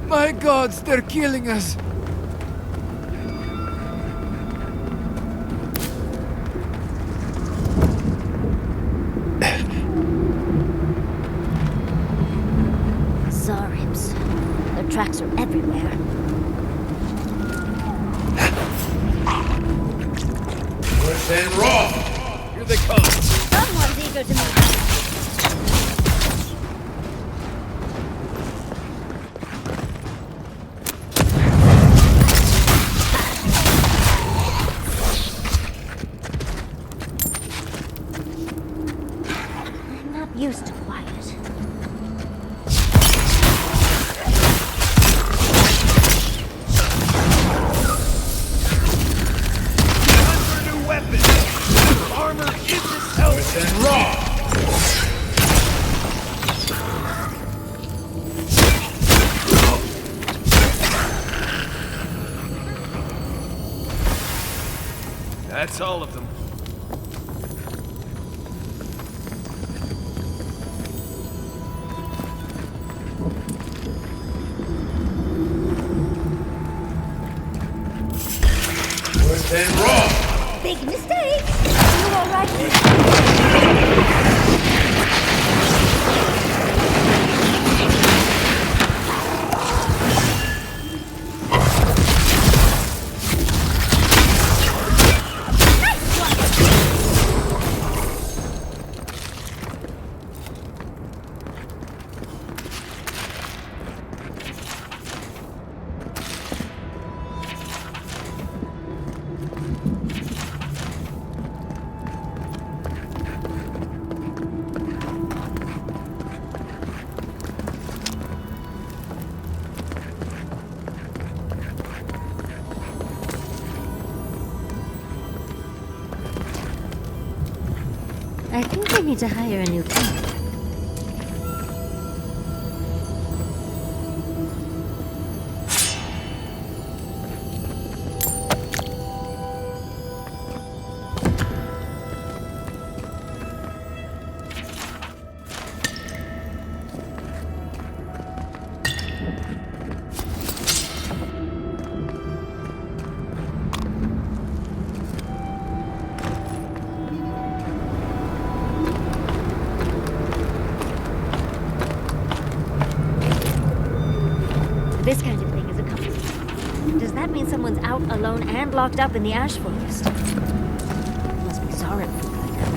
My gods, they're killing us! Zaribs. Their tracks are everywhere. Push and raw! Here they come! Someone's eager to meet us. I'm not used to quiet. And raw! That's all of them. Push and raw! Big mistake! You alright? I think I need to hire a new team. This kind of thing is a company. Does that mean someone's out alone and locked up in the ash forest? Must be Zarib food by now.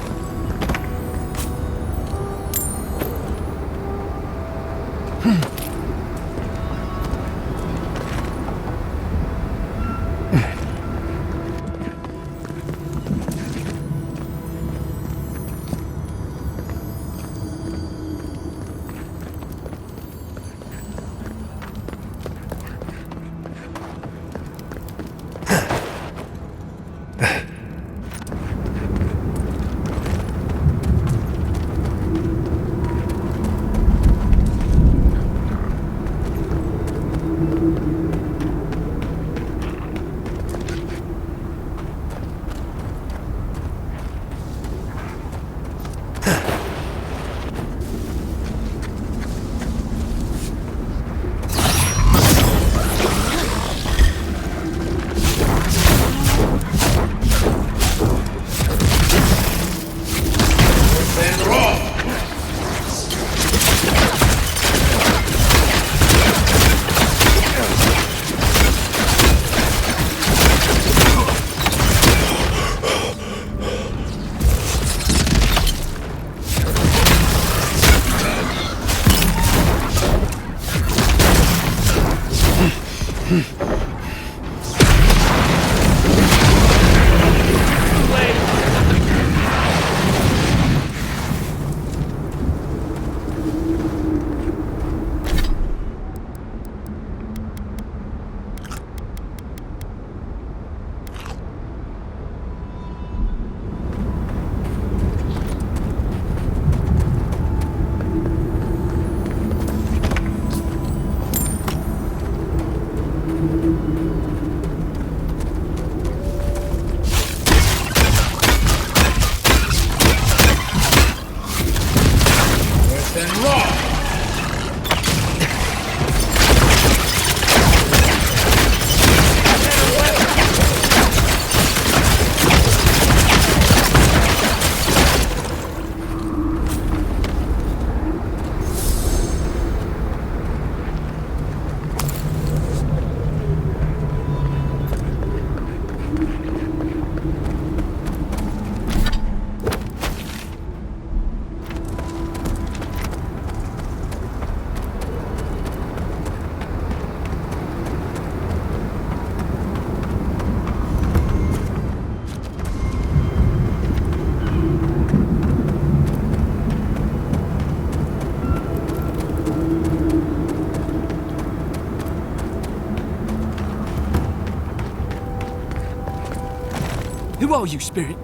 Who are you, spirit?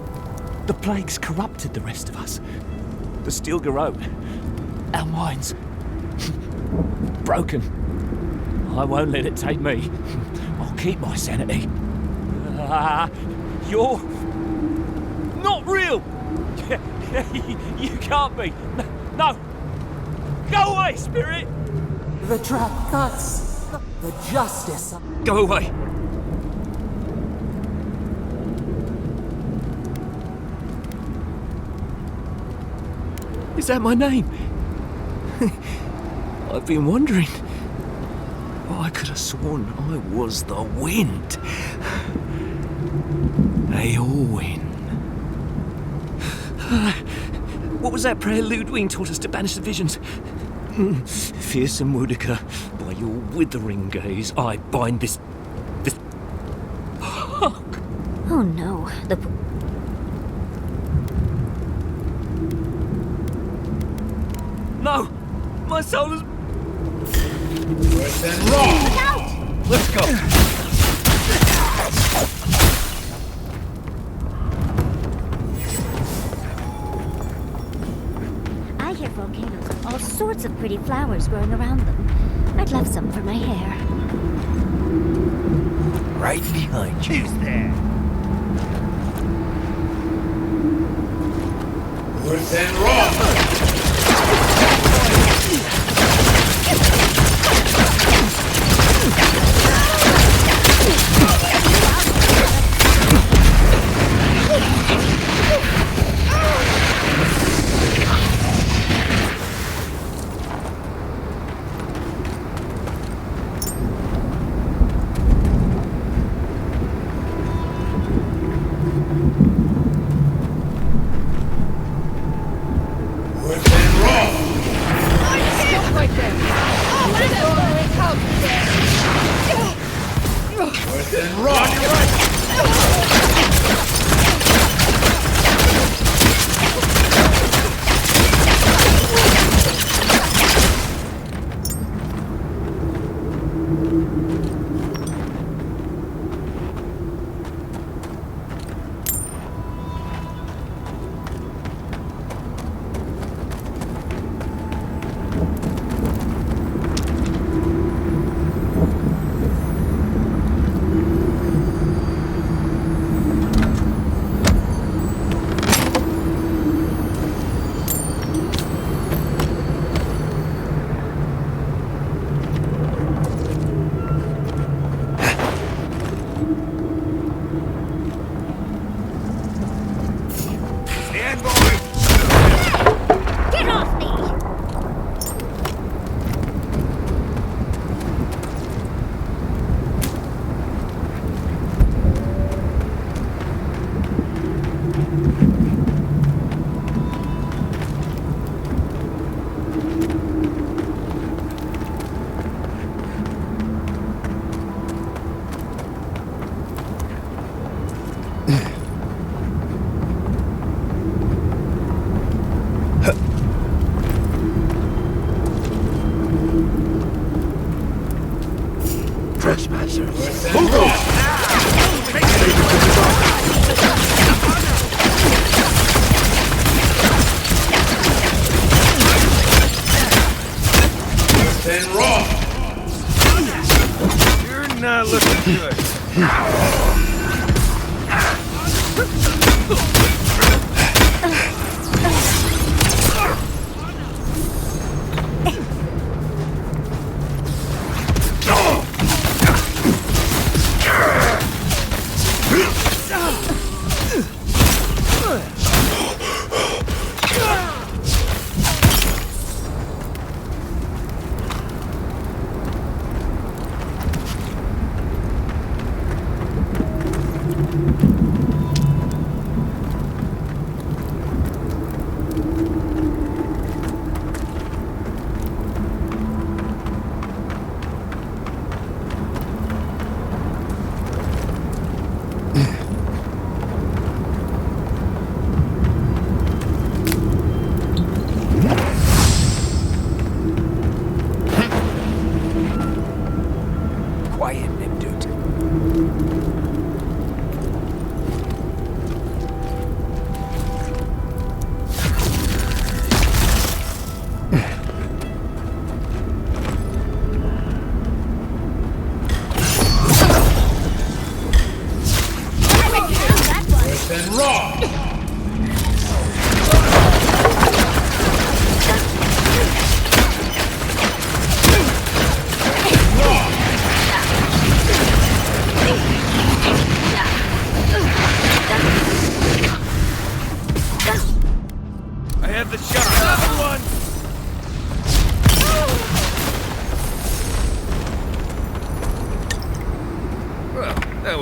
The plague's corrupted the rest of us. The steel garrote. Our minds. Broken. I won't let it take me. I'll keep my sanity. You're not real. You can't be. No. Go away, spirit. The trap cuts. The justice. Go away. Is that my name? I've been wondering. I could have sworn I was the wind. Eowyn. What was that prayer Ludwig taught us to banish the visions? Fearsome Woodica, by your withering gaze, I bind this... Oh no, No! My soul is... Worse than raw! Let's go! I hear volcanoes have all sorts of pretty flowers growing around them. I'd love some for my hair. Right behind you. Who's there? Worse than raw!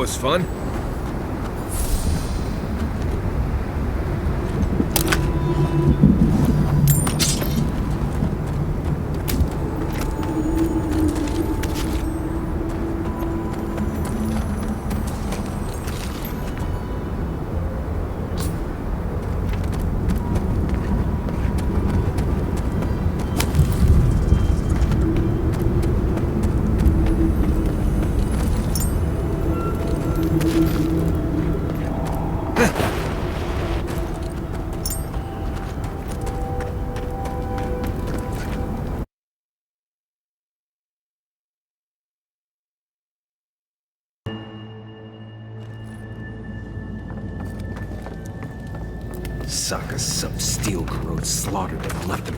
was fun. Sucker, some steel corrode slaughtered them and left them.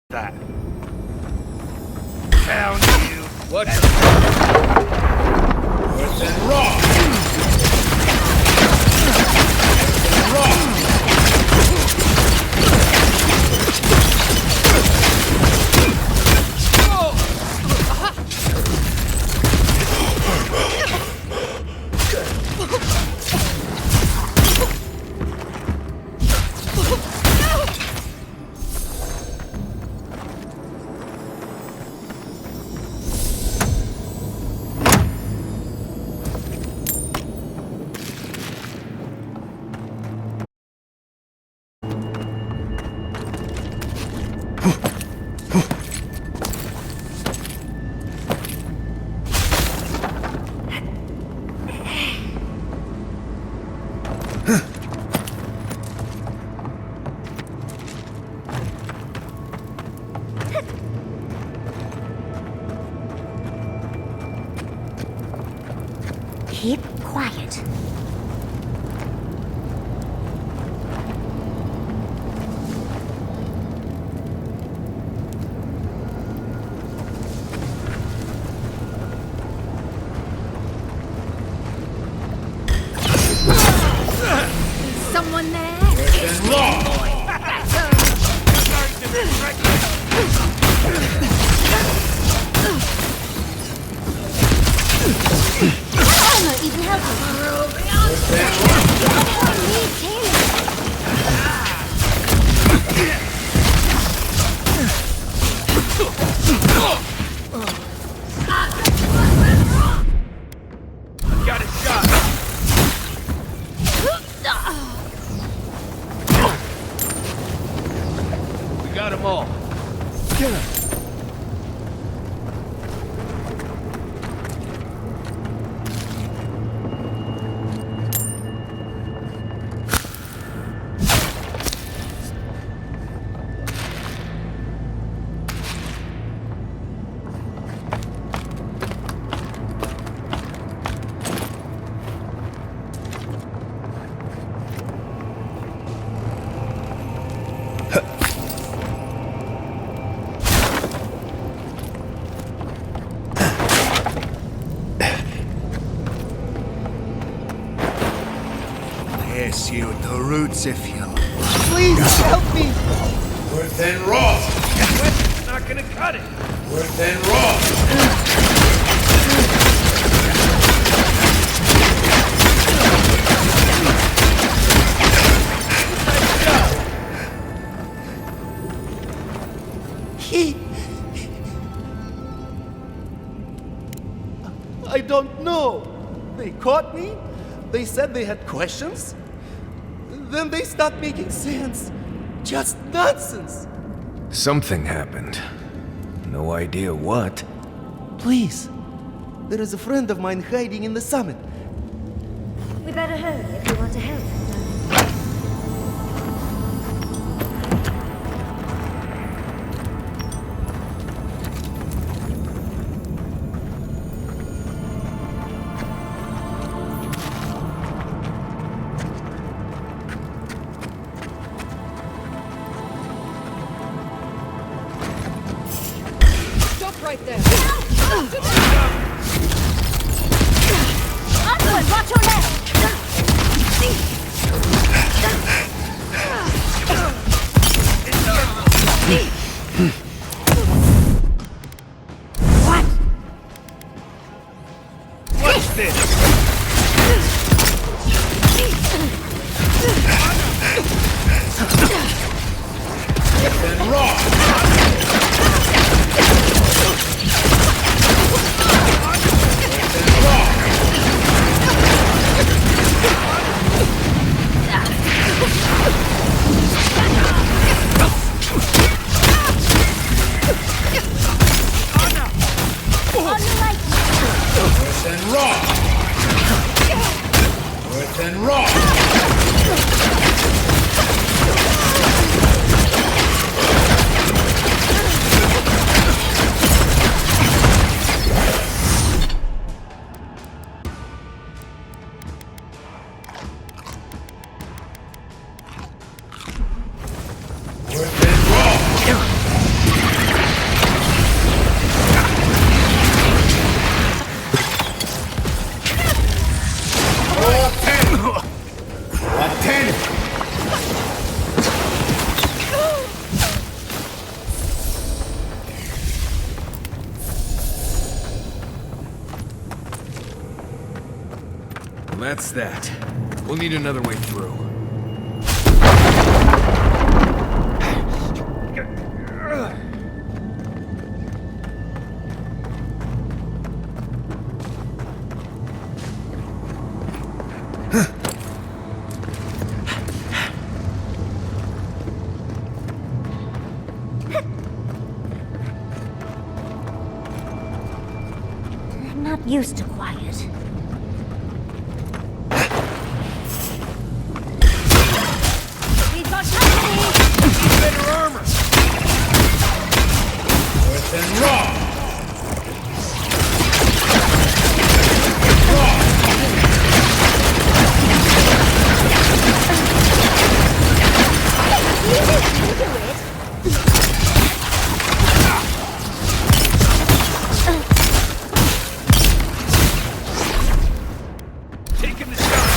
That. Found you. What the? Worse than raw. Keep quiet. Someone there? Worse than raw. I'm not even helping. Need healing. Got a shot. We got them all. Yes, you the roots if you like. Please help me! Worse than raw. It's not gonna cut it. Worse than raw. He... I don't know. They caught me. They said they had questions. Then they stopped making sense. Just nonsense. Something happened. No idea what. Please. There is a friend of mine hiding in the summit. We better hurry if we want to help. Right there. Onward, watch your left! And raw! And raw! Worse and raw! Worse and raw! Worse and raw! Well, that's that. We'll need another way through. I'm not used to quiet. We've got company! Better armor! Worse and raw! Taking the shot!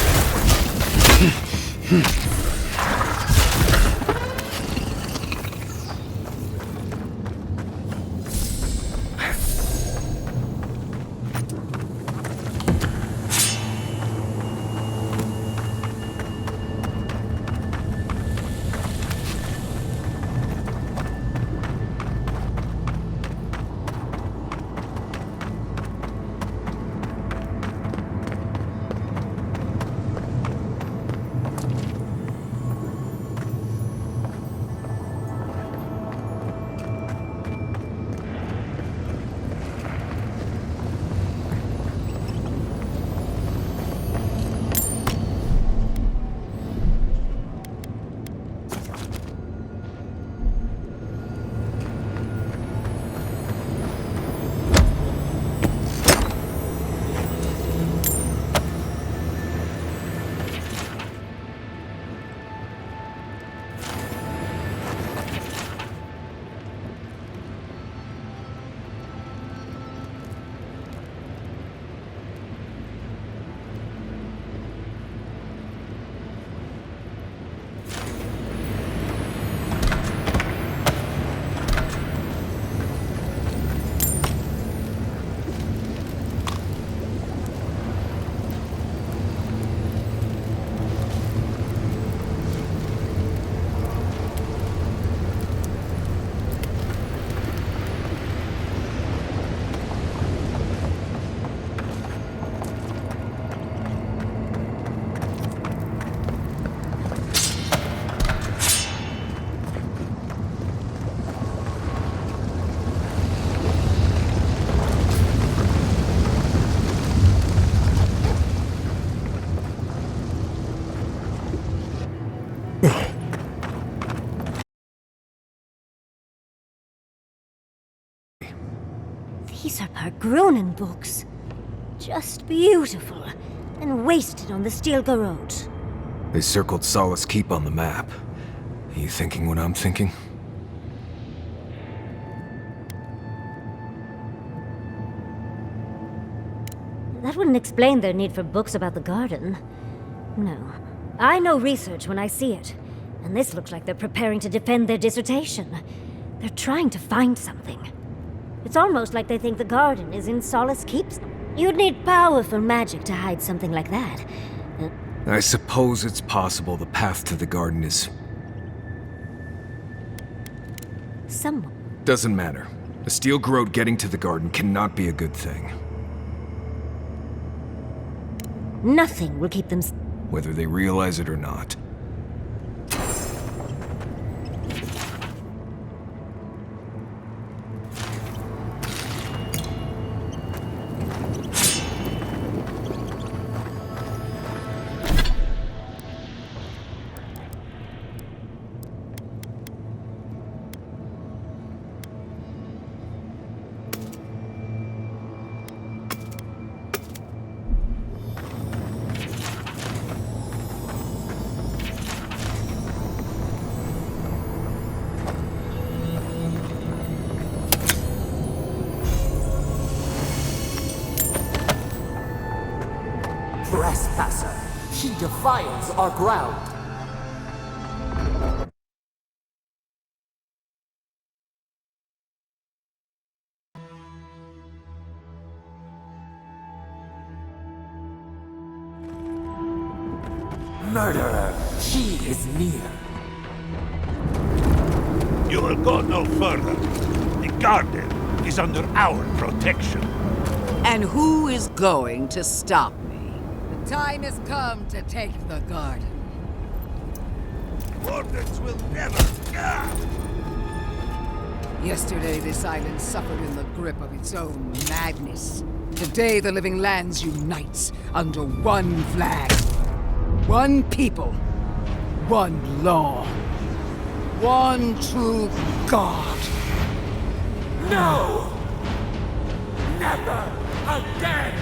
These are Pargrunen books. Just beautiful. And wasted on the steel garrote. They circled Solace Keep on the map. Are you thinking what I'm thinking? That wouldn't explain their need for books about the garden. No. I know research when I see it. And this looks like they're preparing to defend their dissertation. They're trying to find something. It's almost like they think the garden is in Solace Keep's. You'd need powerful magic to hide something like that. I suppose it's possible the path to the garden is... Someone. Doesn't matter. A steel growth getting to the garden cannot be a good thing. Nothing will keep them. Whether they realize it or not. Trespasser, she defiles our ground. Murderer, she is near. You will go no further. The garden is under our protection. And who is going to stop me? The time has come to take the garden. Orders will never... Yesterday, this island suffered in the grip of its own madness. Today, the living lands unites under one flag. One people. One law. One true God. No! Never again!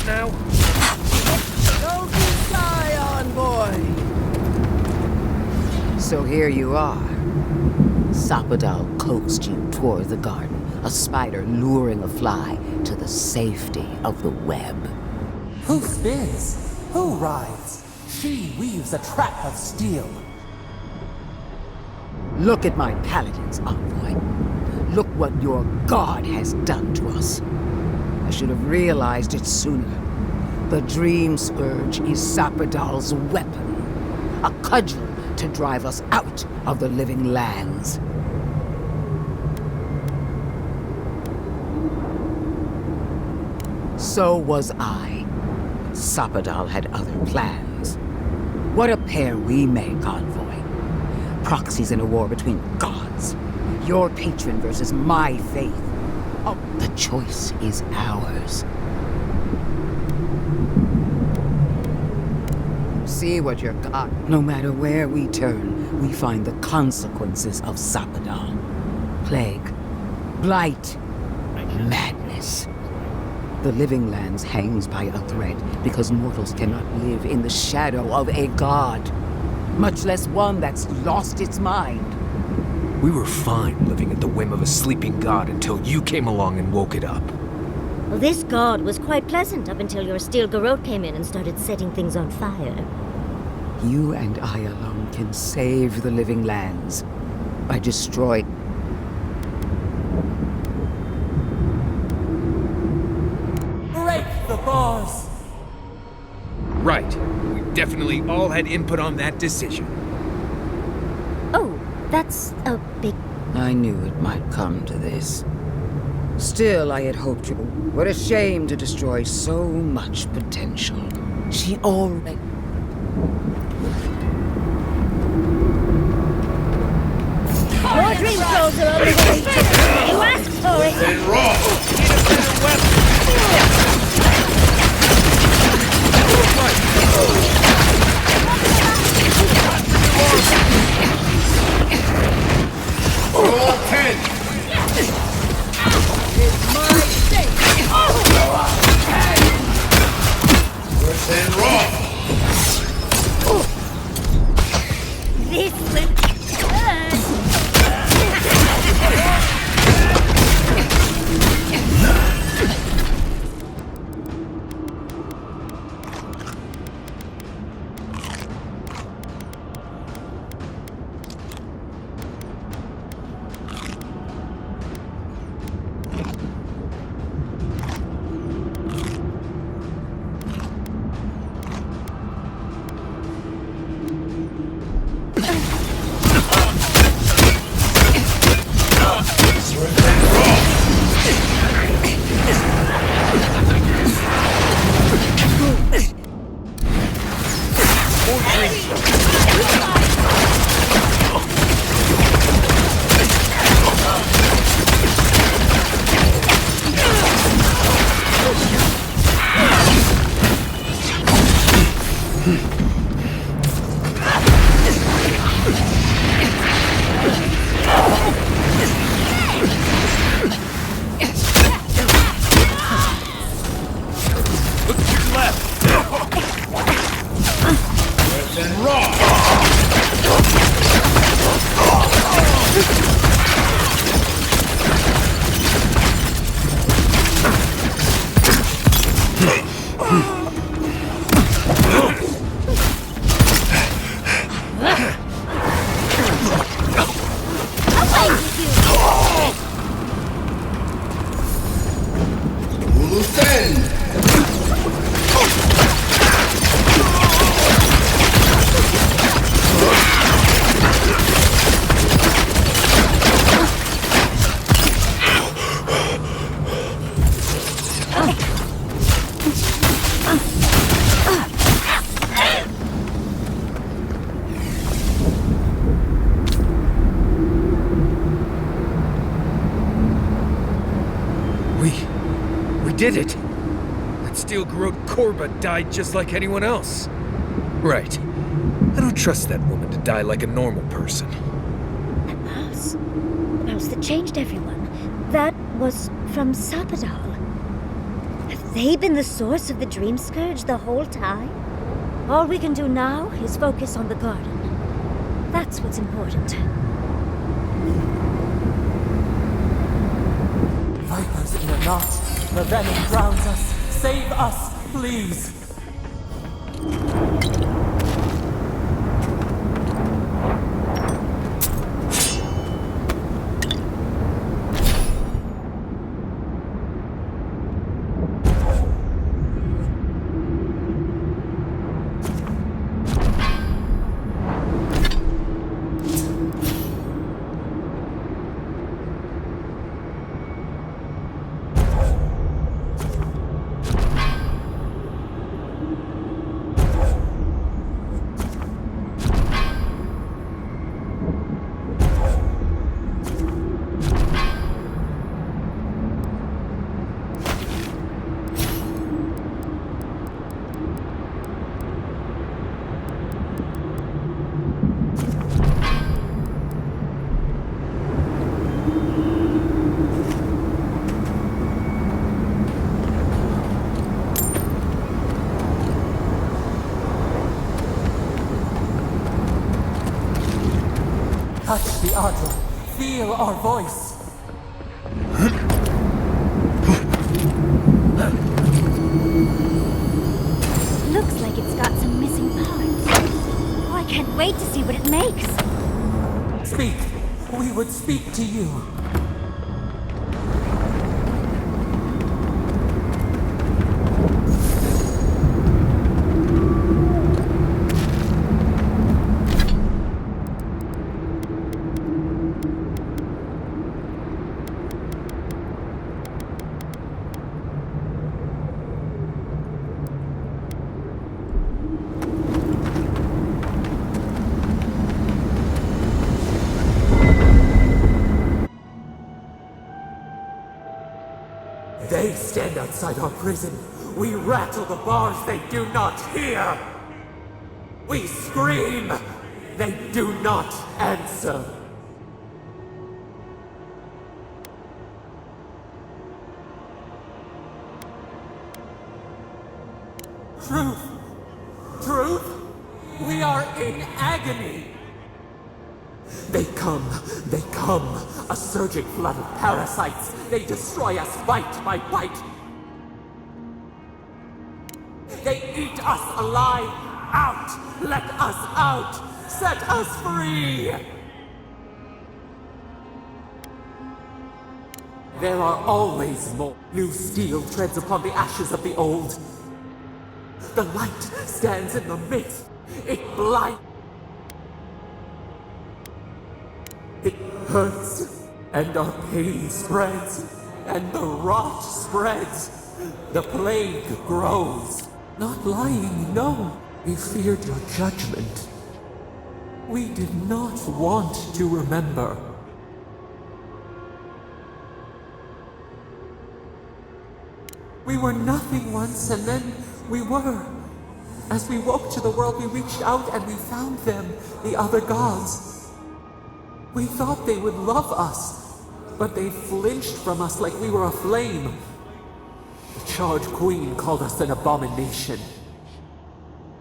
Now? Don't be shy, on boy. So here you are. Sapadal coaxed you toward the garden, a spider luring a fly to the safety of the web. Who spins? Who rides? She weaves a trap of steel. Look at my paladins, envoy. Look what your god has done to us. I should have realized it sooner. The Dream Scourge is Sapadal's weapon. A cudgel to drive us out of the living lands. So was I. Sapadal had other plans. What a pair we make, envoy. Proxies in a war between gods. Your patron versus my faith. Oh, the choice is ours. See what you're got. No matter where we turn, we find the consequences of Sapadal. Plague, blight, madness. The living lands hangs by a thread because mortals cannot live in the shadow of a god, much less one that's lost its mind. We were fine living at the whim of a sleeping god until you came along and woke it up. Well, this god was quite pleasant up until your steel garrote came in and started setting things on fire. You and I alone can save the living lands by destroying. Break the bars! Right. We definitely all had input on that decision. Oh, that's a big... I knew it might come to this. Still, I had hoped you. What a shame to destroy so much potential. She already... More dream trolls are on the way! You asked for it! And raw! Roll 10! It's my day! Worse than raw! Poor dream. Look to your left. Left and raw. We did it! That steel-growed Korba died just like anyone else. Right. I don't trust that woman to die like a normal person. That mouse. The mouse that changed everyone. That was from Sapadal. Have they been the source of the Dream Scourge the whole time? All we can do now is focus on the garden. That's what's important. Vipers in a knot. The venom drowns us. Save us, please. Touch the Ardra. Feel our voice. Looks like it's got some missing parts. Oh, I can't wait to see what it makes. Speak. We would speak to you. They stand outside our prison. We rattle the bars they do not hear. We scream. They do not answer. Truth. Truth. We are in agony. They come, a surging flood of parasites. They destroy us bite by bite. They eat us alive. Out! Let us out! Set us free! There are always more. New steel treads upon the ashes of the old. The light stands in the midst. It blinds. It hurts, and our pain spreads, and the rot spreads. The plague grows. Not lying, no. We feared your judgment. We did not want to remember. We were nothing once, and then we were. As we woke to the world, we reached out and we found them, the other gods. We thought they would love us, but they flinched from us like we were a flame. The charred queen called us an abomination.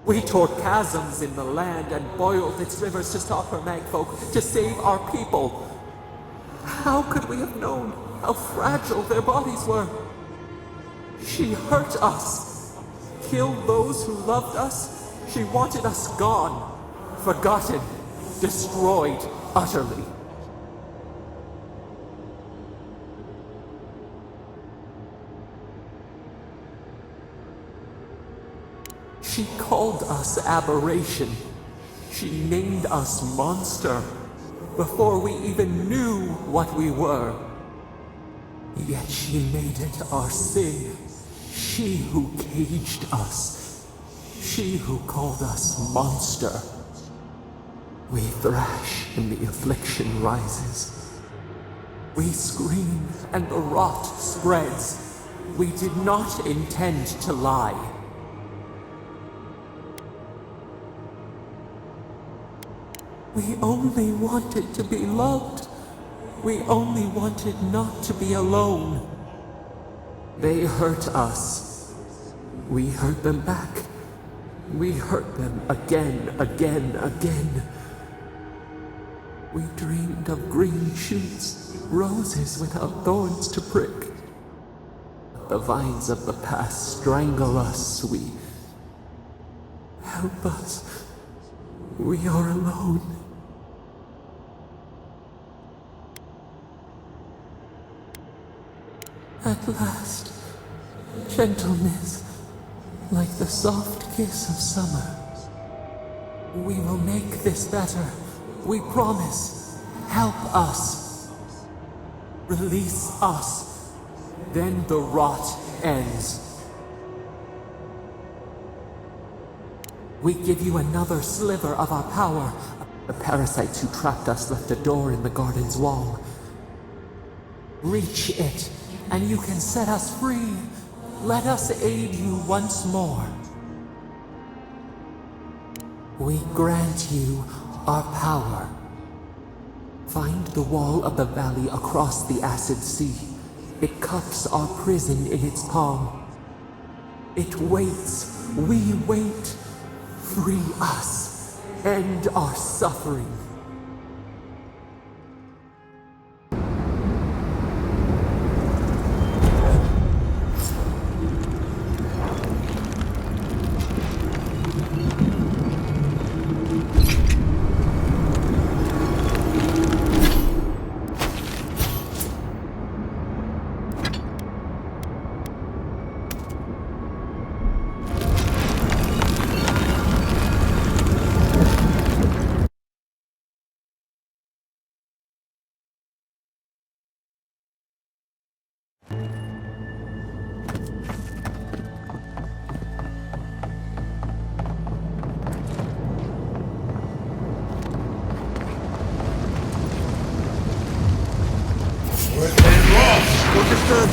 We tore chasms in the land and boiled its rivers to stop her magfolk, to save our people. How could we have known how fragile their bodies were? She hurt us, killed those who loved us. She wanted us gone, forgotten, destroyed utterly. She called us aberration. She named us monster before we even knew what we were. Yet she made it our sin. She who caged us. She who called us monster. We thrash and the affliction rises. We scream and the rot spreads. We did not intend to lie. We only wanted to be loved. We only wanted not to be alone. They hurt us. We hurt them back. We hurt them again, again. We dreamed of green shoots, roses without thorns to prick. The vines of the past strangle us. Help us. We are alone. At last, gentleness, like the soft kiss of summer. We will make this better. We promise. Help us. Release us. Then the rot ends. We give you another sliver of our power. The parasites who trapped us left a door in the garden's wall. Reach it, and you can set us free. Let us aid you once more. We grant you our power. Find the wall of the valley across the acid sea. It cups our prison in its palm. It waits. We wait. Free us. End our suffering.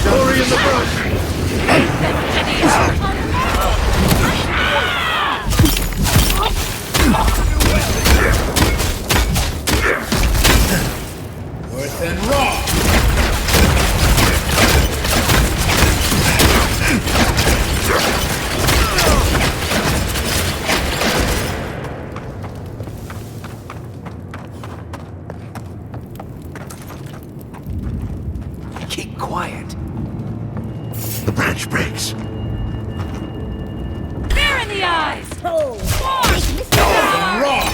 Glory in the brush! Earth and rock! Keep quiet. The branch breaks. Fear in the eyes! Oh, Rock!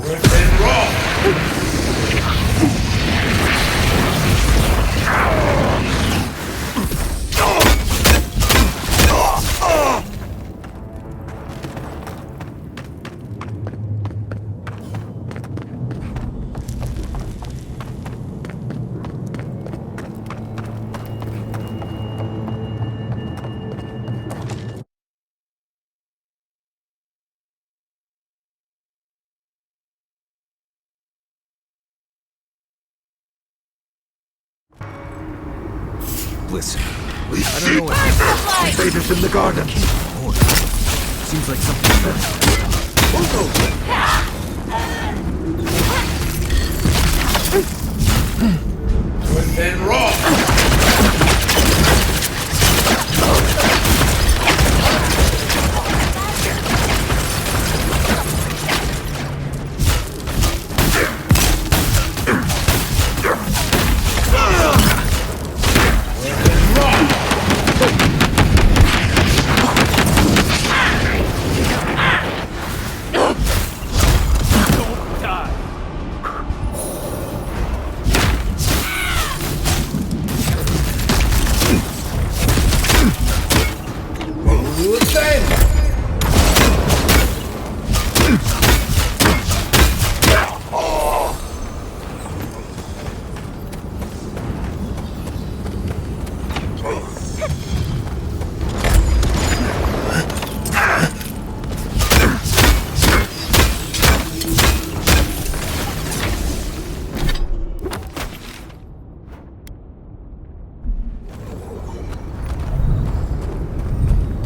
Earth and rock! Listen, I don't know what happened. Invaders in the garden. More. Seems like something's better. And raw.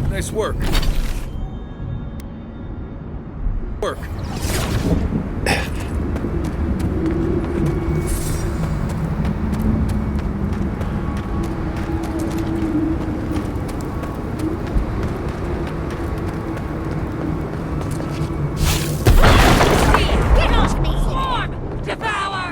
Nice work. Work. Get off me! Swarm! Devour!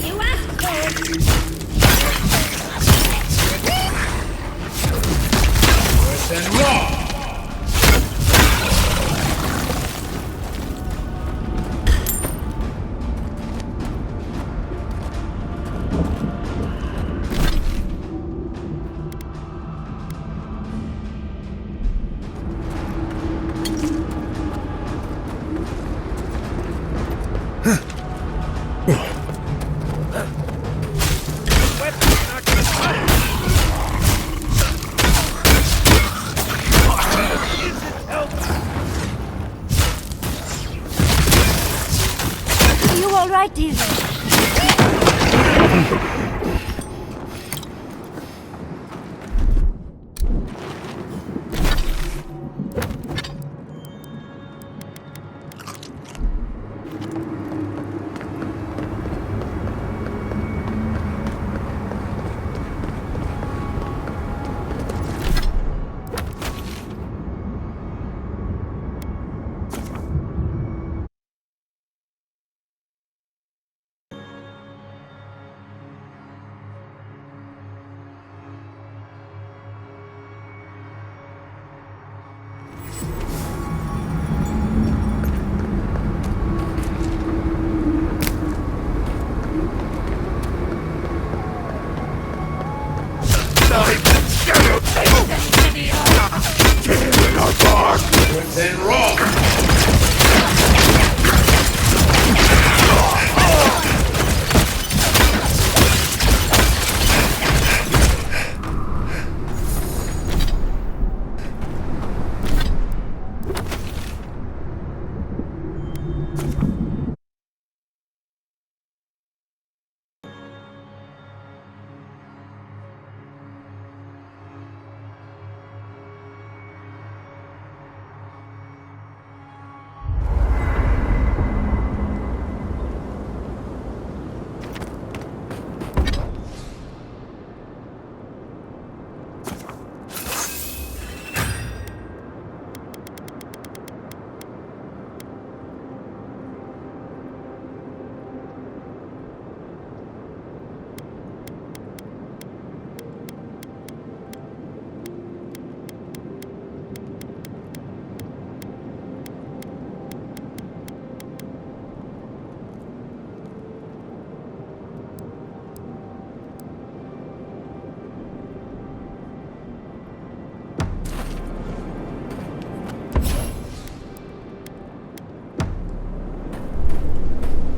You asked for it! And raw. You all right, dear?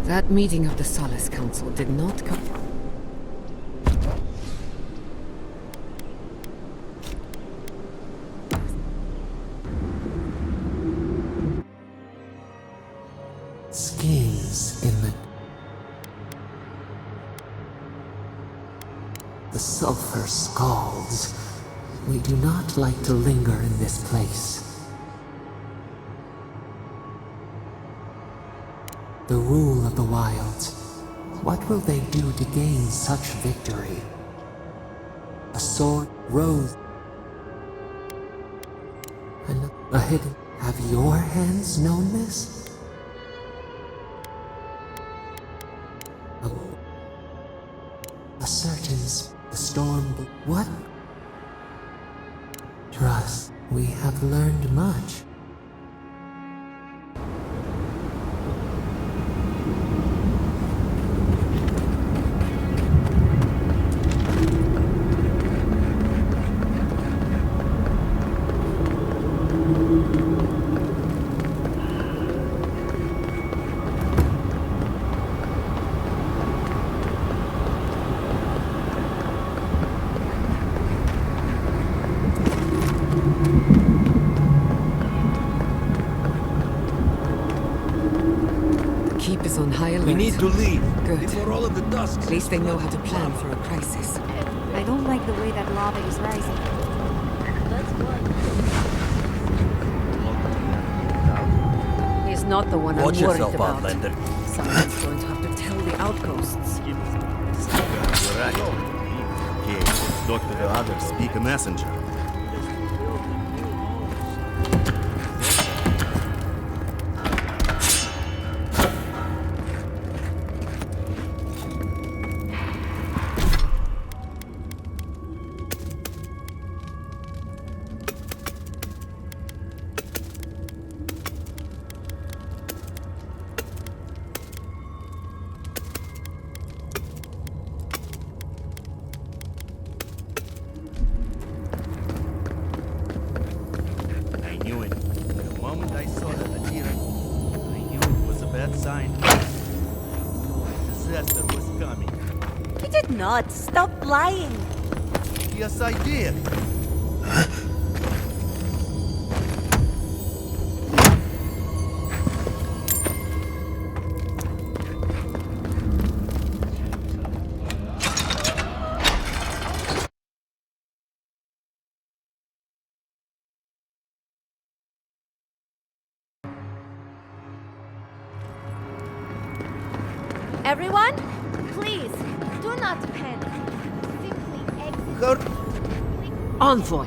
That meeting of the Solace Council did not come... Skins in the sulfur scalds. We do not like to linger in this place. The rule of the wilds. What will they do to gain such victory? A sword, rose, and a hidden... Have your hands known this? A certain the storm... What? Trust, we have learned much. Keep is on high alert. We need to leave. Good. Before all of the dust. At least they know how to plan for a crisis. I don't like the way that lava is rising. He's not the one Watch I'm worried yourself, about. Outlander. Someone's going to have to tell the outposts. You're right. Okay, talk to the others, speak a messenger. I knew it. The moment I saw that Adira, I knew it was a bad sign. Disaster was coming. He did not. Stop lying. Yes, I did. Everyone, please, do not panic. Simply exit. Envoy!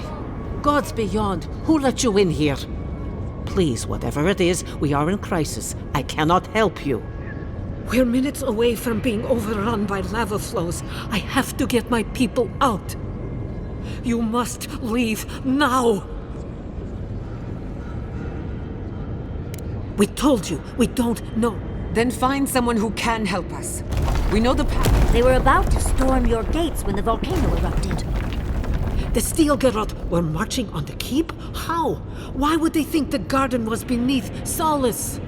Gods beyond, who let you in here? Please, whatever it is, we are in crisis. I cannot help you. We're minutes away from being overrun by lava flows. I have to get my people out. You must leave now! We told you, we don't know. Then find someone who can help us. We know the path. They were about to storm your gates when the volcano erupted. The Steel Garrote were marching on the keep? How? Why would they think the garden was beneath Solace?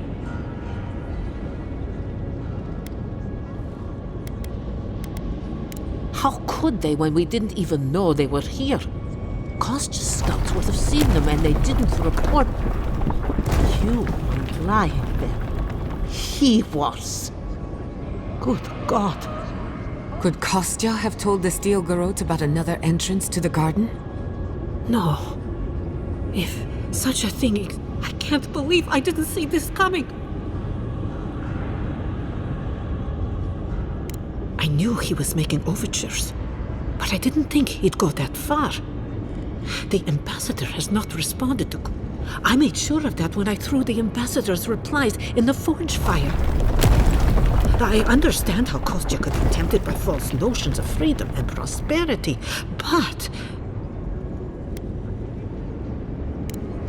How could they when we didn't even know they were here? Kostya's scouts would have seen them and they didn't report. You weren't lying then. He was. Good God. Could Kostya have told the Steel Garrote about another entrance to the garden? No. If such a thing I can't believe I didn't see this coming. I knew he was making overtures, but I didn't think he'd go that far. The ambassador has not responded to... I made sure of that when I threw the ambassador's replies in the forge fire. I understand how Kostya could be tempted by false notions of freedom and prosperity, but...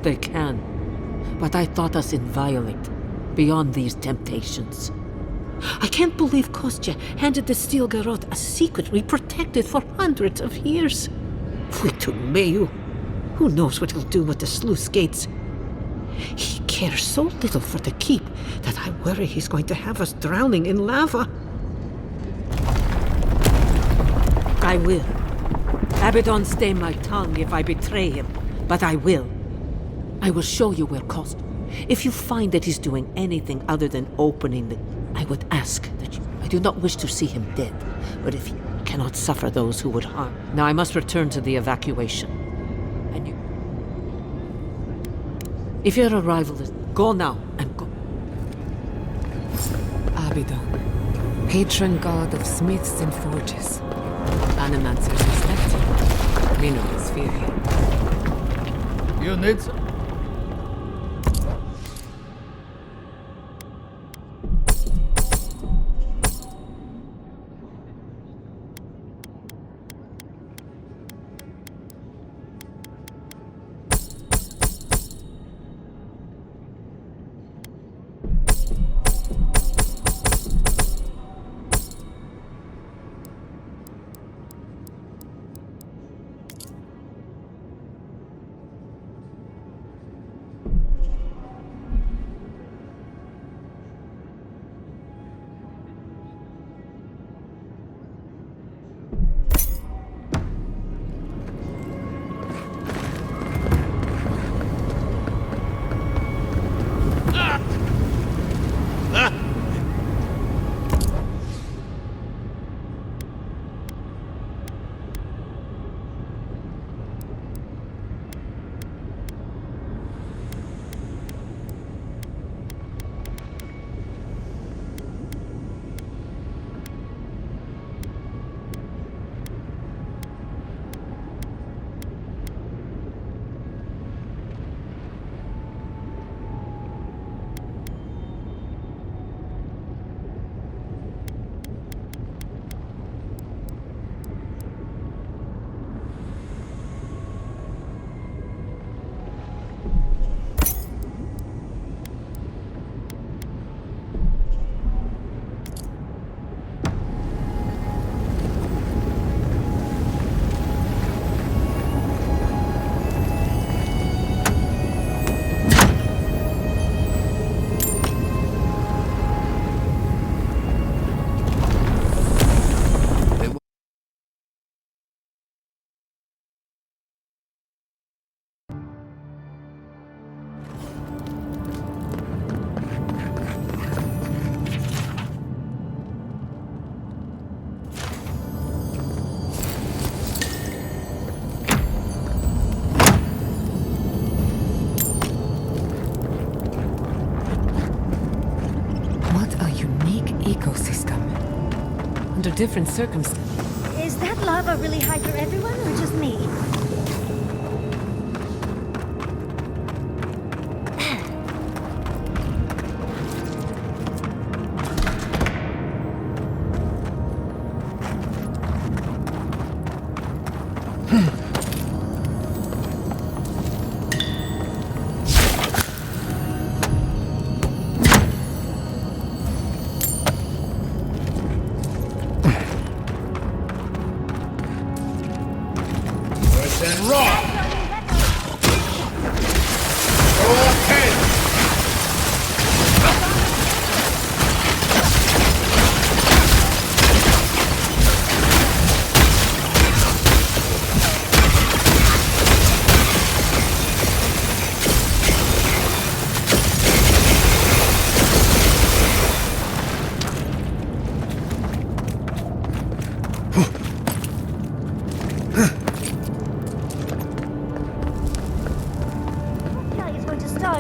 They can. But I thought us inviolate, beyond these temptations. I can't believe Kostya handed the Steel Garrote a secret we protected for hundreds of years. Fuitu Meu. Who knows what he'll do with the sluice gates? He care so little for the keep that I worry he's going to have us drowning in lava. I will. Abaddon stay my tongue if I betray him, but I will. I will show you where Cost. If you find that he's doing anything other than opening the... I would ask that you... I do not wish to see him dead, but if he cannot suffer those who would harm... Now I must return to the evacuation. And you... If your arrival is... Go now, and go... Abaddon, patron god of smiths and forges. Animancers respect him. Minnows fear him. You need some. Under different circumstances. Is that lava really high for everyone, or just me?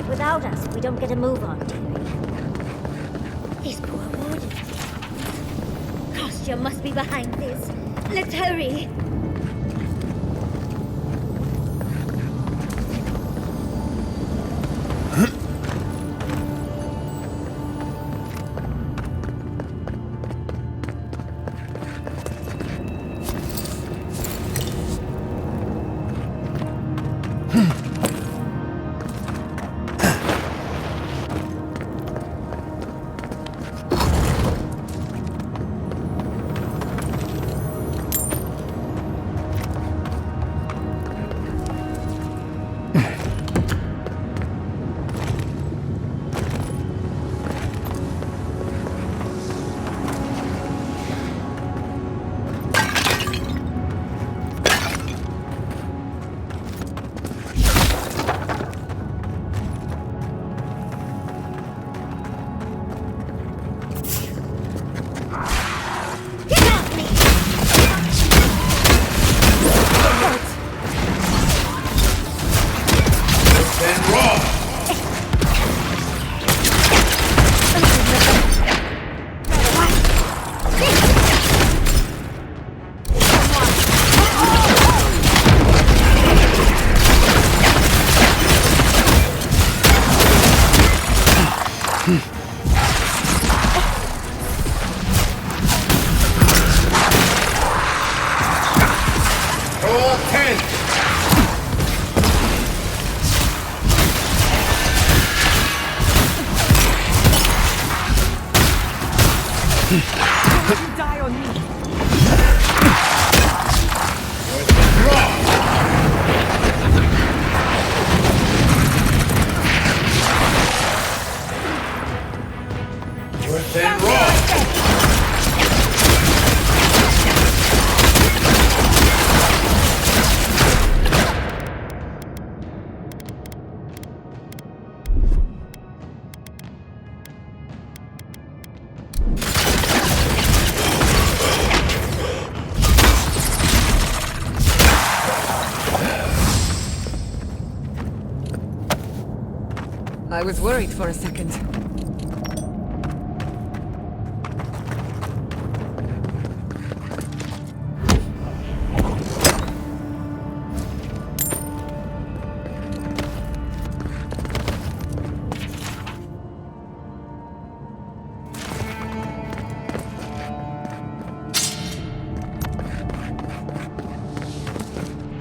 Without us, we don't get a move on. These poor wardens. Kostya must be behind this. Let's hurry. Die on me. I was worried for a second.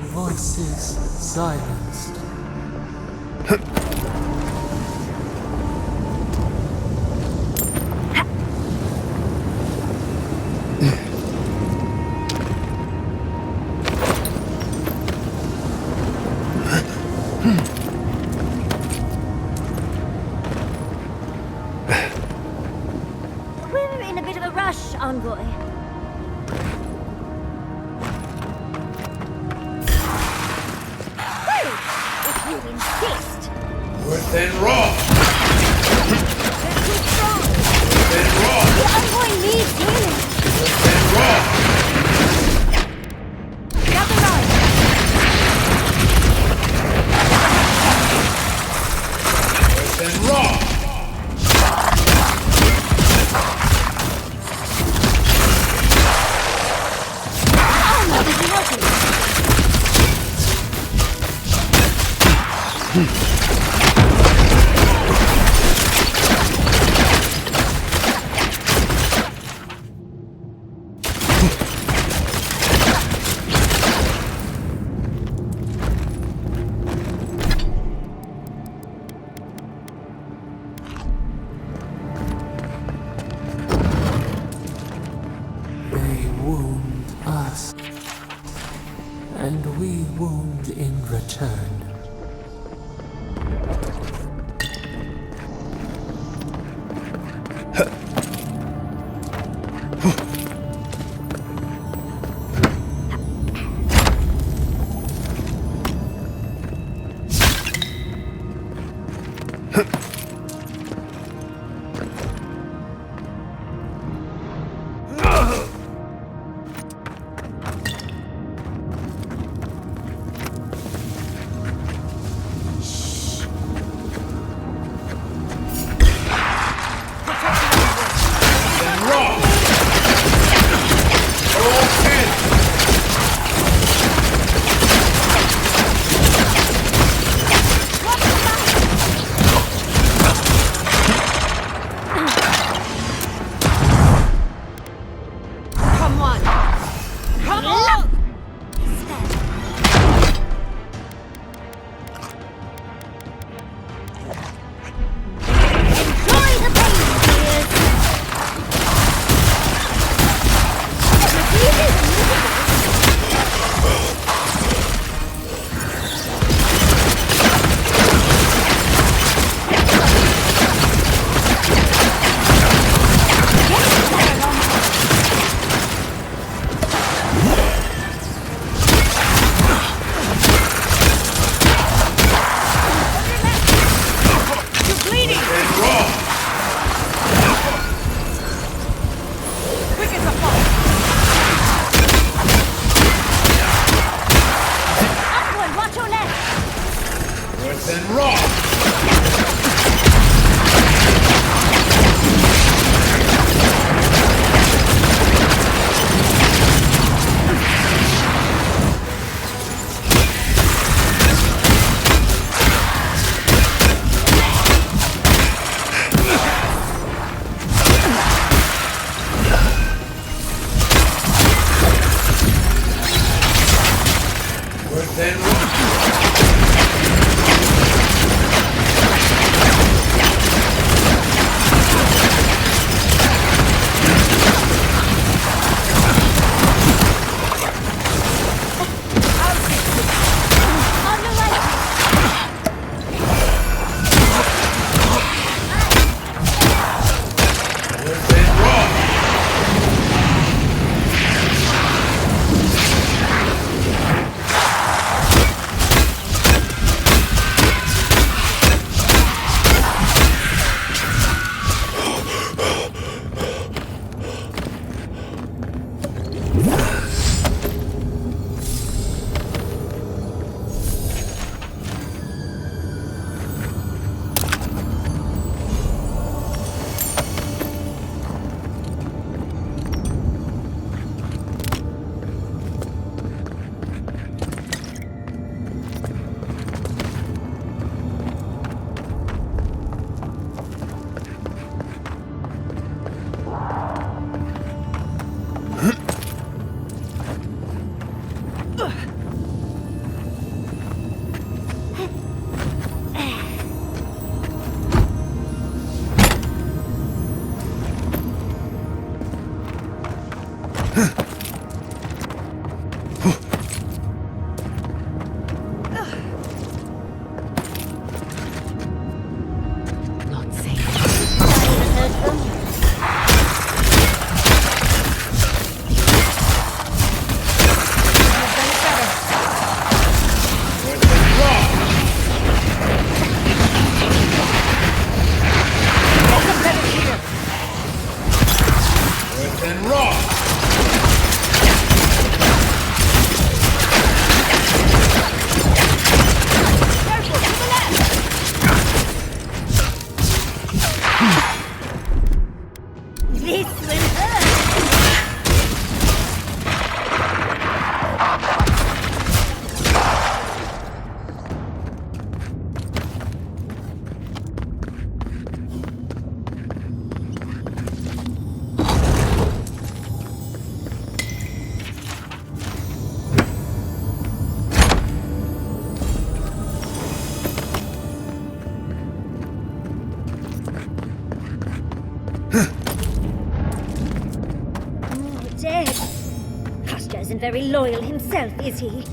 Voices silenced. We're in a bit of a rush, Envoy. If you insist. Worth and raw! They're too strong. Worth and raw! The Envoy needs healing. Worth and raw! Gather round. Worth and raw! Armor is melting. They wound us, and we wound in return. This will hurt! Dead. Kostya isn't very loyal himself, is he?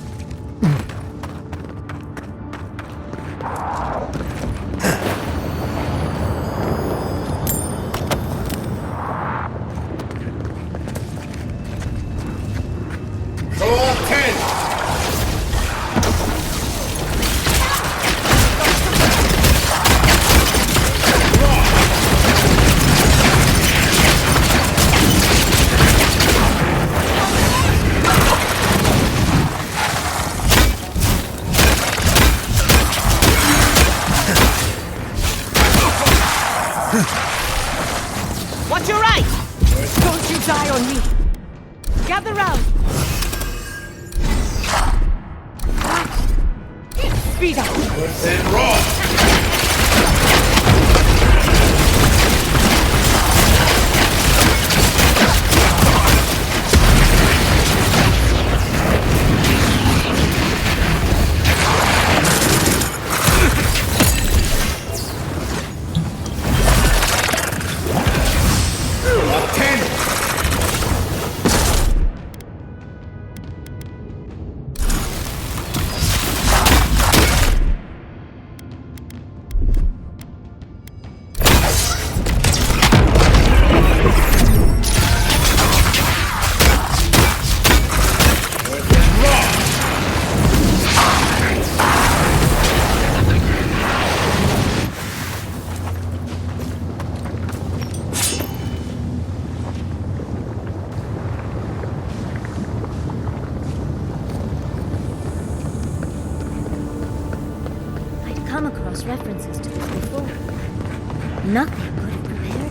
Watch your right! Don't you die on me! Gather round! Speed up! Come across references to this before. Nothing could have prepared me.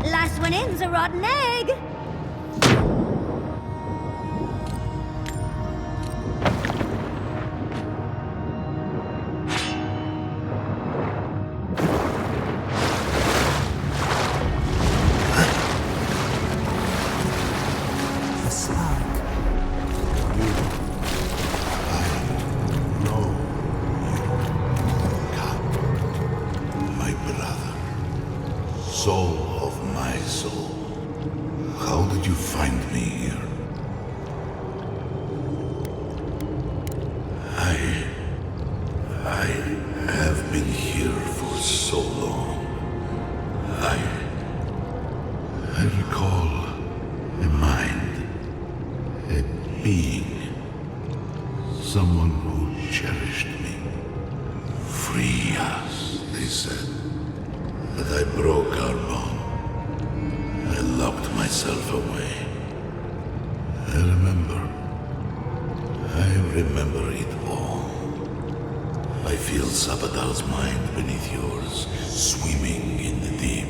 Last one in's a rotten egg! The spark. You. I know you. God. My brother. Soul of my soul. How did you find me here? I have been here for so long. I recall a mind, a being, someone who cherished me. Free us, they said. But I broke our bond. I locked myself away. I remember it all. I feel Sabadal's mind beneath yours, swimming in the deep.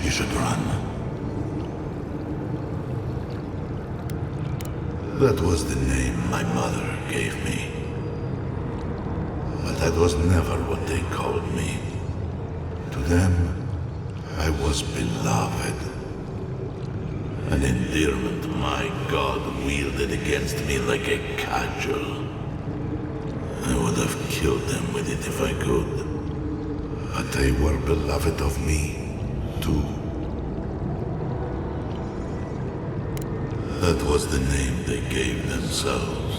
You should run. That was the name my mother gave me. But that was never what they called me. To them, I was beloved. An endearment my God wielded against me like a cudgel. I would have killed them with it if I could. But they were beloved of me, too. That was the name they gave themselves.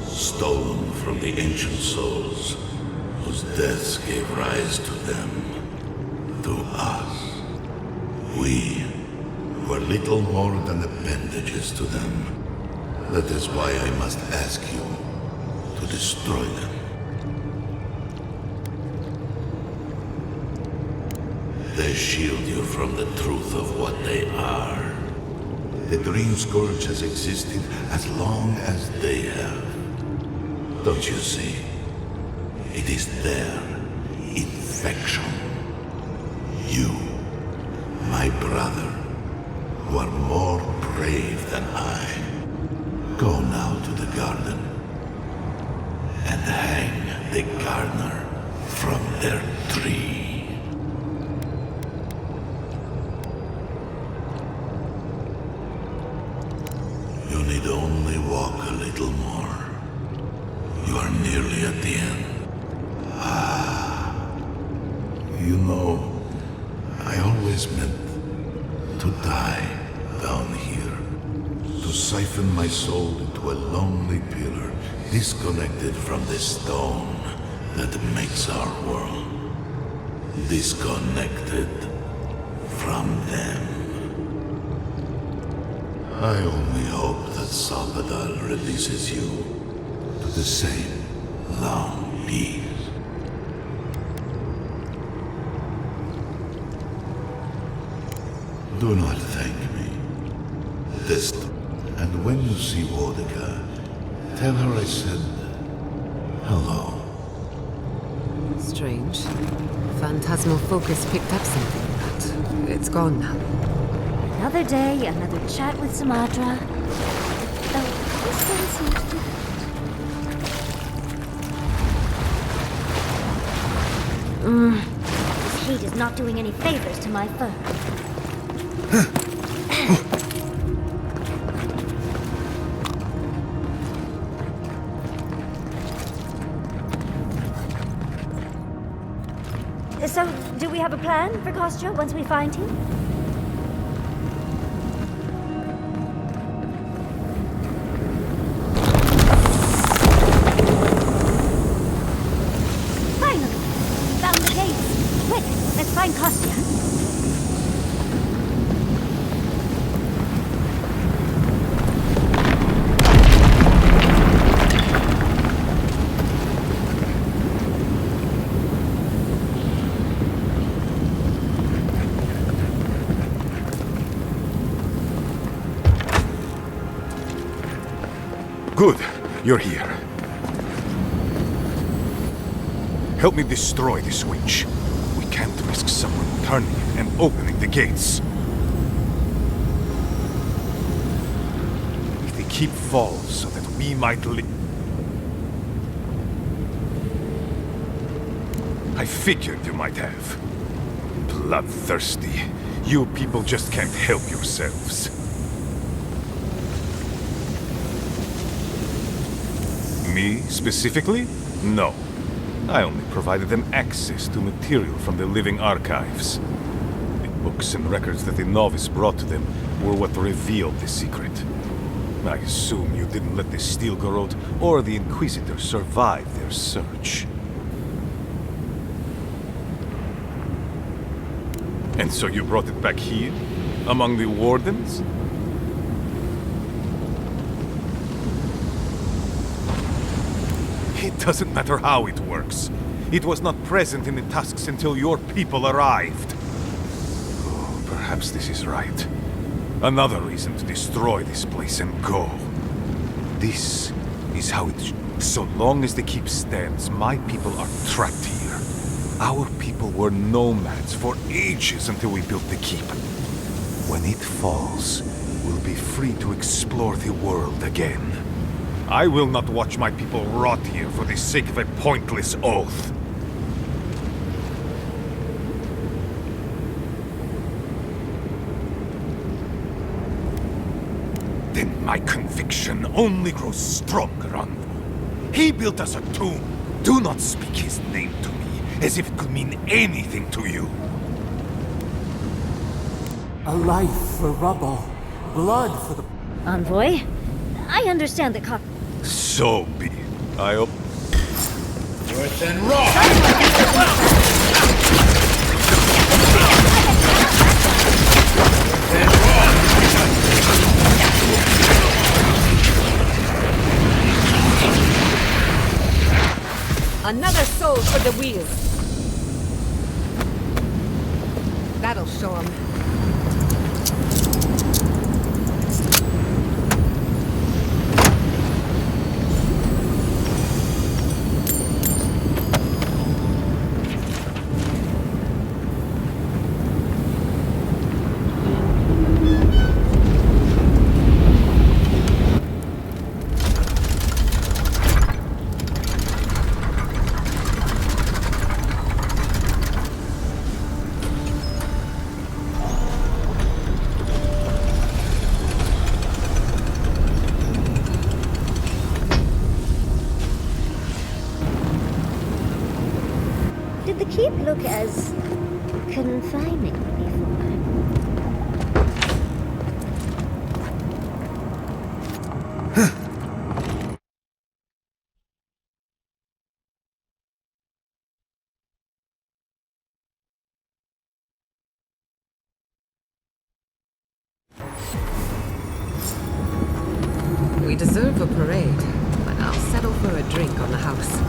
Stolen from the ancient souls, whose deaths gave rise to them, to us. We were little more than appendages to them. That is why I must ask you to destroy them. They shield you from the truth of what they are. The Dream Scourge has existed as long as they have. Don't you see? It is their infection. You, my brother, who are more brave than I, go now to the garden and hang the gardener from their tree. You need only walk a little more. You are nearly at the end. You know, I always meant to die down here. To siphon my soul into a lonely pillar, disconnected from the stone that makes our world. Disconnected from them. I only hope that Salvador releases you to the same long peace. Do not thank me. Just, and when you see Wodica, tell her I said hello. Strange. Phantasmal focus picked up something, but it's gone now. Another day, another chat with Sumatra. Though this one seems different. This heat is not doing any favors to my fur. So, do we have a plan for Kostya once we find him? Finally! Found the gates! Quick, let's find Kostya. Good, you're here. Help me destroy this witch. We can't risk someone turning and opening the gates. If they keep fall so that we might live. I figured you might have. Bloodthirsty. You people just can't help yourselves. Me, specifically? No. I only provided them access to material from the living archives. The books and records that the novice brought to them were what revealed the secret. I assume you didn't let the Steel Garrote or the Inquisitor survive their search. And so you brought it back here? Among the Wardens? It doesn't matter how it works. It was not present in the tusks until your people arrived. Oh, perhaps this is right. Another reason to destroy this place and go. This is how it so long as the keep stands, my people are trapped here. Our people were nomads for ages until we built the keep. When it falls, we'll be free to explore the world again. I will not watch my people rot here for the sake of a pointless oath. Then my conviction only grows stronger on you. He built us a tomb. Do not speak his name to me, as if it could mean anything to you. A life for rubble, blood for the... Envoy, I understand that So be it. I hope... Worse than raw! Worse than raw! Another soul for the wheel. That'll show him. Did the keep look as confining before? We deserve a parade, but I'll settle for a drink on the house.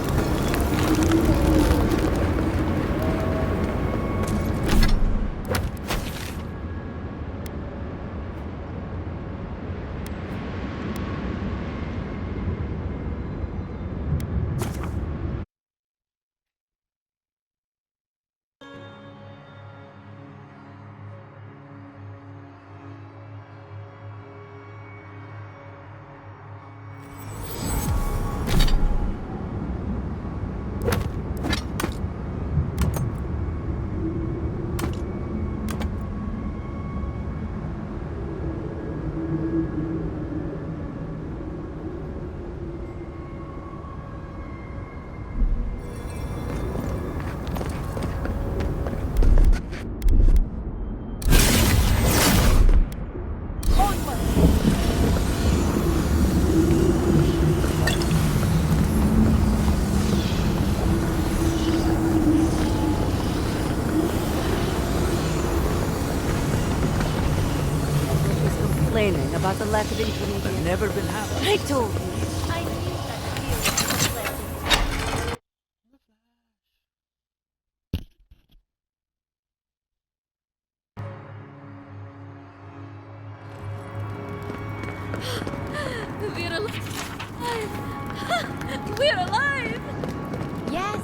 Complaining about the lack of ingredients. I've never been happy. I told you. I knew that deal was pleasant. We're alive! We're alive! Yes,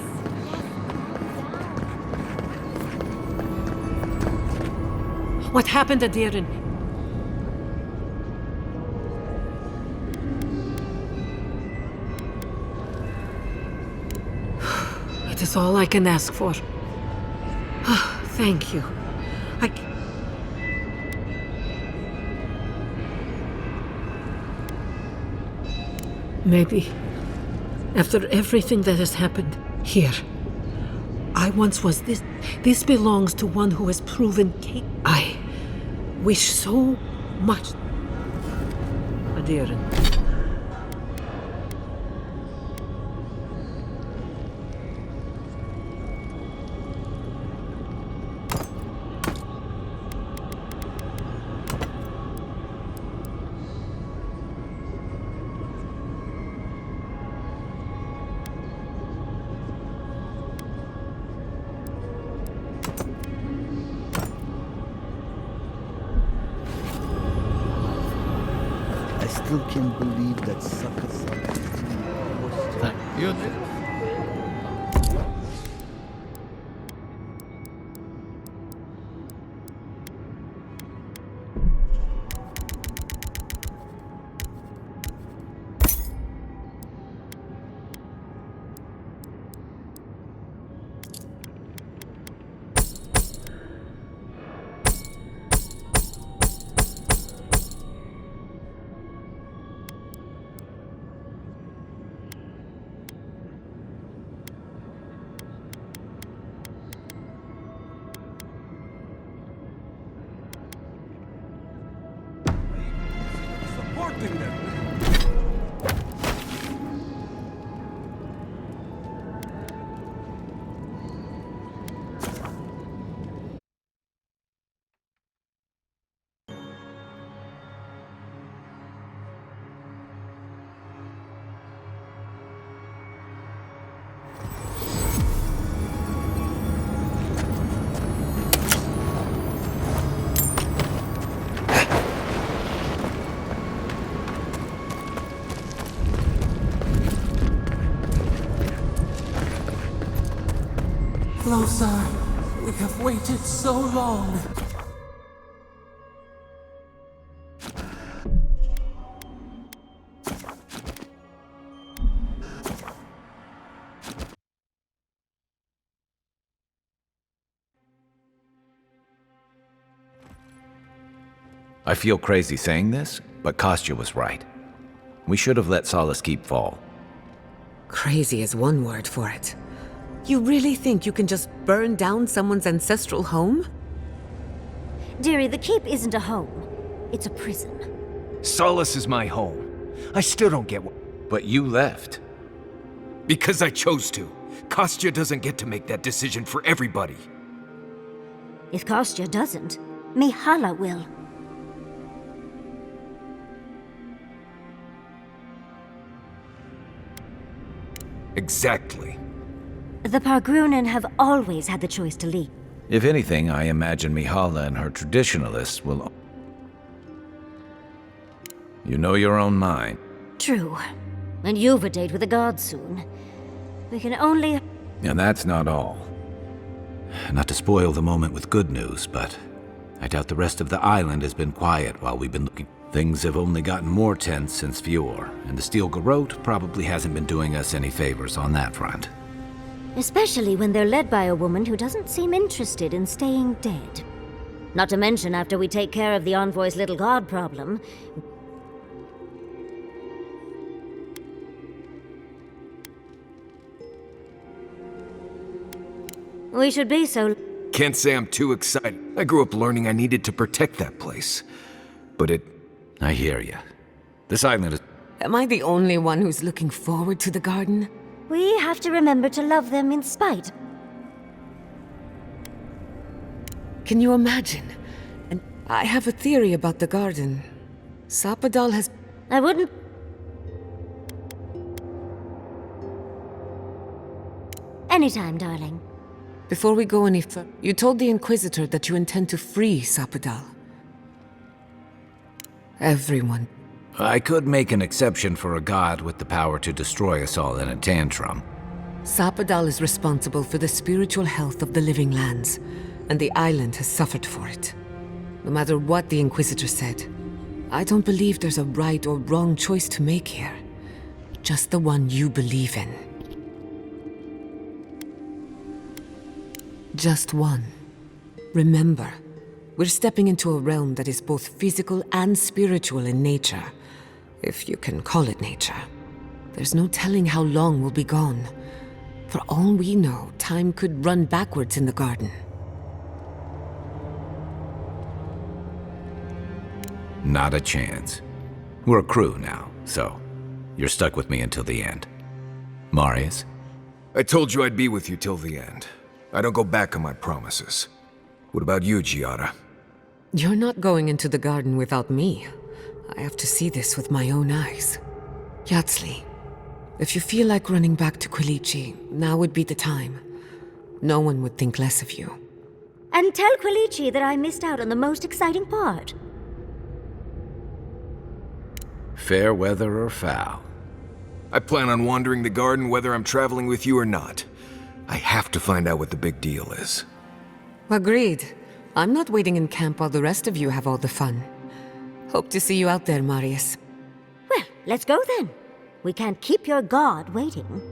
What happened, Adirin? It is all I can ask for. Thank you. Maybe, after everything that has happened here, I once was this. This belongs to one who has proven I wish so much. Adirin. I still can't believe that sucker You supporting them. No, sir. We have waited so long. I feel crazy saying this, but Kostya was right. We should have let Solace keep fall. Crazy is one word for it. You really think you can just burn down someone's ancestral home? Dearie, the keep isn't a home. It's a prison. Solace is my home. I still don't get what... But you left. Because I chose to. Kostya doesn't get to make that decision for everybody. If Kostya doesn't, Mihala will. Exactly. The Pargrunen have always had the choice to leave. If anything, I imagine Mihala and her traditionalists will... You know your own mind. True. And you've a date with the gods soon. We can only... And that's not all. Not to spoil the moment with good news, but I doubt the rest of the island has been quiet while we've been looking. Things have only gotten more tense since Fjord, and the Steel Garrote probably hasn't been doing us any favors on that front. Especially when they're led by a woman who doesn't seem interested in staying dead. Not to mention after we take care of the Envoy's little god problem. We should be so... Can't say I'm too excited. I grew up learning I needed to protect that place. But it... I hear you. This island is... Am I the only one who's looking forward to the garden? We have to remember to love them in spite. Can you imagine? And I have a theory about the garden. Sapadal has... I wouldn't... Anytime, darling. Before we go any further, you told the Inquisitor that you intend to free Sapadal. Everyone. I could make an exception for a god with the power to destroy us all in a tantrum. Sapadal is responsible for the spiritual health of the living lands, and the island has suffered for it. No matter what the Inquisitor said, I don't believe there's a right or wrong choice to make here. Just the one you believe in. Just one. Remember, we're stepping into a realm that is both physical and spiritual in nature. If you can call it nature. There's no telling how long we'll be gone. For all we know, time could run backwards in the garden. Not a chance. We're a crew now, so you're stuck with me until the end. Marius? I told you I'd be with you till the end. I don't go back on my promises. What about you, Giada? You're not going into the garden without me. I have to see this with my own eyes. Yatsli, if you feel like running back to Quilici, now would be the time. No one would think less of you. And tell Quilici that I missed out on the most exciting part. Fair weather or foul? I plan on wandering the garden whether I'm traveling with you or not. I have to find out what the big deal is. Agreed. I'm not waiting in camp while the rest of you have all the fun. Hope to see you out there, Marius. Well, let's go then. We can't keep your god waiting.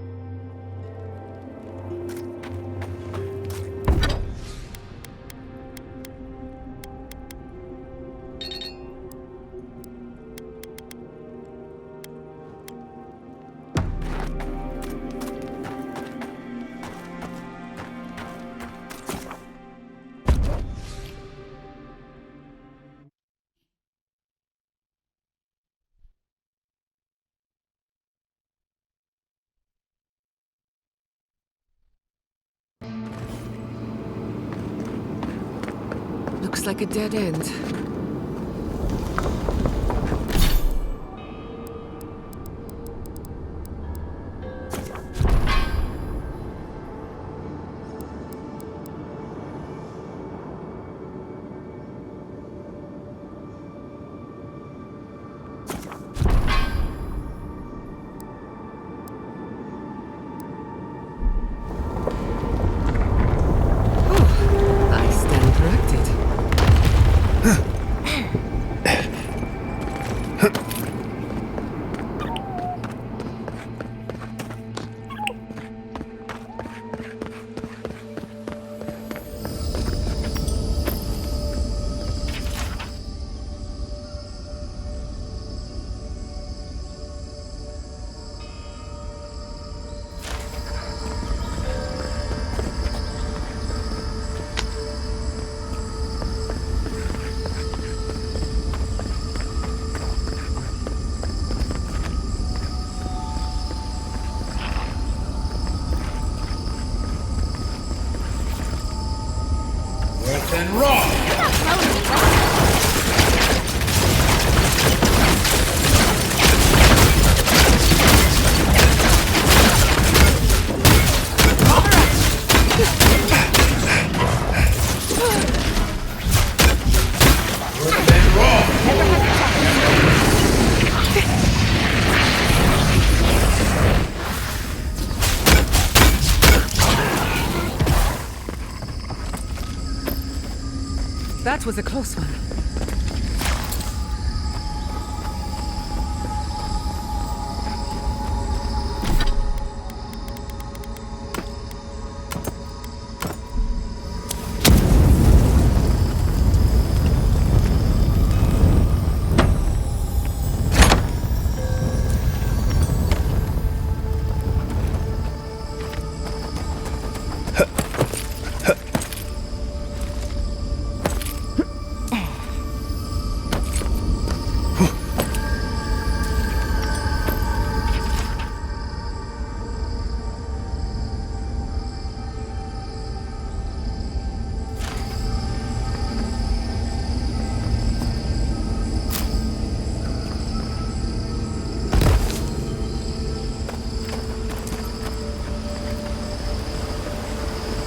Looks like a dead end. was a close one.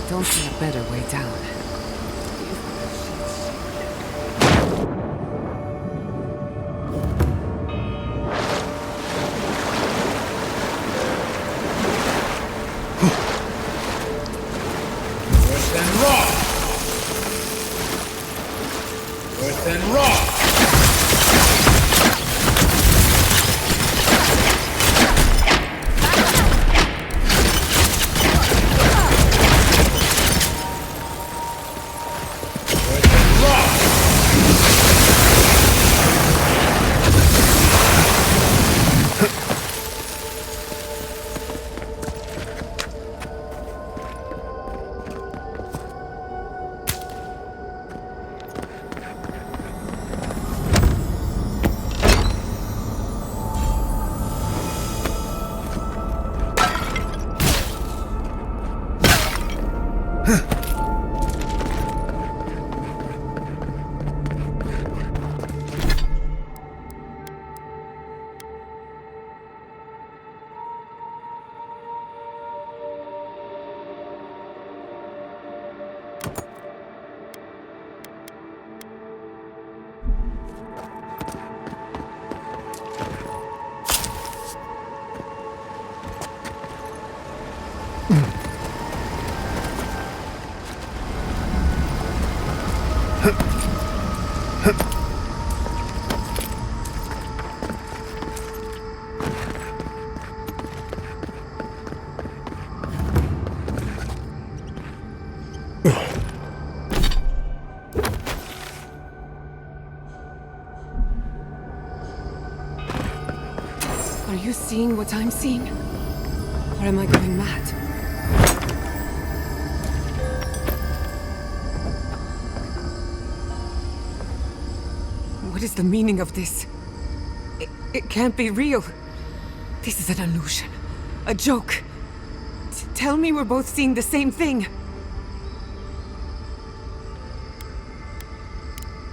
Don't see a better way down. Worse than raw. Worse than raw. Are you seeing what I'm seeing? Or am I going mad? What is the meaning of this? It can't be real. This is an illusion. A joke. Tell me we're both seeing the same thing.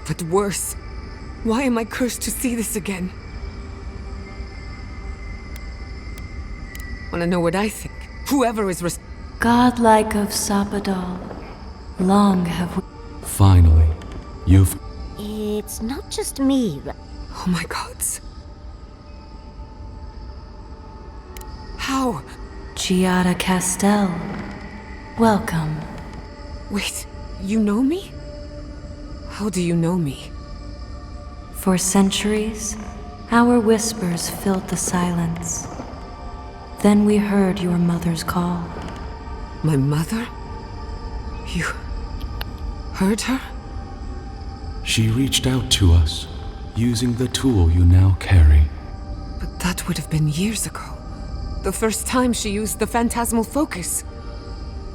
But worse, why am I cursed to see this again? Wanna know what I think? Whoever is Godlike of Sapadal, long have we... Finally, you've... It's not just me. Oh my gods. How? Giada Castel, welcome. Wait, you know me? How do you know me? For centuries, our whispers filled the silence. Then we heard your mother's call. My mother? You... heard her? She reached out to us, using the tool you now carry. But that would have been years ago. The first time she used the phantasmal focus.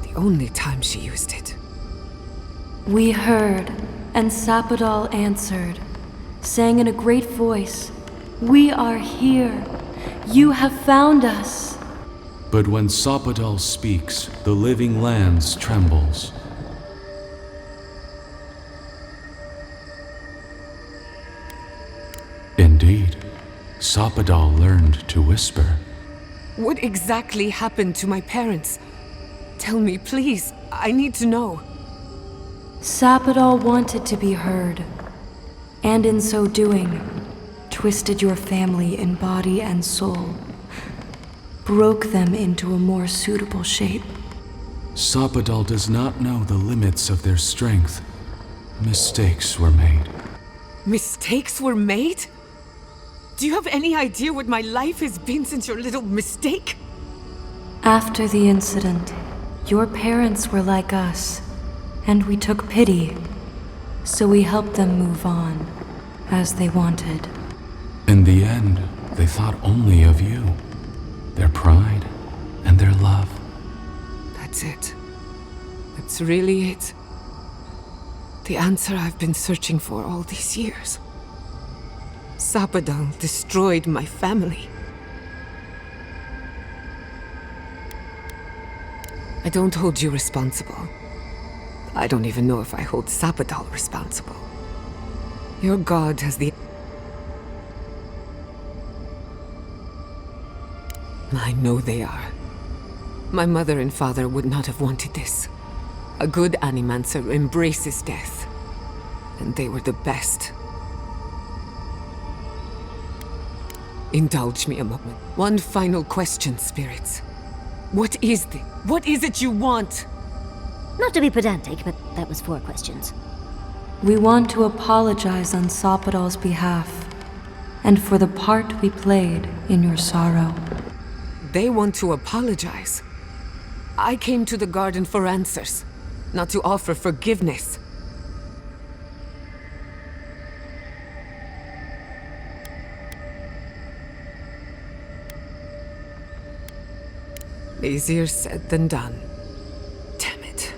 The only time she used it. We heard, and Sapadal answered, saying in a great voice, "We are here. You have found us." But when Sapadal speaks, the living lands trembles. Indeed, Sapadal learned to whisper. What exactly happened to my parents? Tell me, please. I need to know. Sapadal wanted to be heard, and in so doing, twisted your family in body and soul, broke them into a more suitable shape. Sapadal does not know the limits of their strength, Mistakes were made. Mistakes were made? Do you have any idea what my life has been since your little mistake? After the incident, your parents were like us, and we took pity. So we helped them move on, as they wanted. In the end, they thought only of you, their pride, and their love. That's it. That's really it. The answer I've been searching for all these years. Sapadal destroyed my family. I don't hold you responsible. I don't even know if I hold Sapadal responsible. Your god has the... I know they are. My mother and father would not have wanted this. A good Animancer embraces death. And they were the best. Indulge me a moment. One final question, spirits. What is it you want? Not to be pedantic, but that was 4 questions. We want to apologize on Sapadal's behalf, and for the part we played in your sorrow. They want to apologize. I came to the garden for answers, not to offer forgiveness. Easier said than done. Damn it.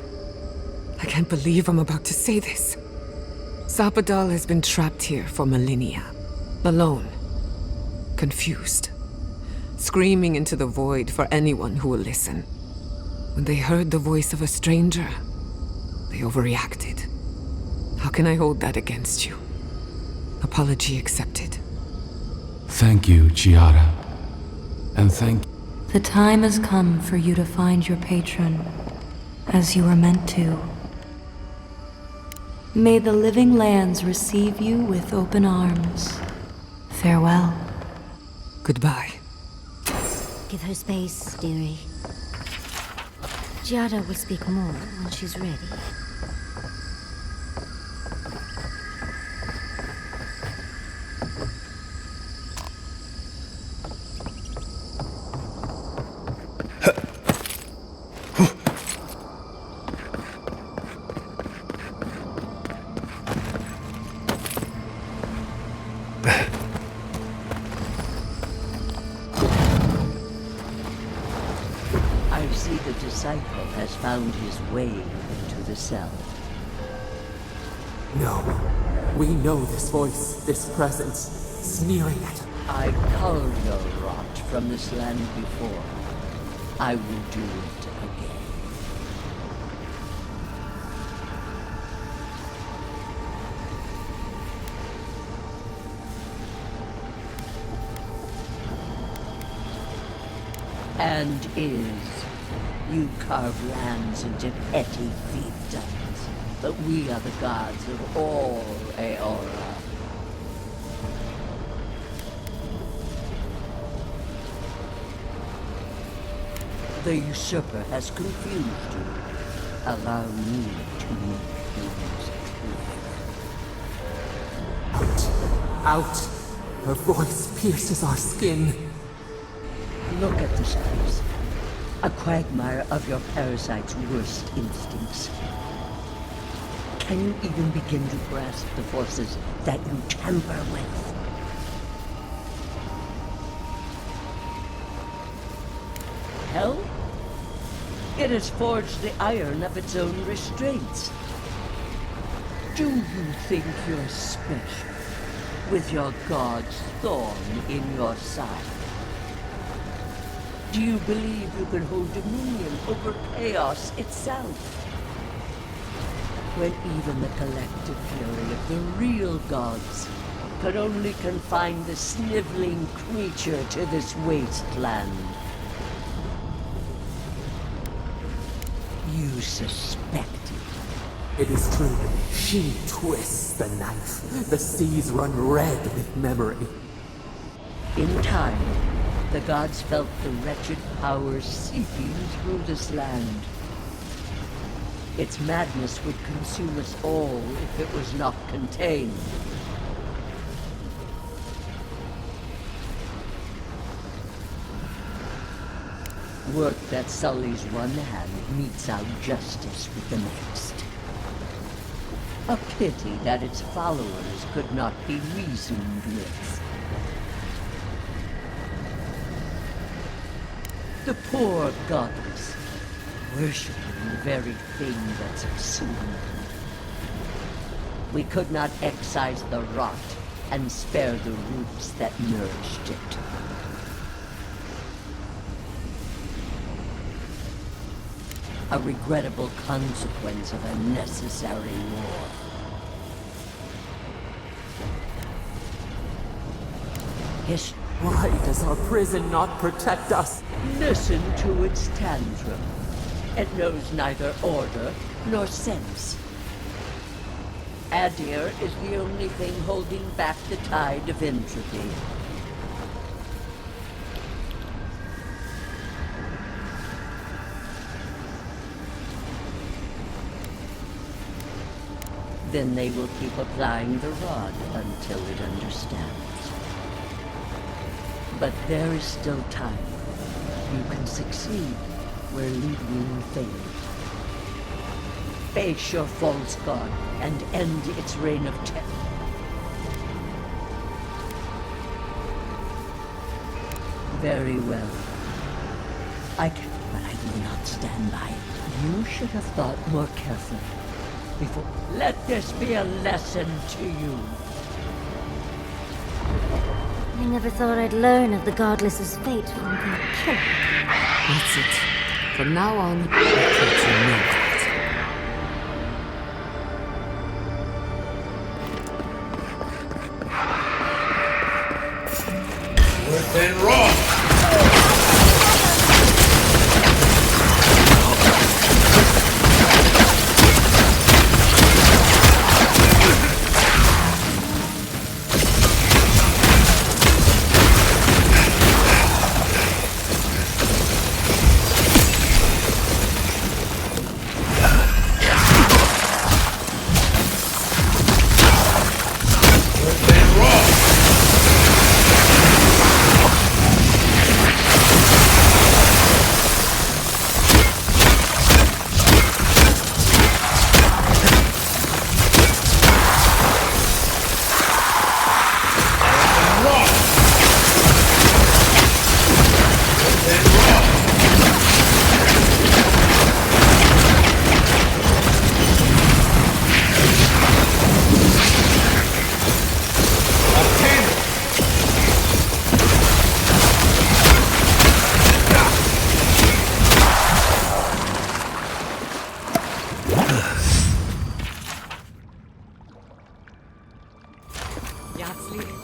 I can't believe I'm about to say this. Sapadal has been trapped here for millennia. Alone. Confused. Screaming into the void for anyone who will listen. When they heard the voice of a stranger, they overreacted. How can I hold that against you? Apology accepted. Thank you, Chiara. And thank you. The time has come for you to find your patron, as you were meant to. May the living lands receive you with open arms. Farewell. Goodbye. Give her space, dearie. Giada will speak more when she's ready. Disciple has found his way into the cell. No. We know this voice, this presence, sneering at us. I culled your rot from this land before. I will do it again. And you carve lands into petty fiefdoms, but we are the gods of all Eora. The usurper has confused you. Allow me to make things clear. Out! Her voice pierces our skin. Look at this place. A quagmire of your parasite's worst instincts. Can you even begin to grasp the forces that you tamper with? Hell? It has forged the iron of its own restraints. Do you think you're special with your god's thorn in your side? Do you believe you can hold dominion over chaos itself? When even the collective fury of the real gods could only confine the sniveling creature to this wasteland. You suspected. It is true. She twists the knife. The seas run red with memory. In time, the gods felt the wretched powers seeping through this land. Its madness would consume us all if it was not contained. Work that sullies one hand meets out justice with the next. A pity that its followers could not be reasoned with. The poor goddess, worshipping the very thing that subsumed them. We could not excise the rot and spare the roots that nourished it. A regrettable consequence of a necessary war. Why does our prison not protect us? Listen to its tantrum. It knows neither order nor sense. Adir is the only thing holding back the tide of entropy. Then they will keep applying the rod until it understands. But there is still time. You can succeed where Lidwin failed. Face your false god and end its reign of terror. Very well. I can, but I will not stand by it. You should have thought more carefully before. Let this be a lesson to you. I never thought I'd learn of the Godless's fate from their killer. That's it. From now on, I'll let you know that. Earth and rock!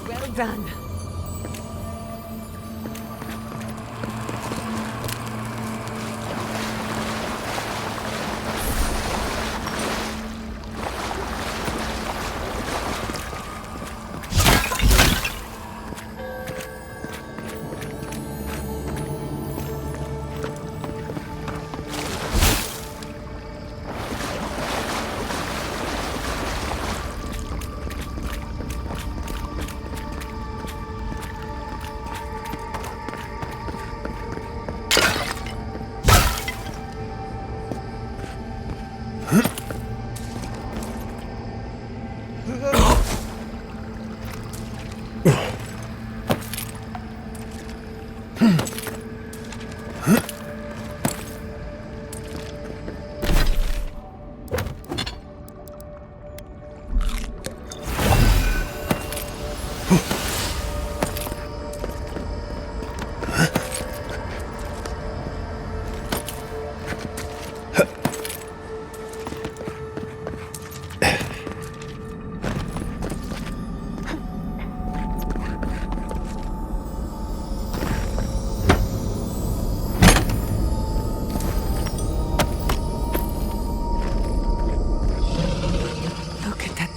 Well done.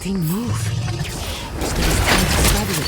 Thing move. Just give us time to study it.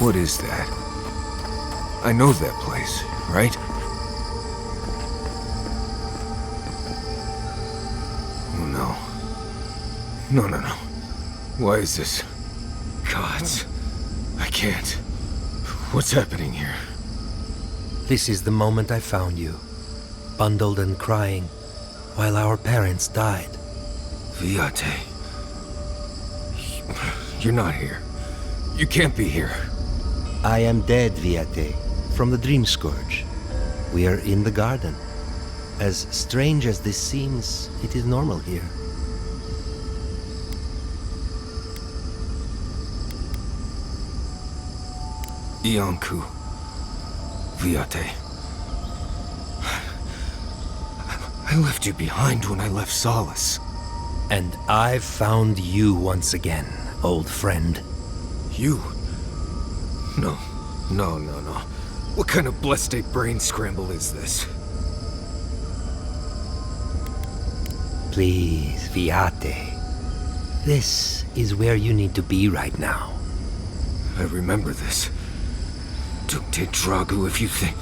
What is that? I know that place, right? Oh no. No. Why is this? Gods. I can't. What's happening here? This is the moment I found you, bundled and crying, while our parents died. Viate. You're not here. You can't be here. I am dead, Viate, from the Dream Scourge. We are in the garden. As strange as this seems, it is normal here. Iancu. Viate. I left you behind when I left Solace. And I've found you once again, old friend. You? No. What kind of blessed brain scramble is this? Please, Viate. This is where you need to be right now. I remember this. Dukte Dragu, if you think...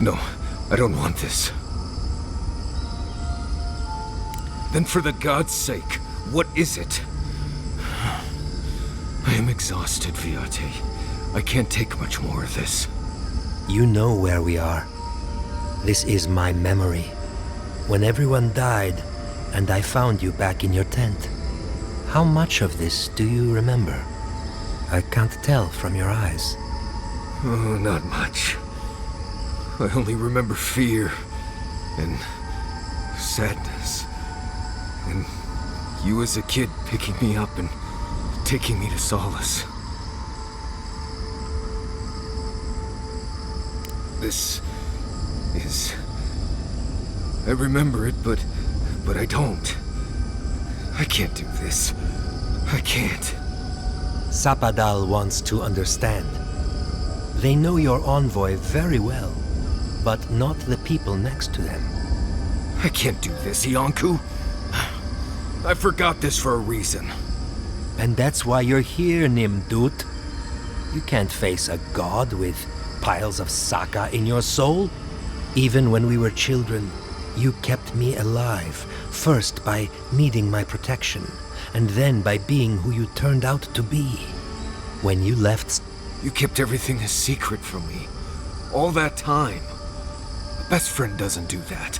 No, I don't want this. Then for the god's sake, what is it? I am exhausted, Viate. I can't take much more of this. You know where we are. This is my memory. When everyone died, and I found you back in your tent. How much of this do you remember? I can't tell from your eyes. Oh, not much. I only remember fear, and sadness, and you as a kid picking me up and taking me to Solace. This is... I remember it, but I don't. I can't do this. I can't. Sapadal wants to understand. They know your envoy very well, but not the people next to them. I can't do this, Iancu. I forgot this for a reason. And that's why you're here, Nimdut. You can't face a god with piles of Saka in your soul. Even when we were children, you kept me alive, first by needing my protection, and then by being who you turned out to be. When you left... You kept everything a secret from me. All that time. A best friend doesn't do that.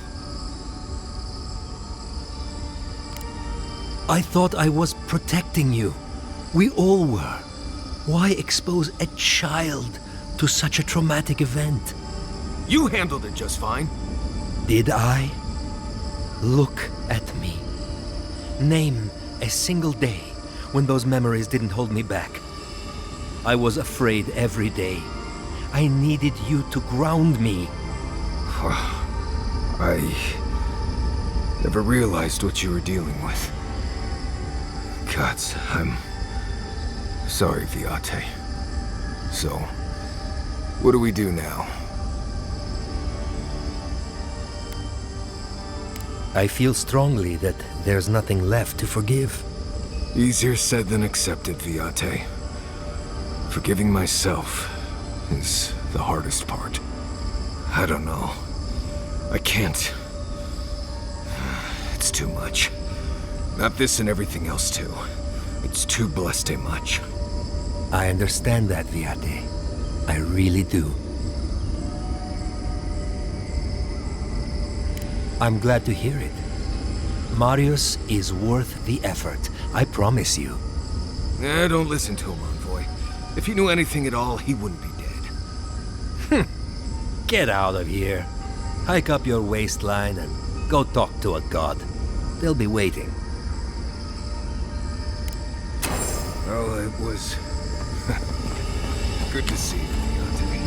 I thought I was protecting you. We all were. Why expose a child to such a traumatic event? You handled it just fine. Did I? Look at me. Name a single day when those memories didn't hold me back. I was afraid every day. I needed you to ground me. I never realized what you were dealing with. Gods, I'm sorry, Viate. So, what do we do now? I feel strongly that there's nothing left to forgive. Easier said than accepted, Viate. Forgiving myself is the hardest part. I don't know. I can't. It's too much. Not this and everything else too. It's too blessed much. I understand that, Viate. I really do. I'm glad to hear it. Marius is worth the effort, I promise you. Don't listen to him, Envoy. If he knew anything at all, he wouldn't be dead. Get out of here. Hike up your waistline and go talk to a god. They'll be waiting. Well, it was good to see you, Viate.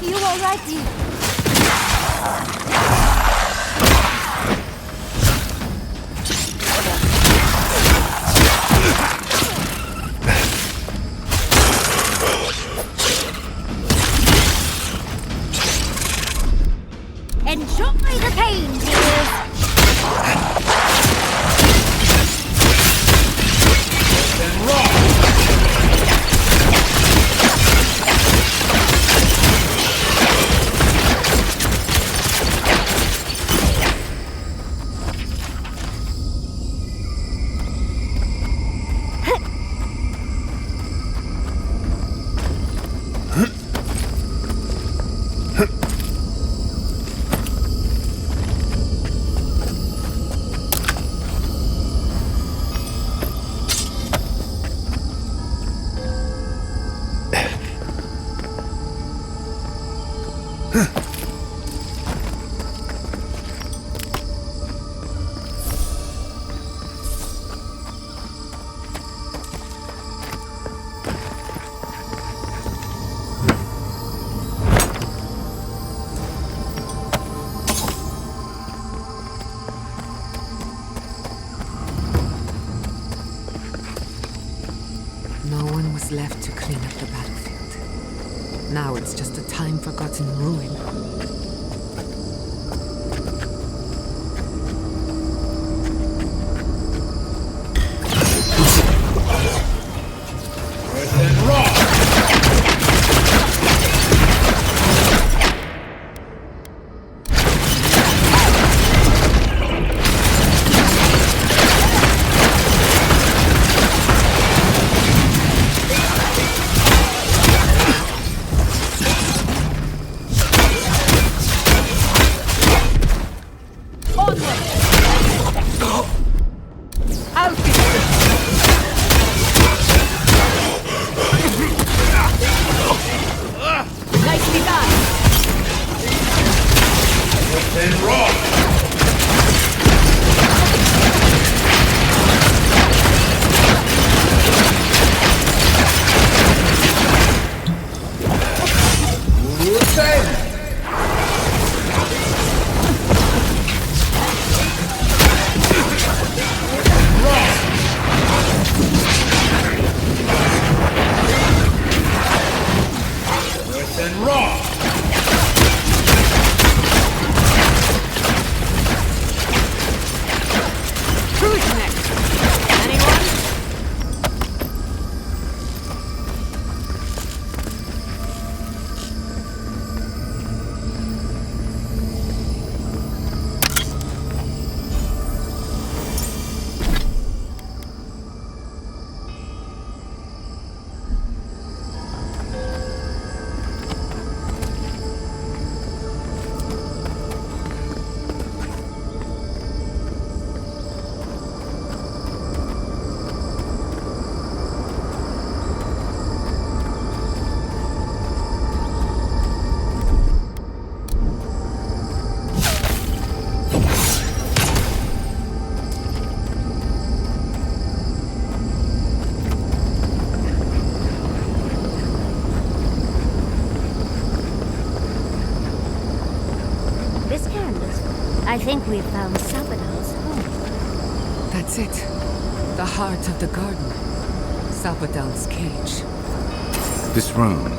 You alright, dear? was left to clean up the battlefield. Now it's just a time-forgotten ruin. I think we've found Sapodal's home. That's it. The heart of the garden. Sapodal's cage. This room.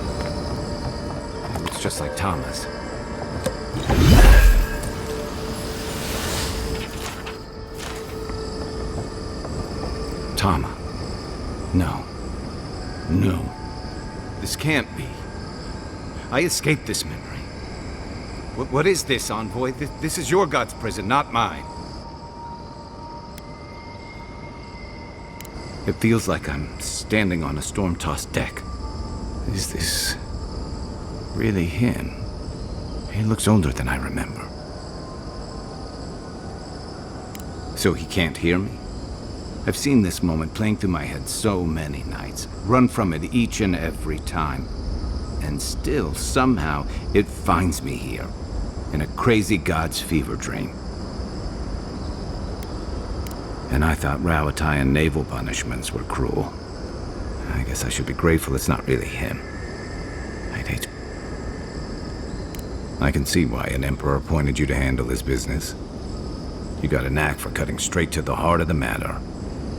It's just like Thomas. Tama. No. No. This can't be. I escaped this memory. What is this, Envoy? This is your god's prison, not mine. It feels like I'm standing on a storm-tossed deck. Is this really him? He looks older than I remember. So he can't hear me? I've seen this moment playing through my head so many nights, run from it each and every time. And still, somehow, it finds me here, in a crazy god's fever dream. And I thought Rauatayan naval punishments were cruel. I guess I should be grateful it's not really him. I'd hate... I can see why an emperor appointed you to handle his business. You got a knack for cutting straight to the heart of the matter.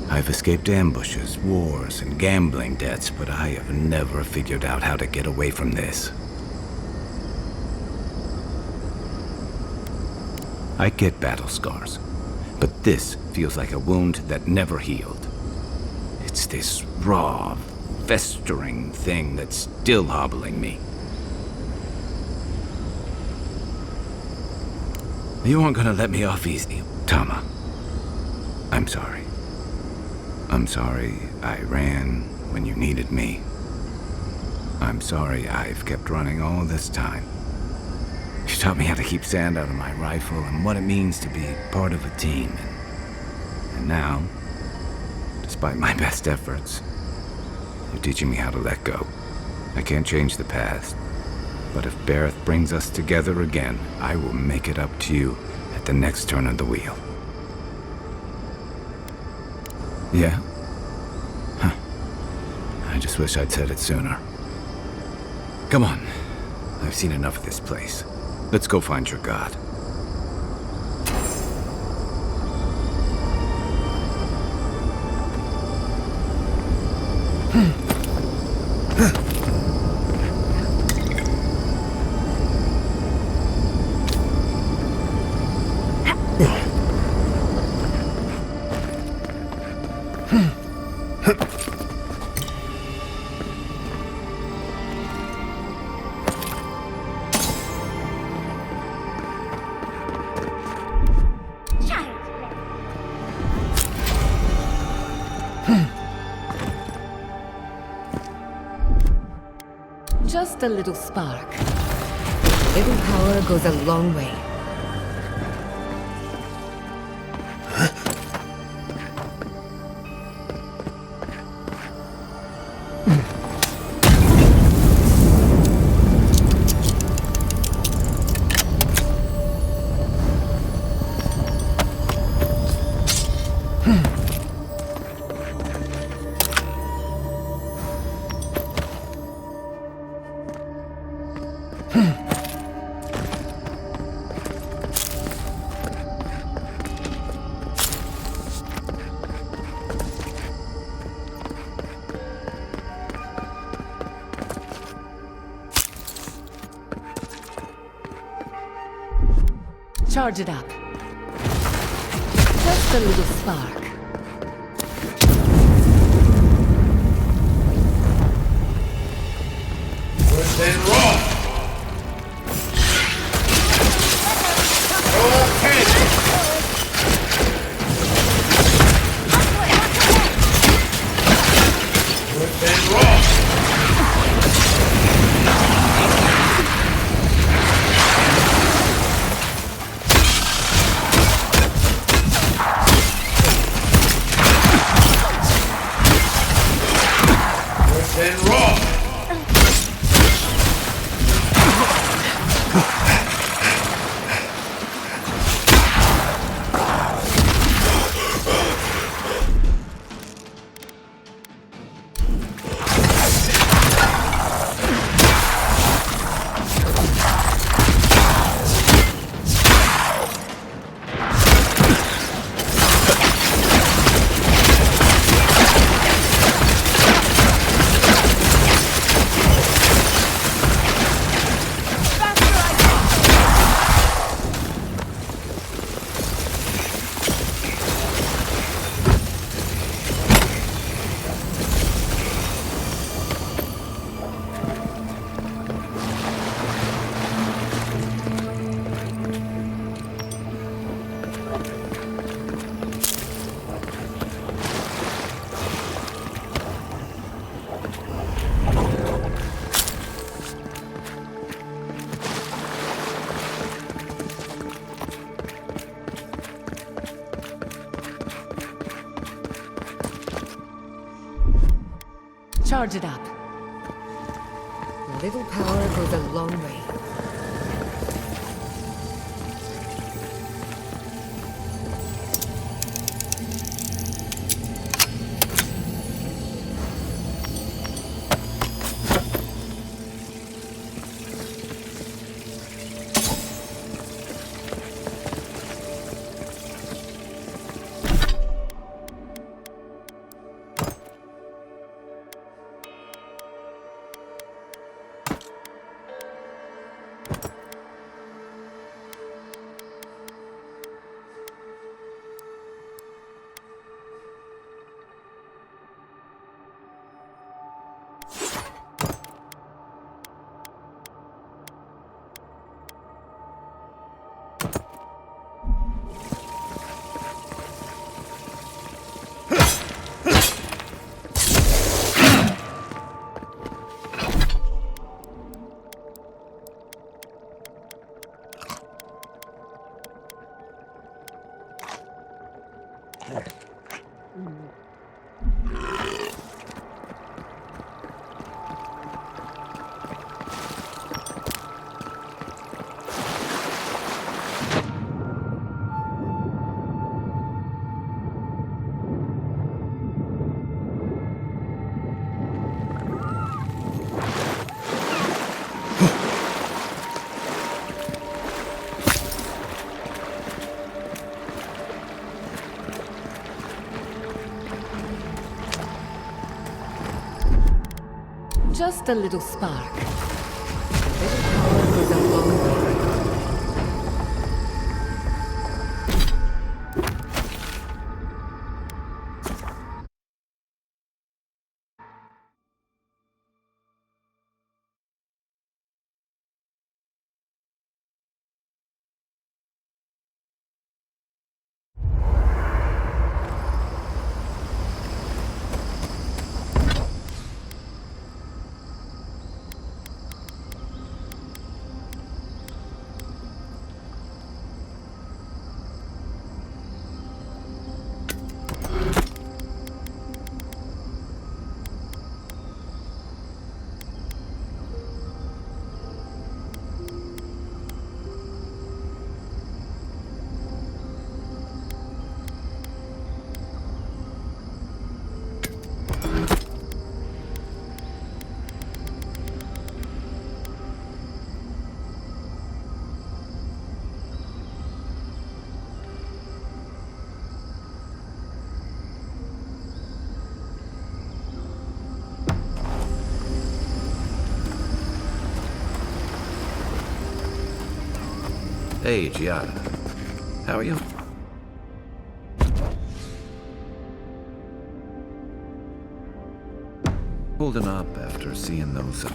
I've escaped ambushes, wars, and gambling debts, but I have never figured out how to get away from this. I get battle scars, but this feels like a wound that never healed. It's this raw, festering thing that's still hobbling me. You aren't gonna let me off easy, Tama. I'm sorry. I'm sorry I ran when you needed me. I'm sorry I've kept running all this time. You taught me how to keep sand out of my rifle and what it means to be part of a team. And now, despite my best efforts, you're teaching me how to let go. I can't change the past, but if Bareth brings us together again, I will make it up to you at the next turn of the wheel. Yeah? Huh. I just wish I'd said it sooner. Come on. I've seen enough of this place. Let's go find your god. Just a little spark. Little power goes a long way. Charge it up. Just a little spark. Worse than raw. Okay. Worse than raw. And raw. Charge it up. A little power goes a long way. Just a little spark. A little power goes a long way. Hey, Giada. How are you? Holding up after seeing those...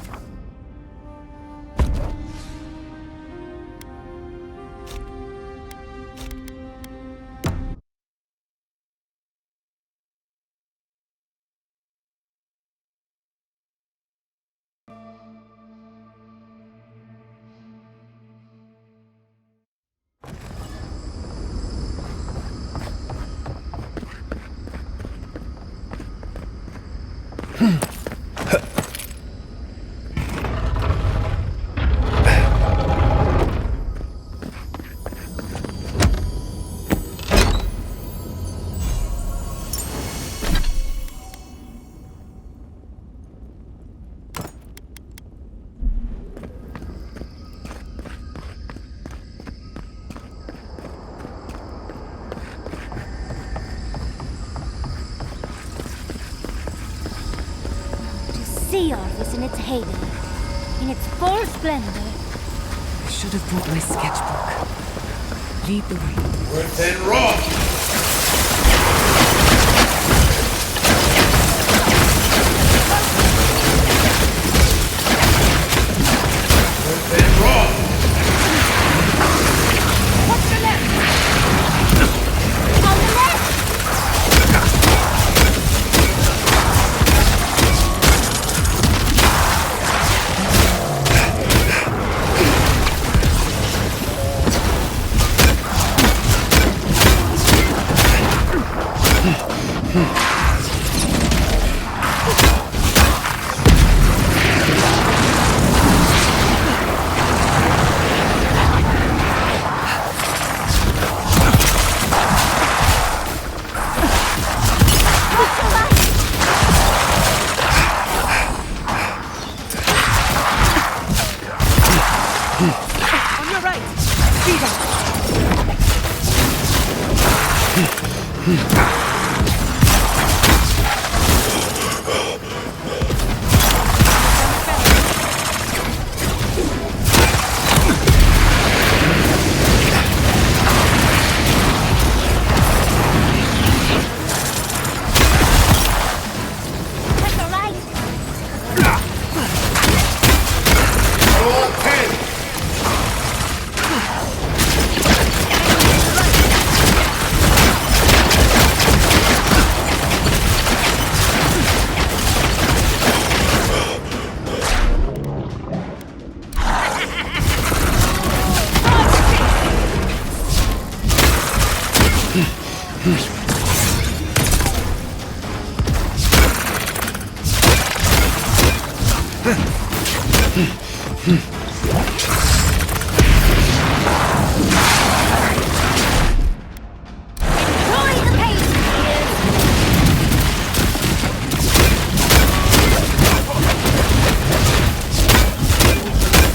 Seoth is in its heyday, in its full splendor. I should have brought my sketchbook. Lead the way. Earth and Rock! Earth and Rock! What's the left? On the left! On your right! See that!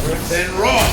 Earth and Rock!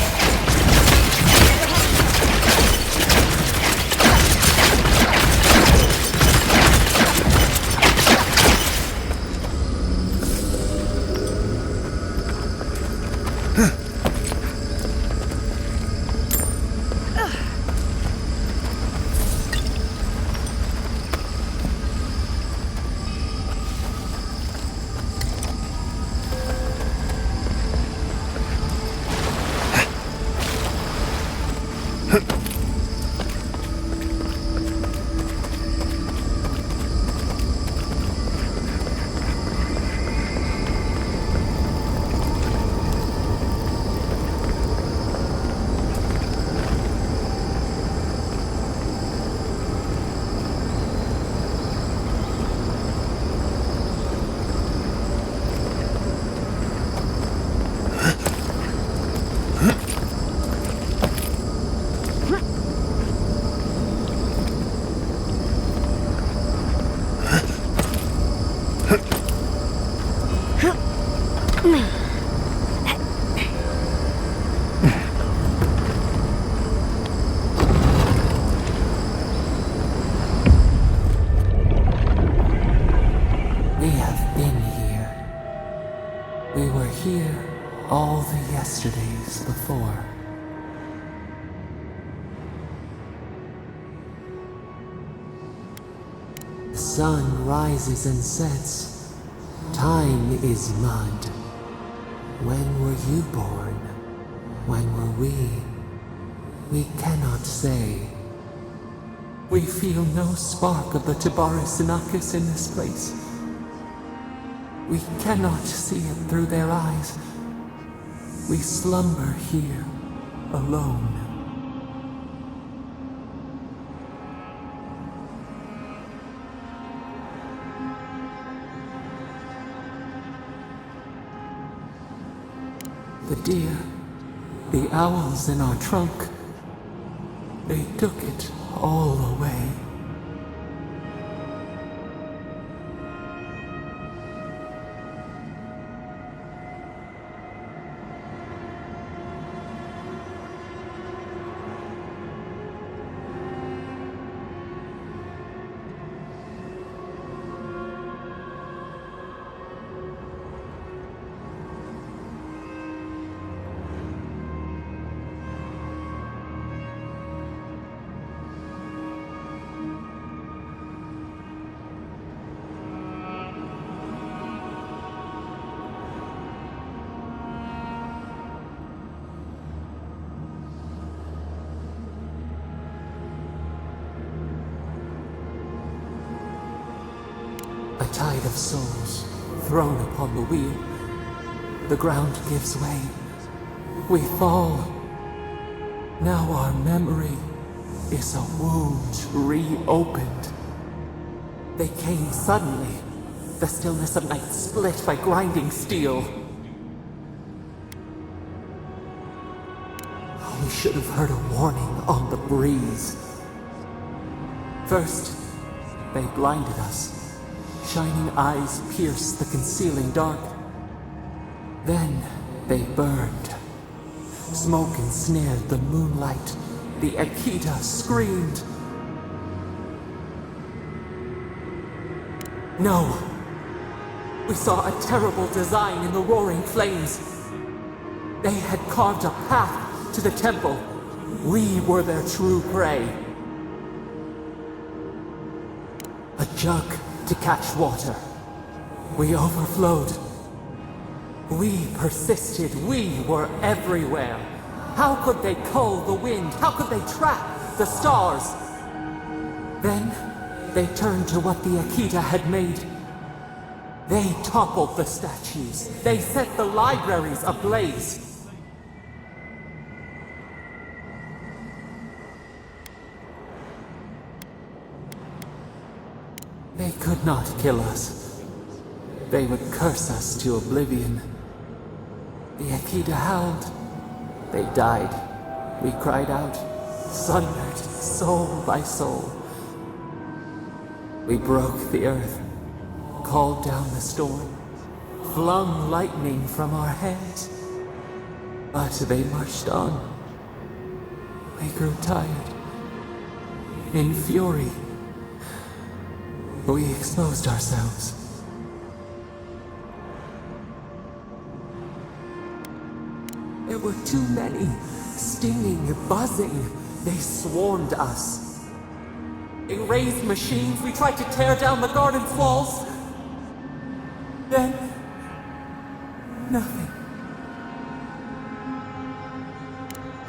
We have been here. We were here all the yesterdays before. The sun rises and sets. Time is mud. When were you born? When were we? We cannot say. We feel no spark of the Tibaris Inachus in this place. We cannot see it through their eyes. We slumber here, alone. The deer, the owls in our trunk, they took it all away. A tide of souls thrown upon the wheel. The ground gives way. We fall. Now our memory is a wound reopened. They came suddenly. The stillness of night split by grinding steel. We should have heard a warning on the breeze. First, they blinded us. Shining eyes pierced the concealing dark. Then they burned. Smoke ensnared the moonlight. The Akita screamed. No! We saw a terrible design in the roaring flames. They had carved a path to the temple. We were their true prey. A jug to catch water. We overflowed. We persisted. We were everywhere. How could they cull the wind? How could they trap the stars? Then they turned to what the Akita had made. They toppled the statues. They set the libraries ablaze. They could not kill us. They would curse us to oblivion. The Akita howled. They died. We cried out, sundered soul by soul. We broke the earth, called down the storm, flung lightning from our hands. But they marched on. We grew tired. In fury, we exposed ourselves. There were too many, stinging, buzzing. They swarmed us. They raised machines. We tried to tear down the garden's walls. Then, nothing.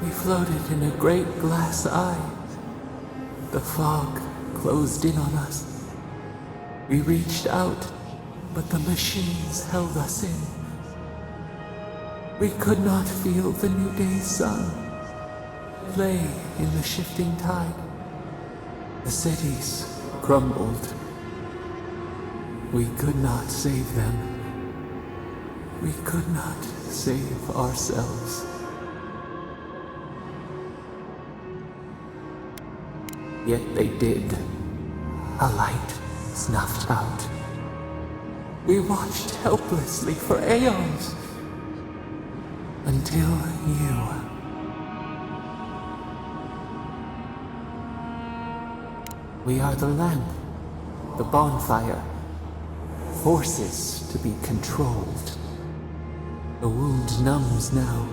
We floated in a great glass eye. The fog closed in on us. We reached out, but the machines held us in. We could not feel the new day's sun play in the shifting tide. The cities crumbled. We could not save them. We could not save ourselves. Yet they did. A light snuffed out. We watched helplessly for aeons. Until you. We are the lamp, the bonfire, forces to be controlled. The wound numbs now.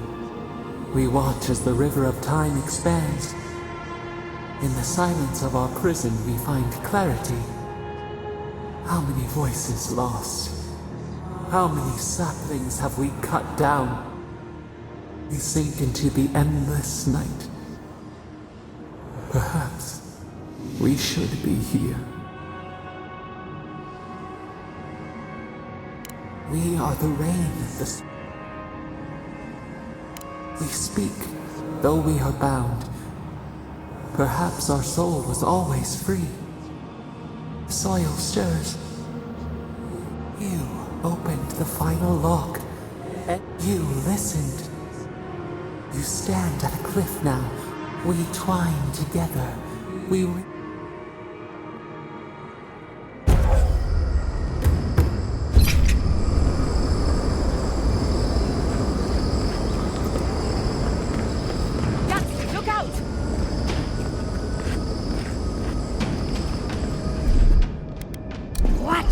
We watch as the river of time expands. In the silence of our prison we find clarity. How many voices lost? How many saplings have we cut down? We sink into the endless night. Perhaps we should be here. We are the rain, we speak, though we are bound. Perhaps our soul was always free. The soil stirs. You opened the final lock, and you listened. You stand at a cliff now. We twine together. We Look out! What?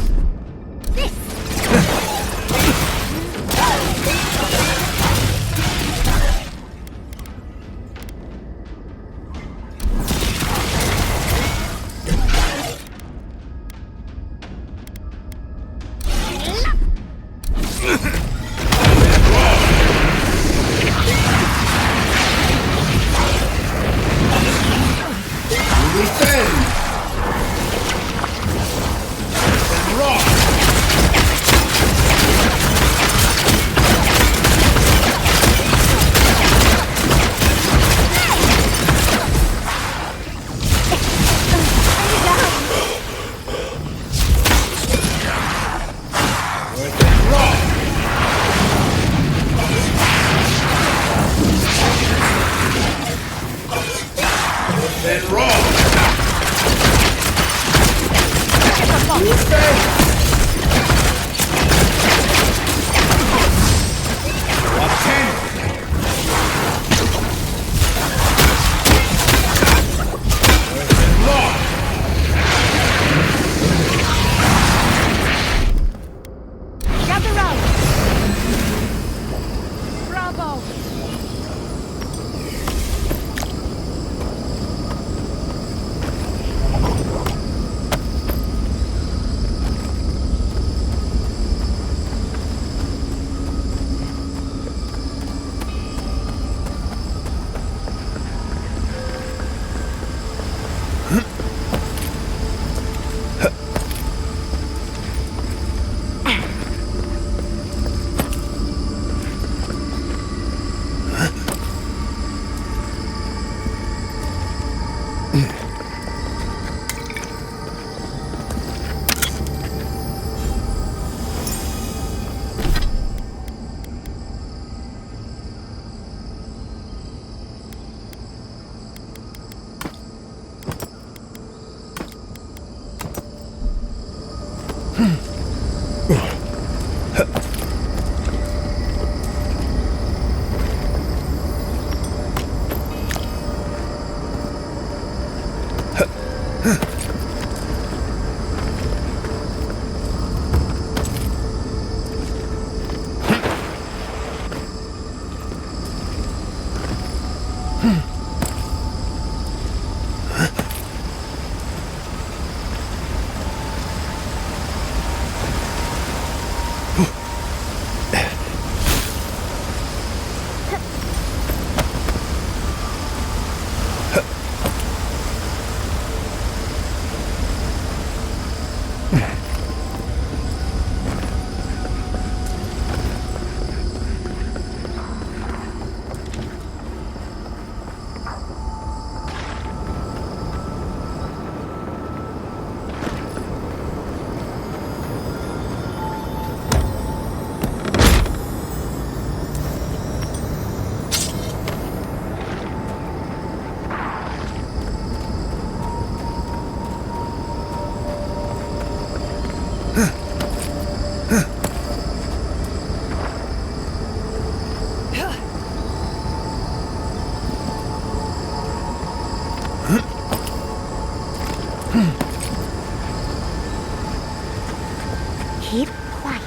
Keep quiet.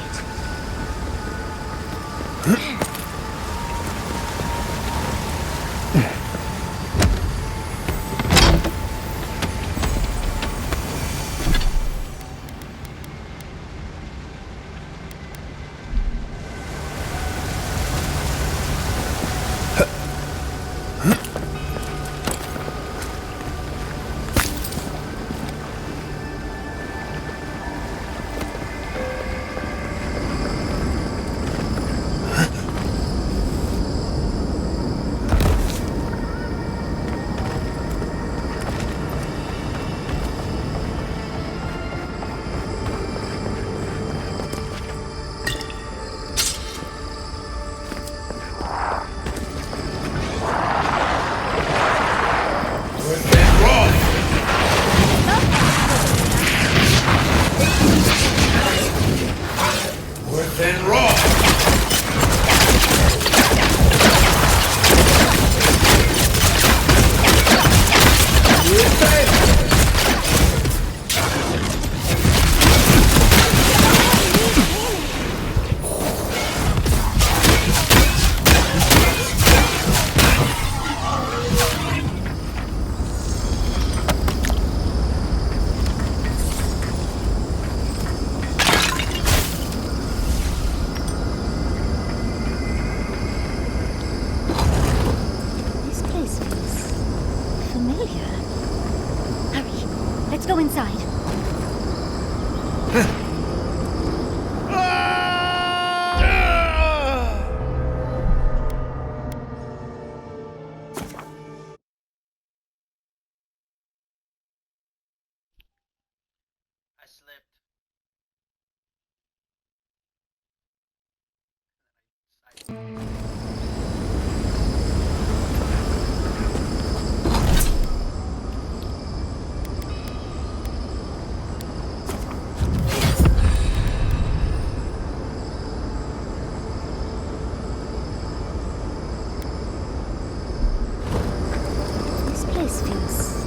This place feels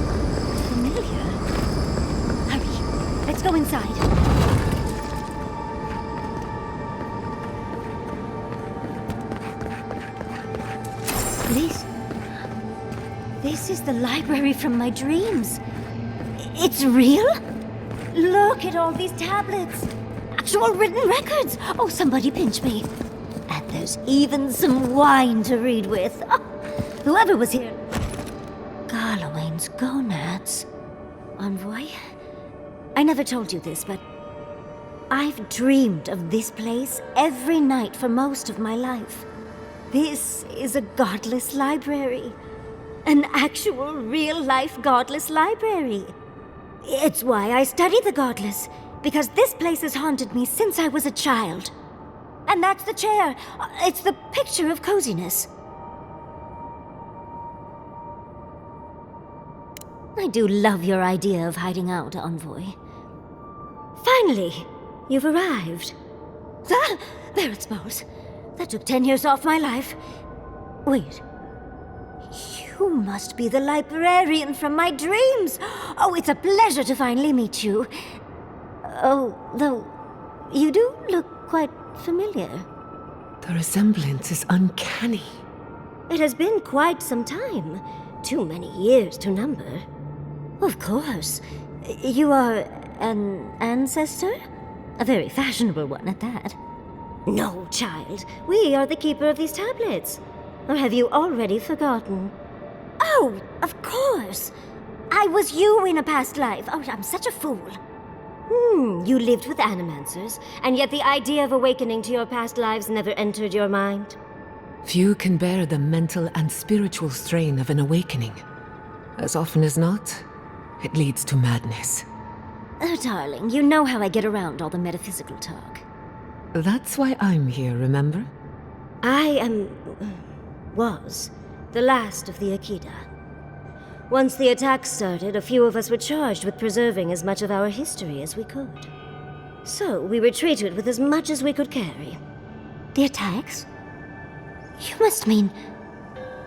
familiar. Hurry, let's go inside. This is the library from my dreams. It's real? Look at all these tablets. Actual written records. Oh, somebody pinch me. And there's even some wine to read with. Oh, whoever was here. Garlawain's gonads. Envoy? I never told you this, but I've dreamed of this place every night for most of my life. This is a godless library. An actual, real-life godless library. It's why I study the godless, because this place has haunted me since I was a child. And that's the chair. It's the picture of coziness. I do love your idea of hiding out, Envoy. Finally, you've arrived. Ah, there it smells. That took 10 years off my life. Wait. You must be the librarian from my dreams. Oh, it's a pleasure to finally meet you. Oh, though, you do look quite familiar. The resemblance is uncanny. It has been quite some time. Too many years to number. Of course. You are an ancestor? A very fashionable one at that. No, child. We are the keeper of these tablets. Or have you already forgotten? Oh, of course. I was you in a past life. Oh, I'm such a fool. You lived with animancers, and yet the idea of awakening to your past lives never entered your mind. Few can bear the mental and spiritual strain of an awakening. As often as not, it leads to madness. Oh, darling, you know how I get around all the metaphysical talk. That's why I'm here, remember? I was the last of the Akida. Once the attacks started, a few of us were charged with preserving as much of our history as we could. So we retreated with as much as we could carry. The attacks? You must mean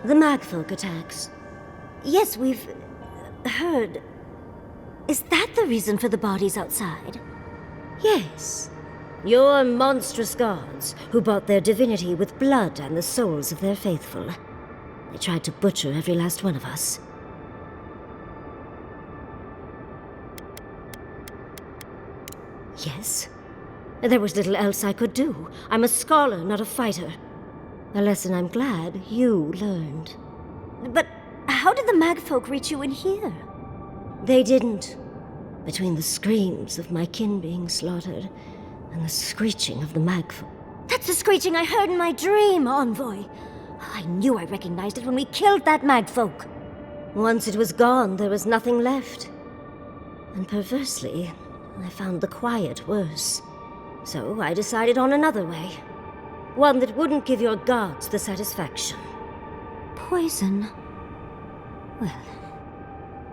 the Magfolk attacks. Yes, we've heard. Is that the reason for the bodies outside? Yes. Your monstrous gods, who bought their divinity with blood and the souls of their faithful. They tried to butcher every last one of us. Yes. There was little else I could do. I'm a scholar, not a fighter. A lesson I'm glad you learned. But how did the Magfolk reach you in here? They didn't. Between the screams of my kin being slaughtered and the screeching of the Magfolk. That's the screeching I heard in my dream, Envoy. I knew I recognized it when we killed that Magfolk. Once it was gone, there was nothing left. And perversely, I found the quiet worse. So I decided on another way. One that wouldn't give your gods the satisfaction. Poison? Well,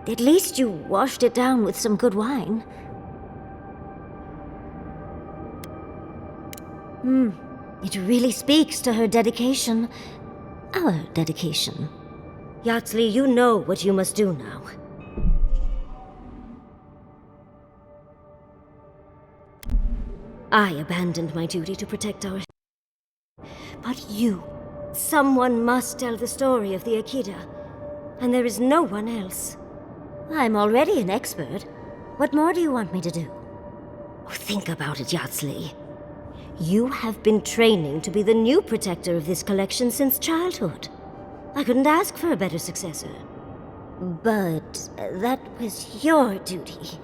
at least you washed it down with some good wine. It really speaks to her dedication. Our dedication. Yatsli, you know what you must do now. I abandoned my duty to protect our... But you, someone must tell the story of the Akida. And there is no one else. I'm already an expert. What more do you want me to do? Oh, think about it, Yatsli. You have been training to be the new protector of this collection since childhood. I couldn't ask for a better successor. But that was your duty.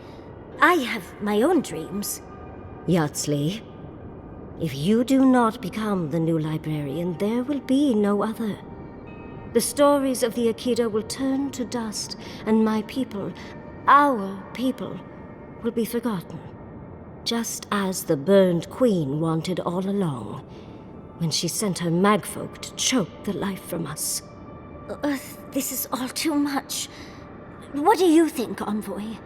I have my own dreams. Yardsley, if you do not become the new librarian, there will be no other. The stories of the Akita will turn to dust, and my people, our people, will be forgotten. Just as the burned queen wanted all along, when she sent her magfolk to choke the life from us. This is all too much. What do you think, Envoy?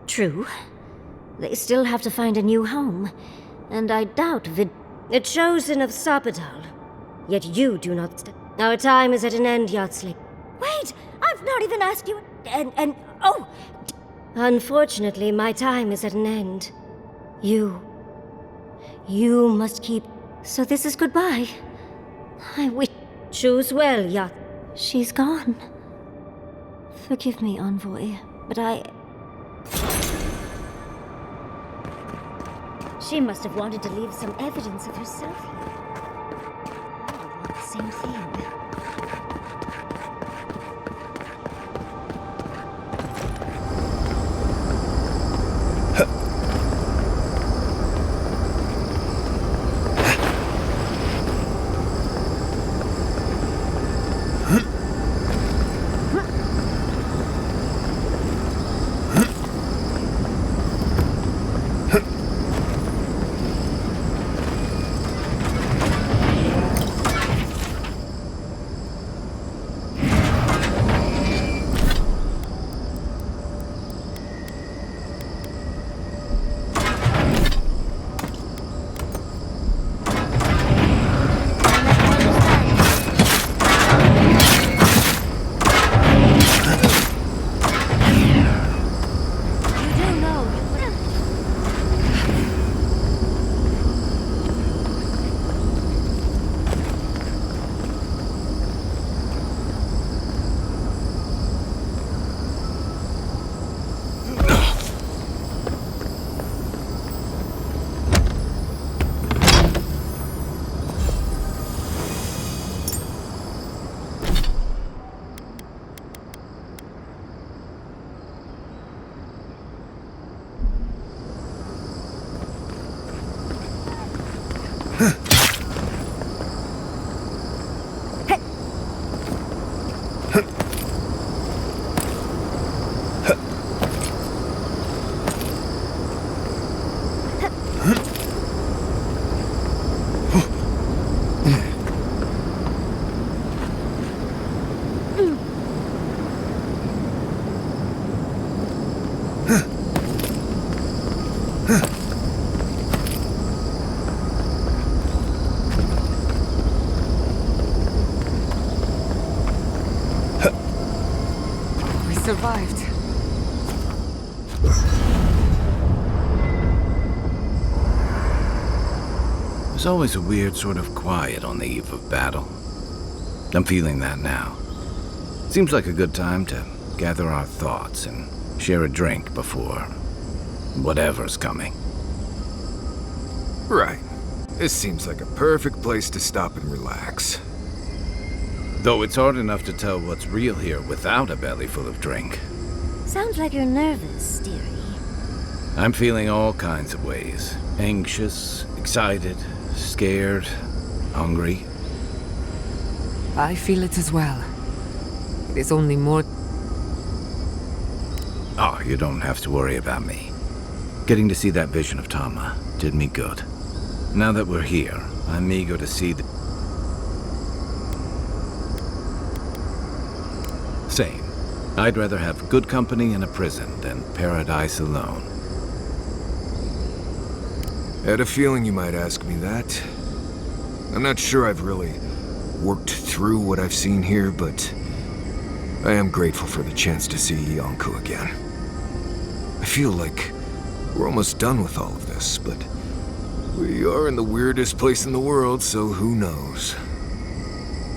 True. They still have to find a new home, and I doubt the chosen of Sapadal. Yet you do not Our time is at an end, Yardsley. Wait! I've not even asked you... Oh! Unfortunately, my time is at an end. You must keep... So this is goodbye. I wish... Choose well, Yard... She's gone. Forgive me, Envoy, but She must have wanted to leave some evidence of herself here. I would want the same thing. Survived. There's always a weird sort of quiet on the eve of battle. I'm feeling that now. Seems like a good time to gather our thoughts and share a drink before whatever's coming. Right. This seems like a perfect place to stop and relax. Though it's hard enough to tell what's real here without a belly full of drink. Sounds like you're nervous, dearie. I'm feeling all kinds of ways. Anxious, excited, scared, hungry. I feel it as well. It is only more... Oh, you don't have to worry about me. Getting to see that vision of Tama did me good. Now that we're here, I'm eager to see the... Same. I'd rather have good company in a prison than paradise alone. I had a feeling you might ask me that. I'm not sure I've really worked through what I've seen here, but I am grateful for the chance to see Yonko again. I feel like we're almost done with all of this, but we are in the weirdest place in the world, so who knows?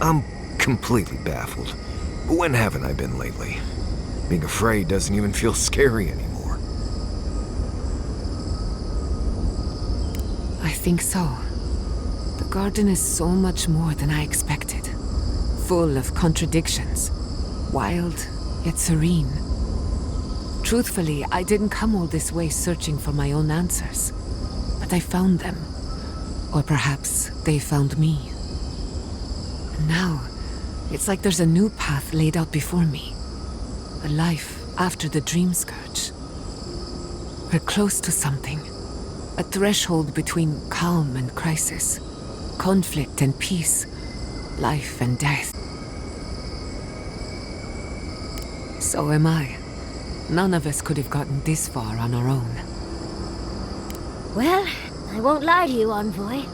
I'm completely baffled. But when haven't I been lately? Being afraid doesn't even feel scary anymore. I think so. The garden is so much more than I expected. Full of contradictions. Wild, yet serene. Truthfully, I didn't come all this way searching for my own answers, but I found them. Or perhaps they found me. And now, it's like there's a new path laid out before me. A life after the Dream Scourge. We're close to something. A threshold between calm and crisis. Conflict and peace. Life and death. So am I. None of us could have gotten this far on our own. Well, I won't lie to you, Envoy.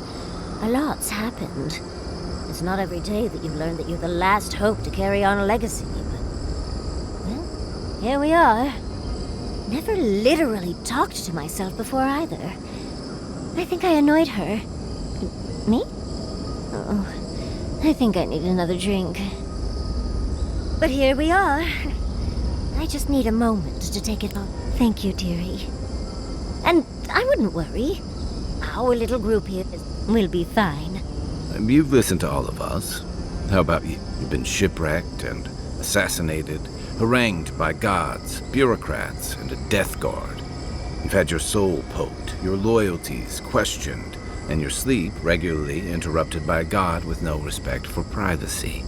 A lot's happened. It's not every day that you learn that you're the last hope to carry on a legacy, but... well, here we are. Never literally talked to myself before either. I think I annoyed her. Me? Oh, I think I need another drink. But here we are. I just need a moment to take it all. Thank you, dearie. And I wouldn't worry. Our little group here will be fine. You've listened to all of us. How about you? You've been shipwrecked and assassinated, harangued by gods, bureaucrats, and a death guard. You've had your soul poked, your loyalties questioned, and your sleep regularly interrupted by a god with no respect for privacy.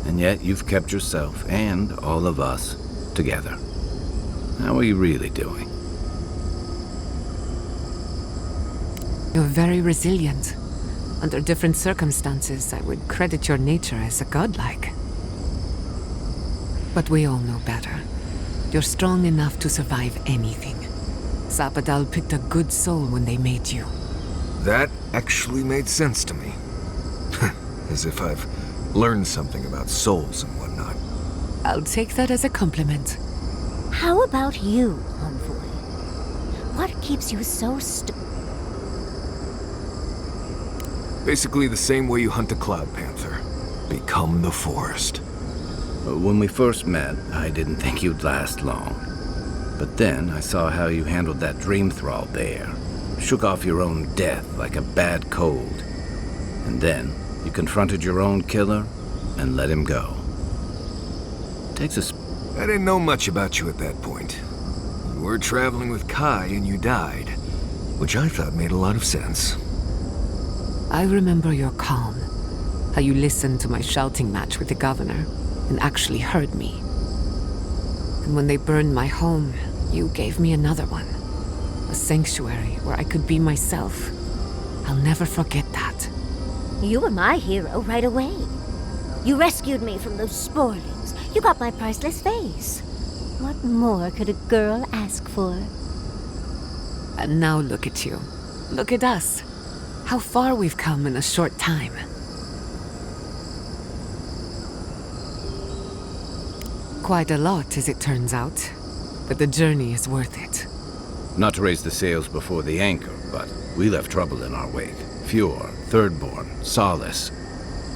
And yet you've kept yourself and all of us together. How are you really doing? You're very resilient. Under different circumstances, I would credit your nature as a godlike. But we all know better. You're strong enough to survive anything. Sappadal picked a good soul when they made you. That actually made sense to me. As if I've learned something about souls and whatnot. I'll take that as a compliment. How about you, Envoy? What keeps you so Basically the same way you hunt a cloud panther. Become the forest. When we first met, I didn't think you'd last long. But then I saw how you handled that dream thrall there. Shook off your own death like a bad cold. And then you confronted your own killer and let him go. Takes a... I didn't know much about you at that point. You were traveling with Kai and you died, which I thought made a lot of sense. I remember your calm. How you listened to my shouting match with the governor and actually heard me. And when they burned my home, you gave me another one. A sanctuary where I could be myself. I'll never forget that. You were my hero right away. You rescued me from those sporelings. You got my priceless face. What more could a girl ask for? And now look at you. Look at us. How far we've come in a short time. Quite a lot, as it turns out. But the journey is worth it. Not to raise the sails before the anchor, but we left trouble in our wake. Fjord, Thirdborn, Solace.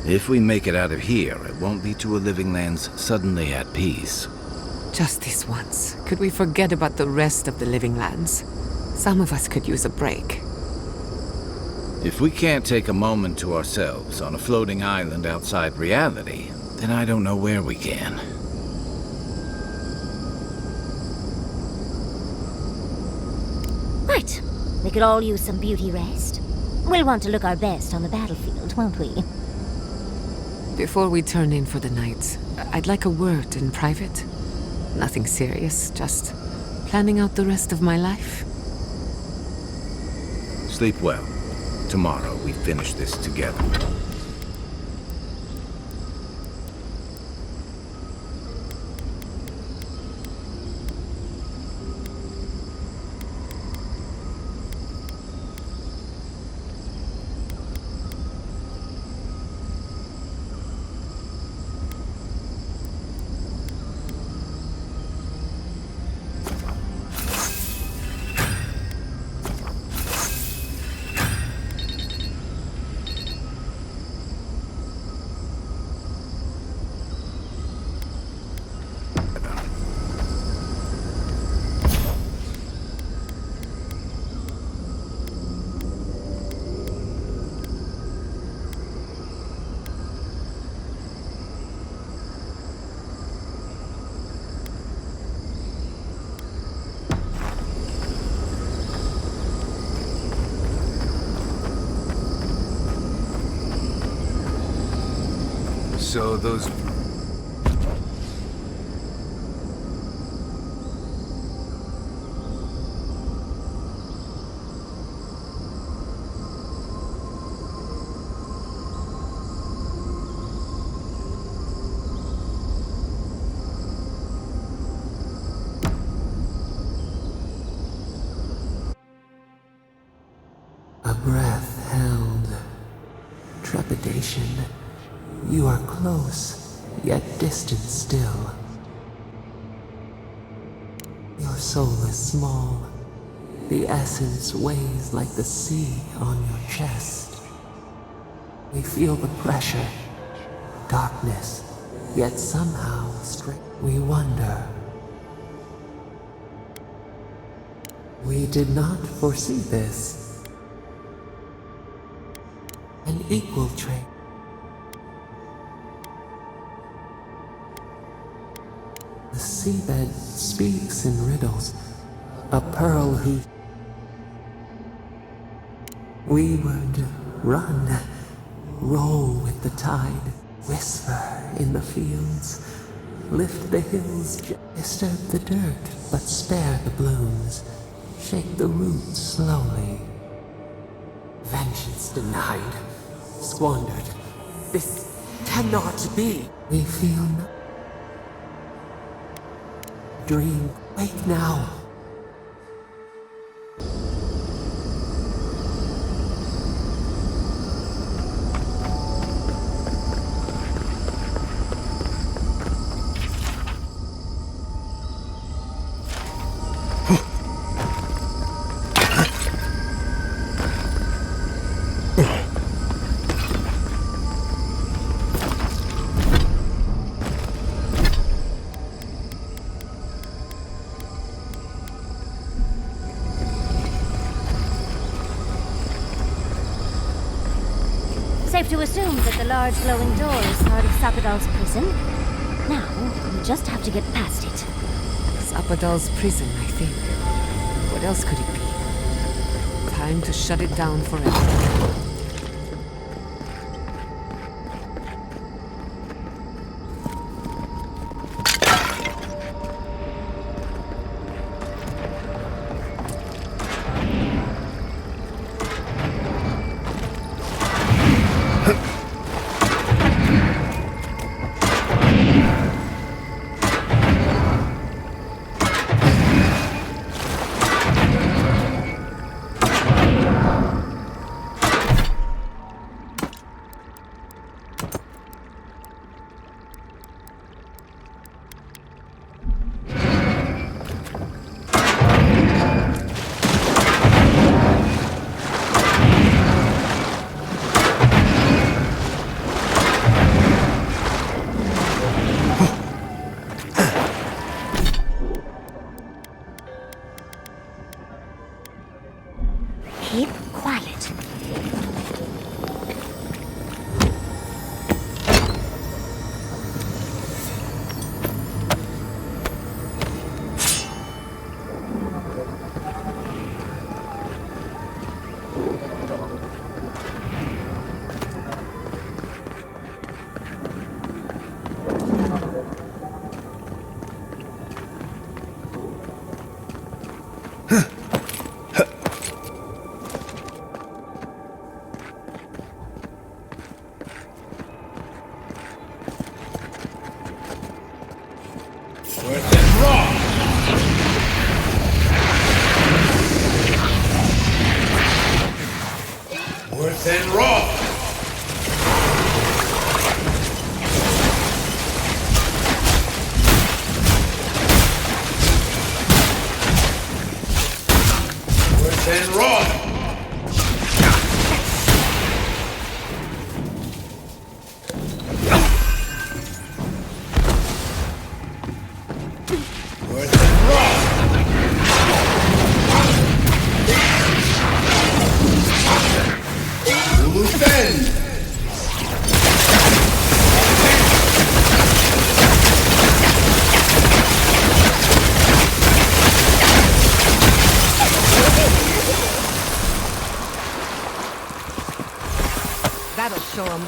If we make it out of here, it won't be to a living lands suddenly at peace. Just this once. Could we forget about the rest of the living lands? Some of us could use a break. If we can't take a moment to ourselves on a floating island outside reality, then I don't know where we can. Right. We could all use some beauty rest. We'll want to look our best on the battlefield, won't we? Before we turn in for the night, I'd like a word in private. Nothing serious, just planning out the rest of my life. Sleep well. Tomorrow we finish this together. So those... A breath held. Trepidation. You are close, yet distant still. Your soul is small. The essence weighs like the sea on your chest. We feel the pressure, darkness, yet somehow strength. We wonder. We did not foresee this. An equal trait. The seabed speaks in riddles. A pearl who... We would run, roll with the tide, whisper in the fields, lift the hills, disturb the dirt, but spare the blooms, shake the roots slowly. Vengeance denied, squandered. This cannot be. We feel no... Dream, wake now. Safe to assume that the large glowing door is part of Sapadal's prison. Now, we just have to get past it. Sapadal's prison, I think. What else could it be? Time to shut it down forever. Keep quiet. Worth and raw. Worth and raw. That'll show 'em.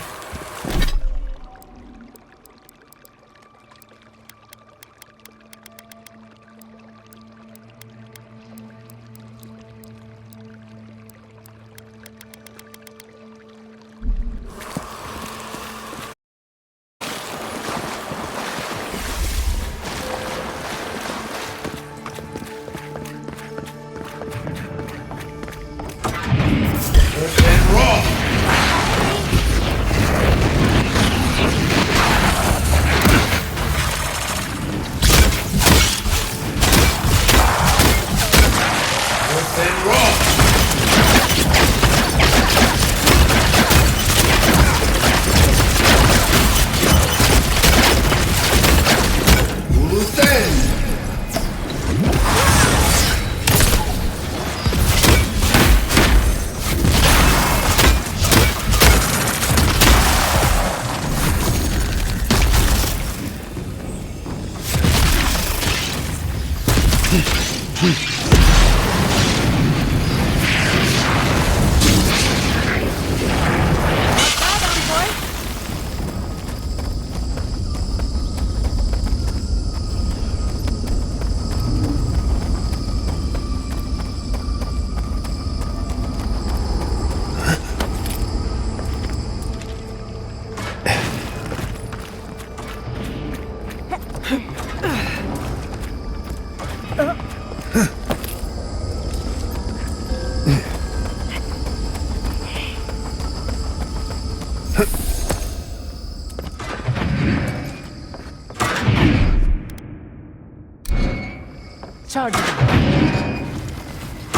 Charge it.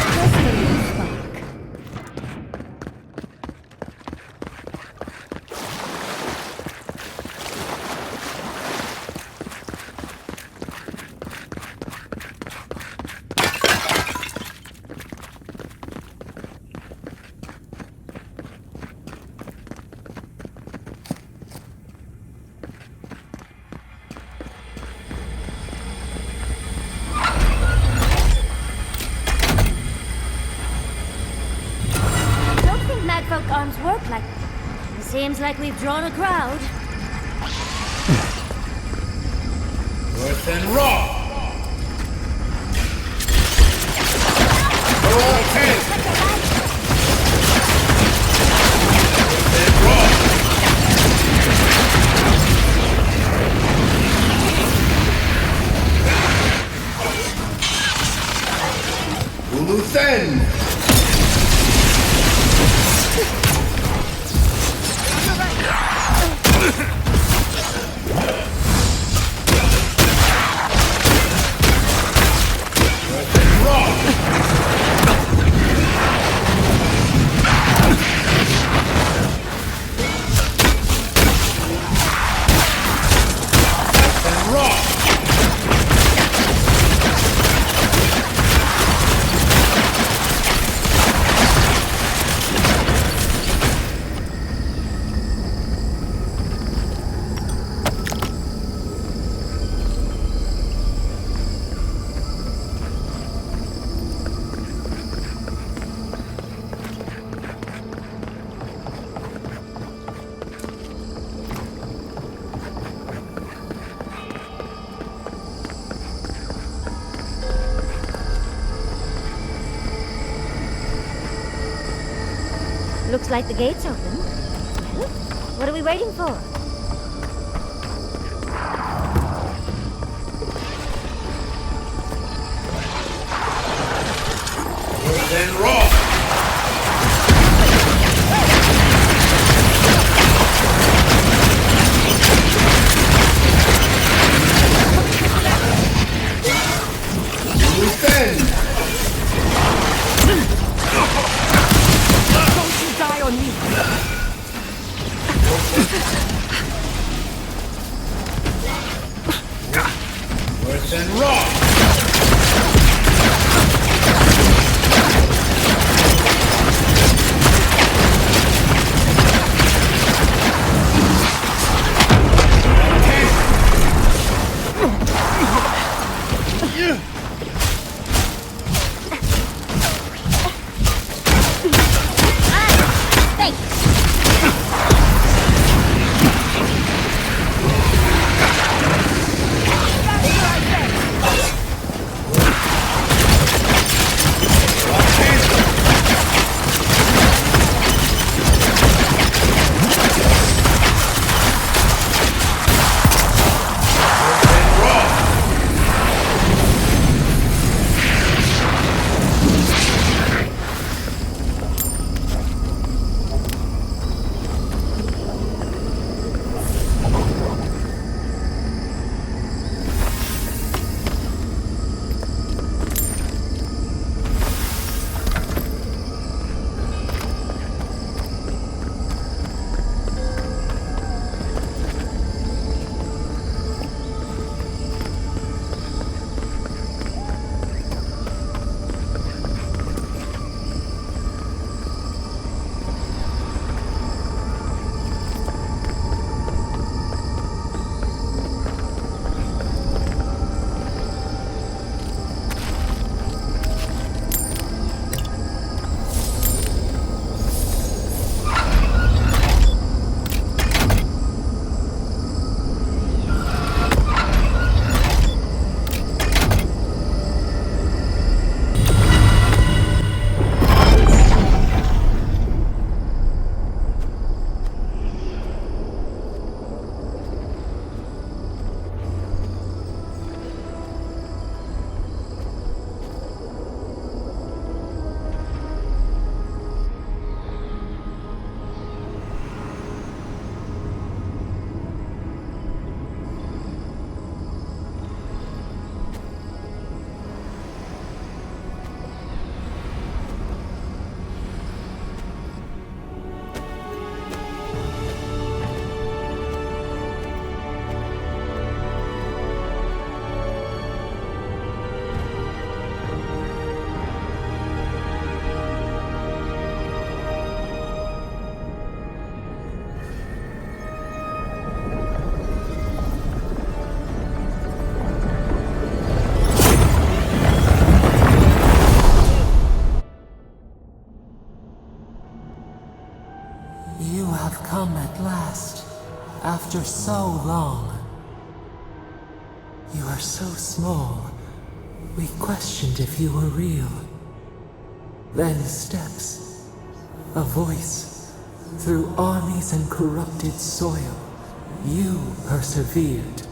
Just a little spark. Folk arms work like that. It seems like we've drawn a crowd. Worth and raw! Okay! Worth and raw! Uluthen! Looks like the gate's open. Well, what are we waiting for? Then raw! Die on me! Worse than raw! After so long, you are so small, we questioned if you were real. Then steps, a voice, through armies and corrupted soil, you persevered.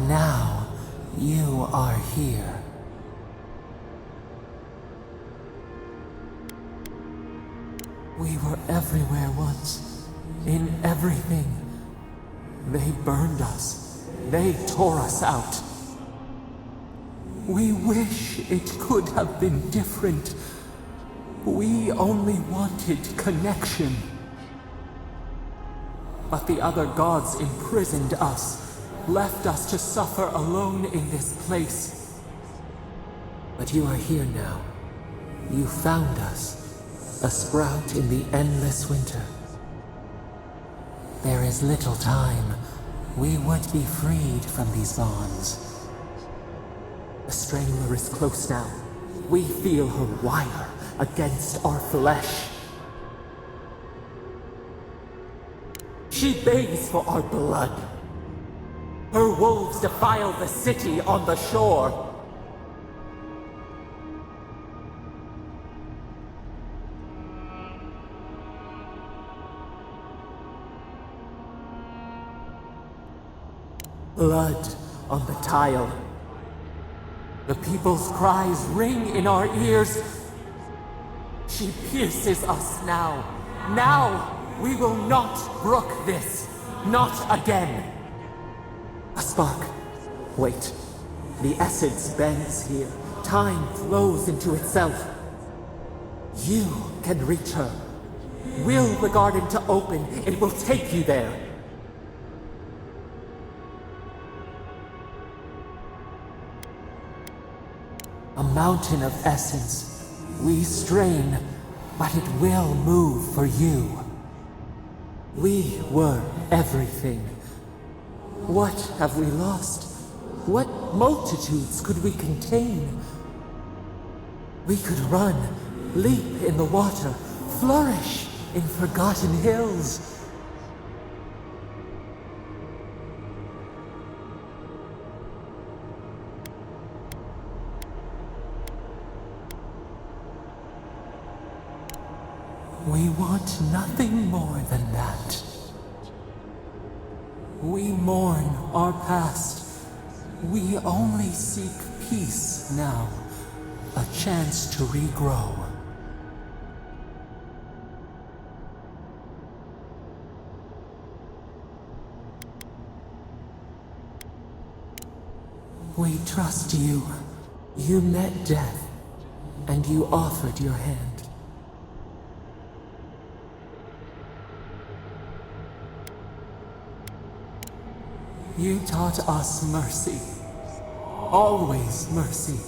Now, you are here. We were everywhere once, in everything. They burned us. They tore us out. We wish it could have been different. We only wanted connection. But the other gods imprisoned us, left us to suffer alone in this place. But you are here now. You found us. A sprout in the endless winter. There is little time. We would be freed from these bonds. The Strangler is close now. We feel her wire against our flesh. She begs for our blood. Her wolves defile the city on the shore. Blood on the tile. The people's cries ring in our ears. She pierces us now. Now! We will not brook this. Not again. A spark. Wait. The essence bends here. Time flows into itself. You can reach her. Will the garden to open. It will take you there. A mountain of essence. We strain, but it will move for you. We were everything. What have we lost? What multitudes could we contain? We could run, leap in the water, flourish in forgotten hills. We want nothing more than that. We mourn our past. We only seek peace now. A chance to regrow. We trust you. You met death, and you offered your hand. You taught us mercy. Always mercy.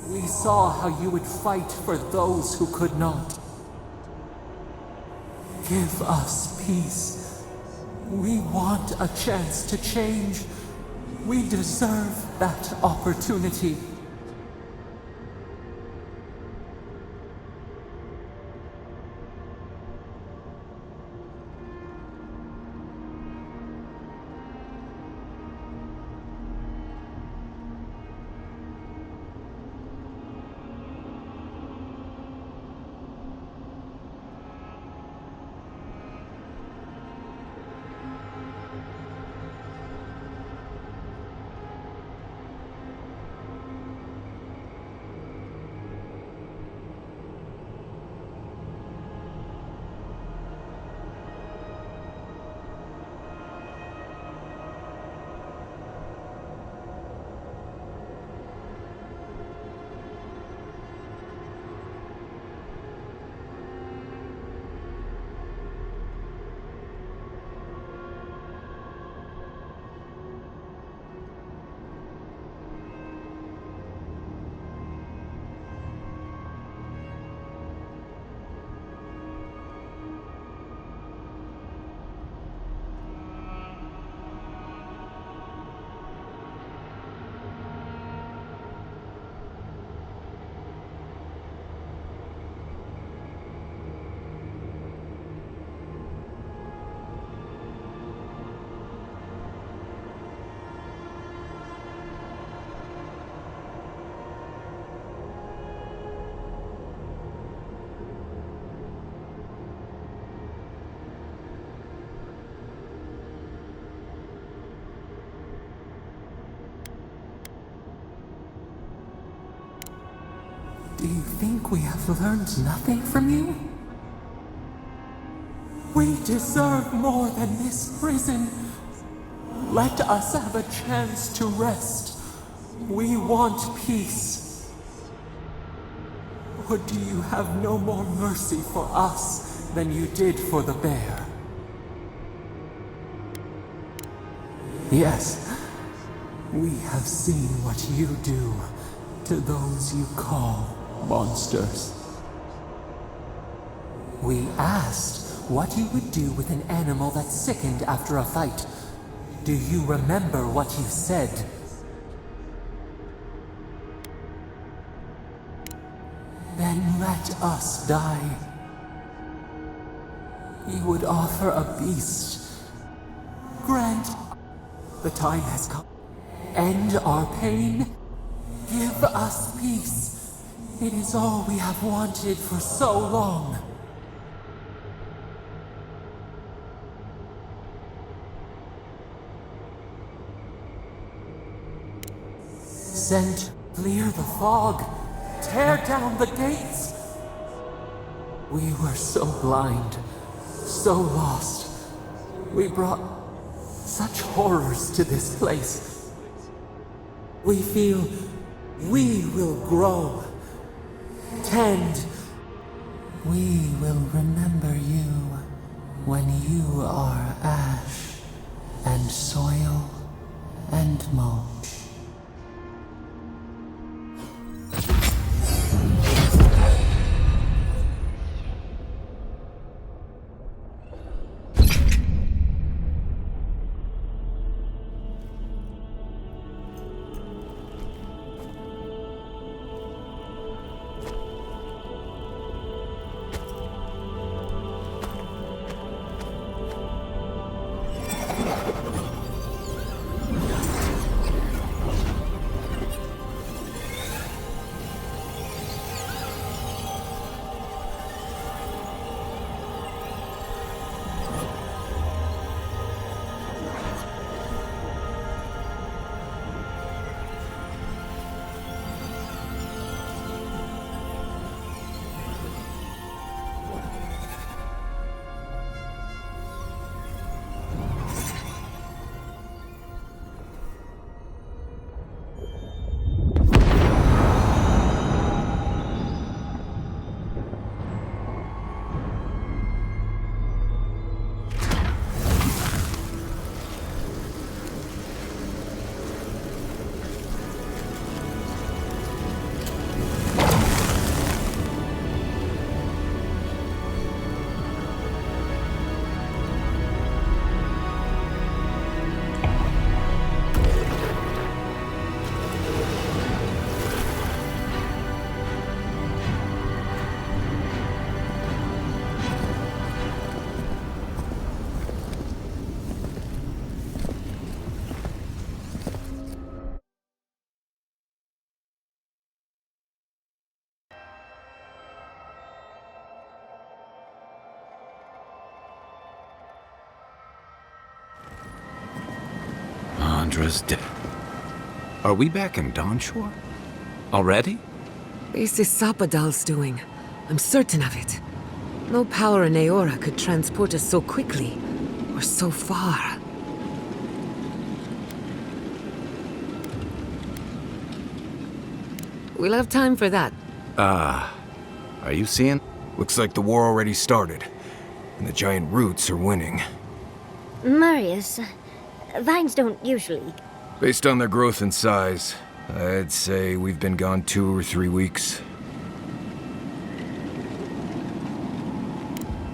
We saw how you would fight for those who could not. Give us peace. We want a chance to change. We deserve that opportunity. Do you think we have learned nothing from you? We deserve more than this prison. Let us have a chance to rest. We want peace. Or do you have no more mercy for us than you did for the bear? Yes, we have seen what you do to those you call monsters. We asked what you would do with an animal that sickened after a fight. Do you remember what you said? Then let us die. You would offer a beast. Grant, the time has come. End our pain. Give us peace. It is all we have wanted for so long. Send, clear the fog. Tear down the gates. We were so blind, so lost. We brought such horrors to this place. We feel we will grow, tend. We will remember you when you are ash and soil and mulch. Andra's dead. Are we back in Dawnshore? Already? This is Sapadal's doing. I'm certain of it. No power in Aora could transport us so quickly, or so far. We'll have time for that. Are you seeing? Looks like the war already started, and the giant roots are winning. Marius, vines don't usually... Based on their growth and size, I'd say we've been gone 2 or 3 weeks.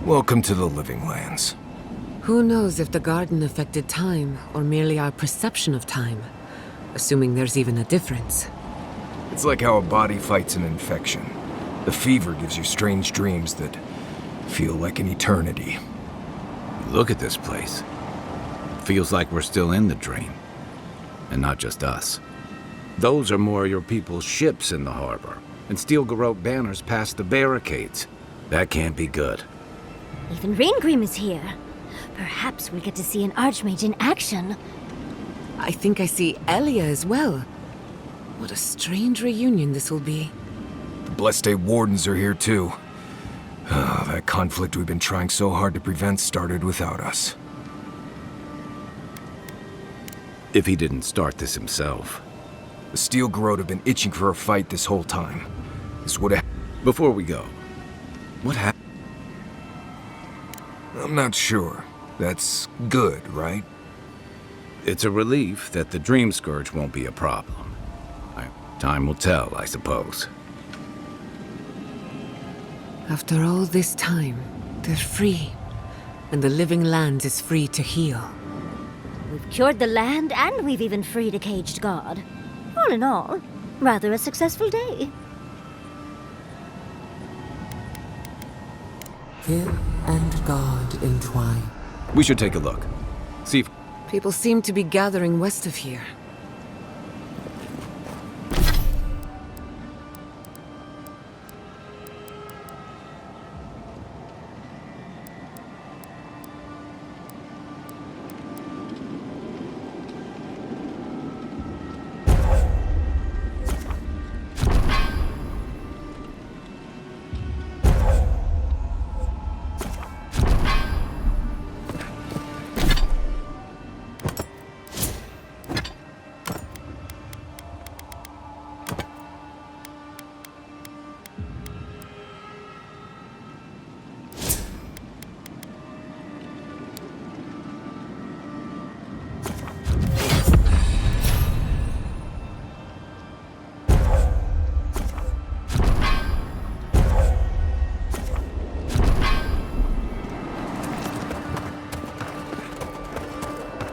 Welcome to the Living Lands. Who knows if the garden affected time, or merely our perception of time? Assuming there's even a difference. It's like how a body fights an infection. The fever gives you strange dreams that feel like an eternity. Look at this place. Feels like we're still in the dream. And not just us. Those are more your people's ships in the harbor, and steel garrote banners past the barricades. That can't be good. Even Reingrim is here. Perhaps we get to see an Archmage in action. I think I see Elia as well. What a strange reunion this will be. Blessed Wardens are here too. That conflict we've been trying so hard to prevent started without us. If he didn't start this himself. The Steel Garrote have been itching for a fight this whole time. This would have... Before we go, what happened? I'm not sure. That's good, right? It's a relief that the Dream Scourge won't be a problem. Time will tell, I suppose. After all this time, they're free. And the living land is free to heal. We've cured the land, and we've even freed a caged god. All in all, rather a successful day. Kid and God entwine. We should take a look. See if... People seem to be gathering west of here.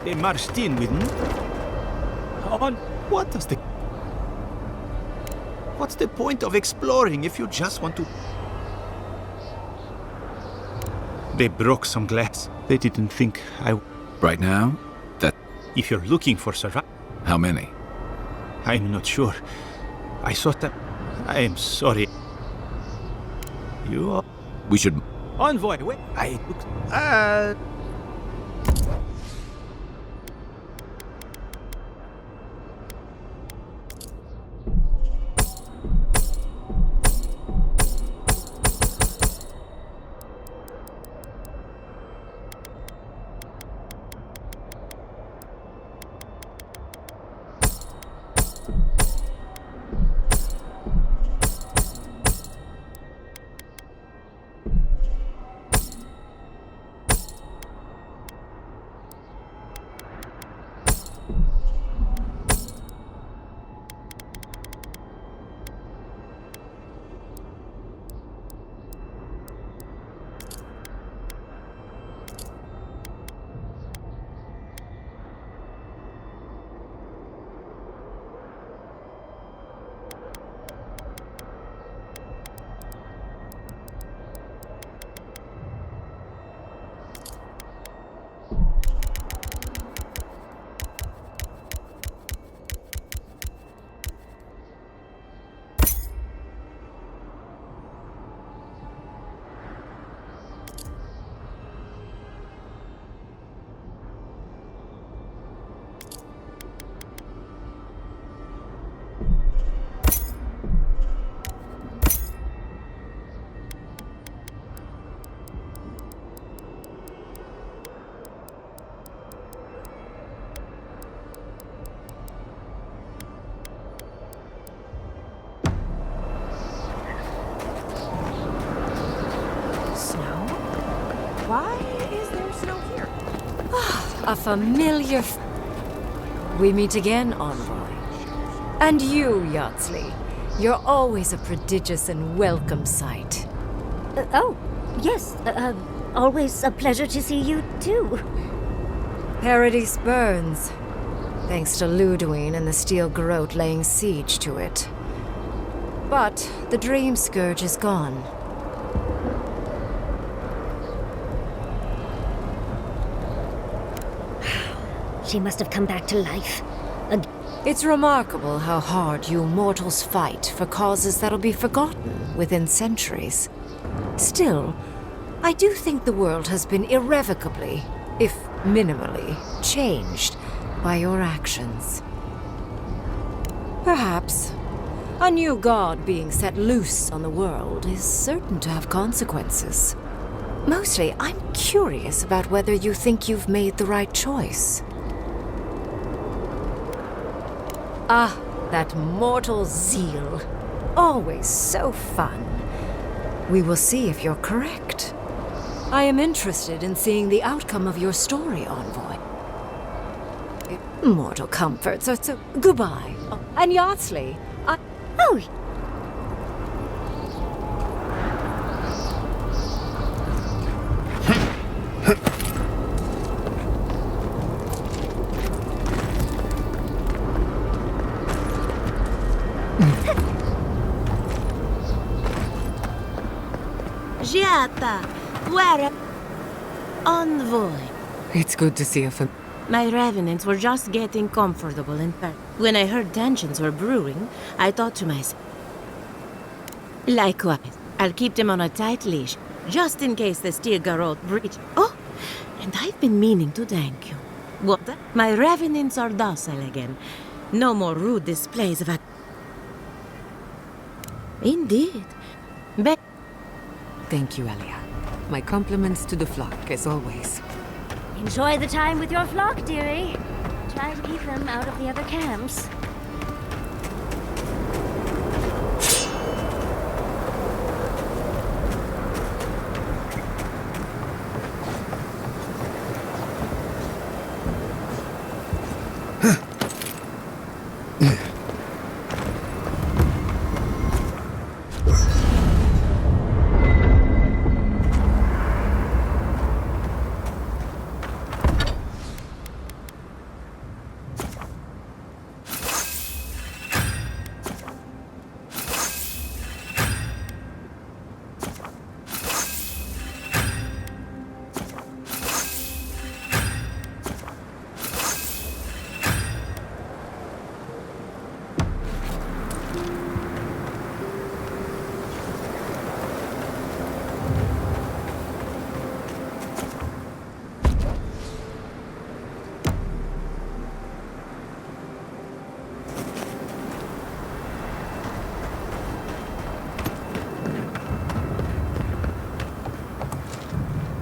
They marched in with me. On what does the... What's the point of exploring if you just want to... They broke some glass. They didn't think I... Right now? That... If you're looking for survival... How many? I'm not sure. I thought that... I am sorry. You are... We should... Envoy, wait. I took... Why is there snow here? A familiar... We meet again, Envoy. And you, Yardsley. You're always a prodigious and welcome sight. Oh, yes. Always a pleasure to see you, too. Paradise burns. Thanks to Ludwine and the Steel Garrote laying siege to it. But the Dream Scourge is gone. She must have come back to life. It's remarkable how hard you mortals fight for causes that'll be forgotten within centuries. Still, I do think the world has been irrevocably, if minimally, changed by your actions. Perhaps. A new god being set loose on the world is certain to have consequences. Mostly, I'm curious about whether you think you've made the right choice. Ah, that mortal zeal. Always so fun. We will see if you're correct. I am interested in seeing the outcome of your story, Envoy. Mortal comfort, so goodbye. Oh, and Yardsley, Oh! Giata, where Envoy? It's good to see a My revenants were just getting comfortable in bed. When I heard tensions were brewing, I thought to myself, likewise, I'll keep them on a tight leash, just in case the Stirgarrote breach. Oh, and I've been meaning to thank you. What? My revenants are docile again. No more rude displays of Indeed. Thank you, Elia. My compliments to the flock, as always. Enjoy the time with your flock, dearie. Try to keep them out of the other camps.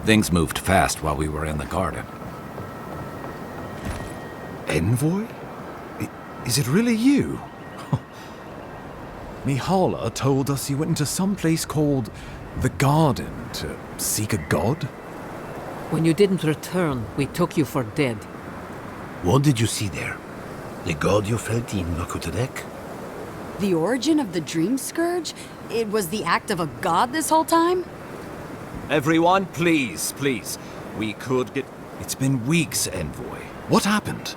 Things moved fast while we were in the garden. Envoy? Is it really you? Mihala told us you went into some place called the Garden to seek a god? When you didn't return, we took you for dead. What did you see there? The god you felt in Nakutadek? The origin of the Dream Scourge? It was the act of a god this whole time? Everyone, please, please. We could get... It's been weeks, Envoy. What happened?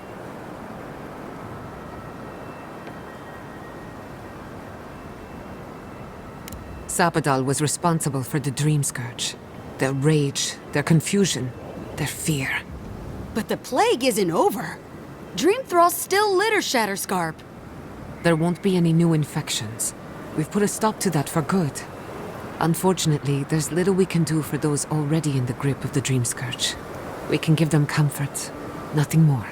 Sapadal was responsible for the Dream Scourge. Their rage, their confusion, their fear. But the plague isn't over. Dream Thralls still litter Shatterscarp. There won't be any new infections. We've put a stop to that for good. Unfortunately, there's little we can do for those already in the grip of the Dream Scourge. We can give them comfort, nothing more.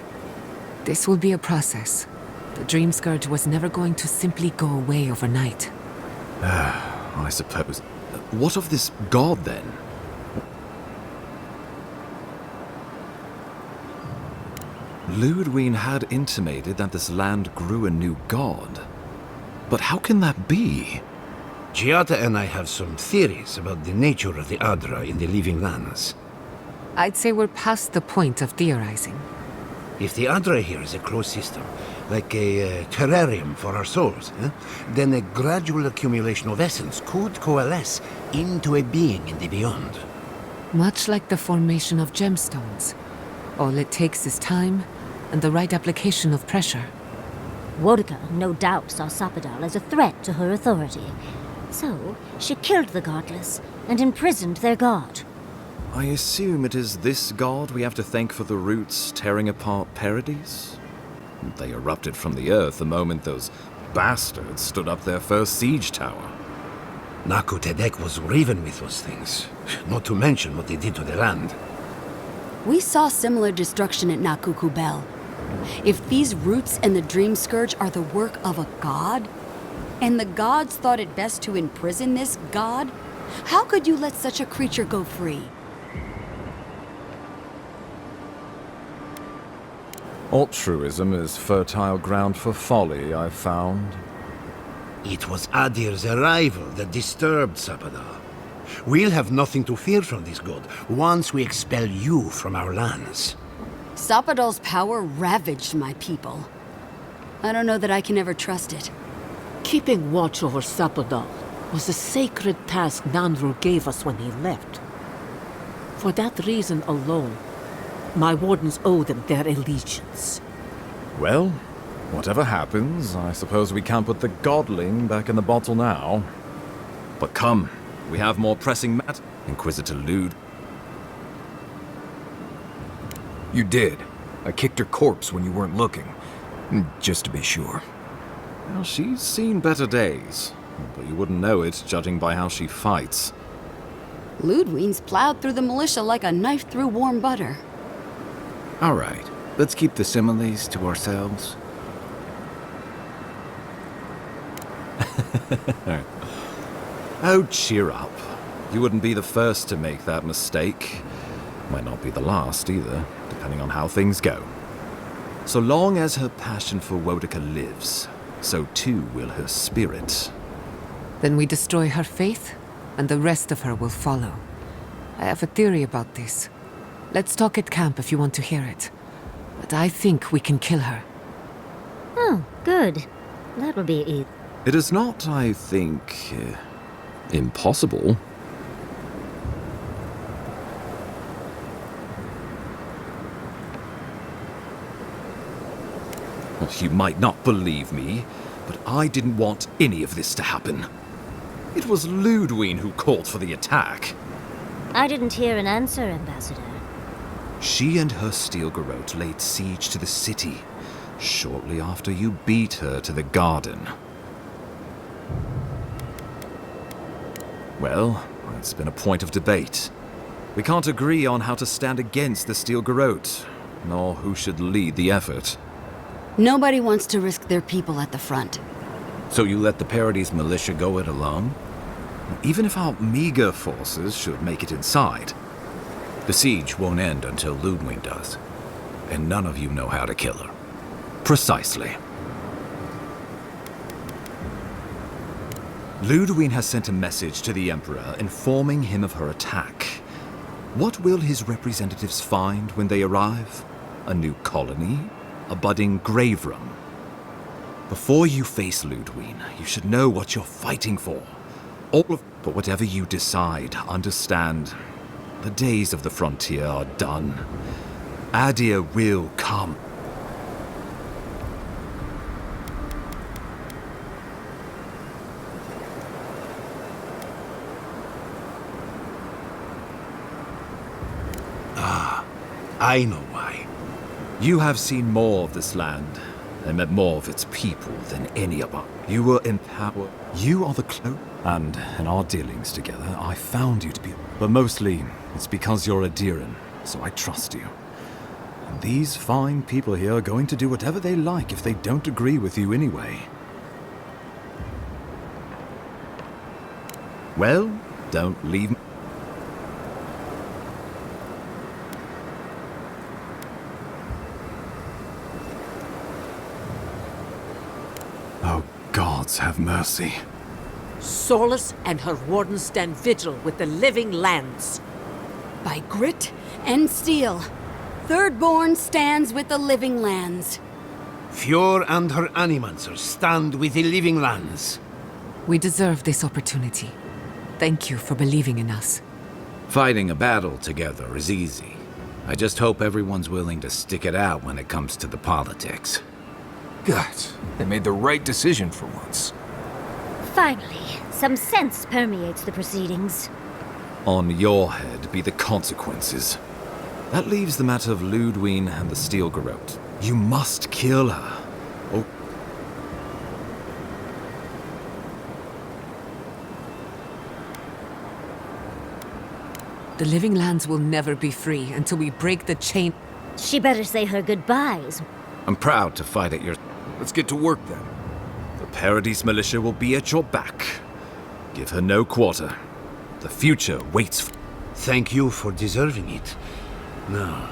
This will be a process. The Dream Scourge was never going to simply go away overnight. I suppose. What of this god, then? Ludwine had intimated that this land grew a new god. But how can that be? Giata and I have some theories about the nature of the Adra in the Living Lands. I'd say we're past the point of theorizing. If the Adra here is a closed system, like a terrarium for our souls, then a gradual accumulation of essence could coalesce into a being in the beyond. Much like the formation of gemstones. All it takes is time and the right application of pressure. Wodka no doubt saw Sapadal as a threat to her authority. So, she killed the godless and imprisoned their god. I assume it is this god we have to thank for the roots tearing apart Paradise? They erupted from the earth the moment those bastards stood up their first siege tower. Nakutadek was riven with those things, not to mention what they did to the land. We saw similar destruction at Nakuku Bell. If these roots and the Dream Scourge are the work of a god, And the gods thought it best to imprison this god? How could you let such a creature go free? Altruism is fertile ground for folly, I've found. It was Adir's arrival that disturbed Sapadal. We'll have nothing to fear from this god once we expel you from our lands. Sapadal's power ravaged my people. I don't know that I can ever trust it. Keeping watch over Sapadal was a sacred task Nanru gave us when he left. For that reason alone, my wardens owe them their allegiance. Well, whatever happens, I suppose we can't put the godling back in the bottle now. But come, we have more pressing matters. Inquisitor Lude. You did. I kicked her corpse when you weren't looking. Just to be sure. Well, she's seen better days, but you wouldn't know it judging by how she fights. Ludwine's plowed through the militia like a knife through warm butter. All right, let's keep the similes to ourselves. Oh, cheer up. You wouldn't be the first to make that mistake. Might not be the last either, depending on how things go. So long as her passion for Wodica lives, so too will her spirit. Then we destroy her faith, and the rest of her will follow. I have a theory about this. Let's talk at camp if you want to hear it. But I think we can kill her. Oh, good. That will be easy. It is not, I think, impossible. Well, you might not believe me, but I didn't want any of this to happen. It was Ludwine who called for the attack. I didn't hear an answer, Ambassador. She and her steel garrote laid siege to the city shortly after you beat her to the garden. Well, it's been a point of debate. We can't agree on how to stand against the steel garrote, nor who should lead the effort. Nobody wants to risk their people at the front. So you let the Paradis militia go it alone? Even if our meager forces should make it inside, the siege won't end until Ludwine does. And none of you know how to kill her. Precisely. Ludwine has sent a message to the Emperor informing him of her attack. What will his representatives find when they arrive? A new colony? A budding grave room? Before you face Ludwine, you should know what you're fighting for. But whatever you decide, understand, the days of the frontier are done. Adir will come. I know why. You have seen more of this land and met more of its people than any of us. You were in power. You are the and in our dealings together, I found you to be. But mostly, it's because you're Adiran, so I trust you. And these fine people here are going to do whatever they like if they don't agree with you anyway. Well, don't leave me. Oh, gods have mercy. Solus and her wardens stand vigil with the living lands. By grit and steel, Thirdborn stands with the living lands. Fjord and her animancers stand with the living lands. We deserve this opportunity. Thank you for believing in us. Fighting a battle together is easy. I just hope everyone's willing to stick it out when it comes to the politics. God, they made the right decision for once. Finally, some sense permeates the proceedings. On your head be the consequences. That leaves the matter of Ludwine and the steel garrote. You must kill her. Oh. The living lands will never be free until we break the chain. She better say her goodbyes. I'm proud to fight at your... Let's get to work then. The Paradise Militia will be at your back. Give her no quarter. The future waits for... Thank you for deserving it. Now,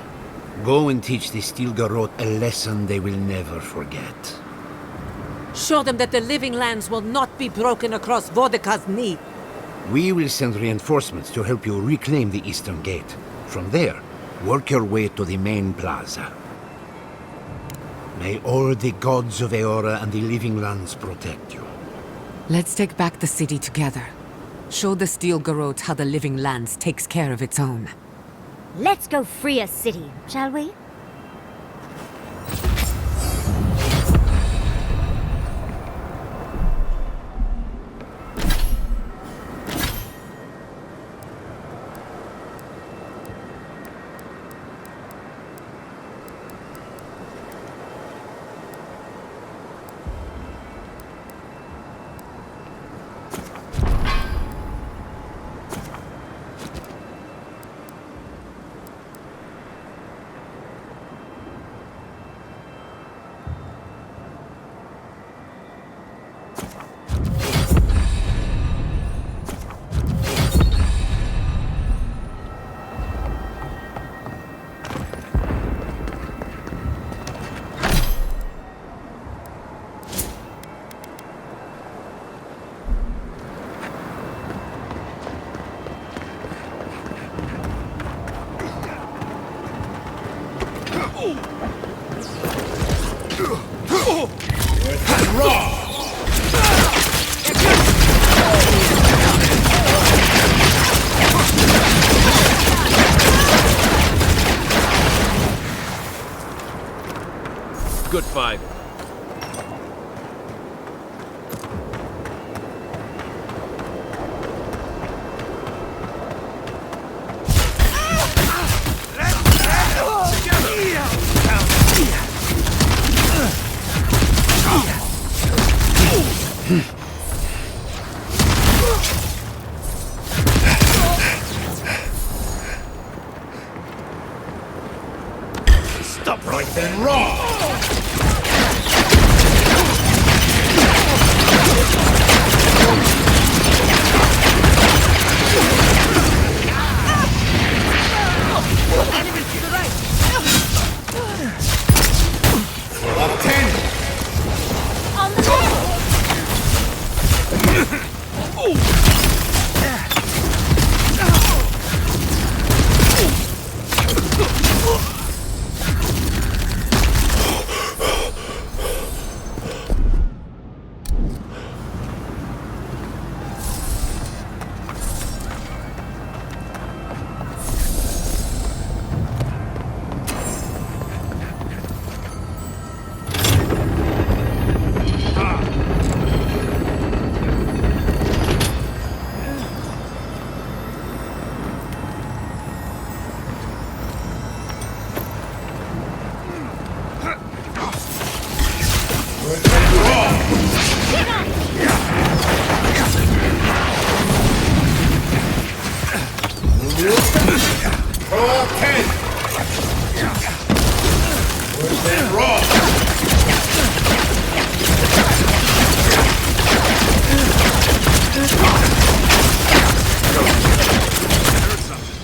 go and teach the Stilgarot a lesson they will never forget. Show them that the living lands will not be broken across Vodka's knee. We will send reinforcements to help you reclaim the Eastern Gate. From there, work your way to the main plaza. May all the gods of Eora and the living lands protect you. Let's take back the city together. Show the Steel Garrote how the living lands takes care of its own. Let's go free a city, shall we? Good fight. Stop right then, raw!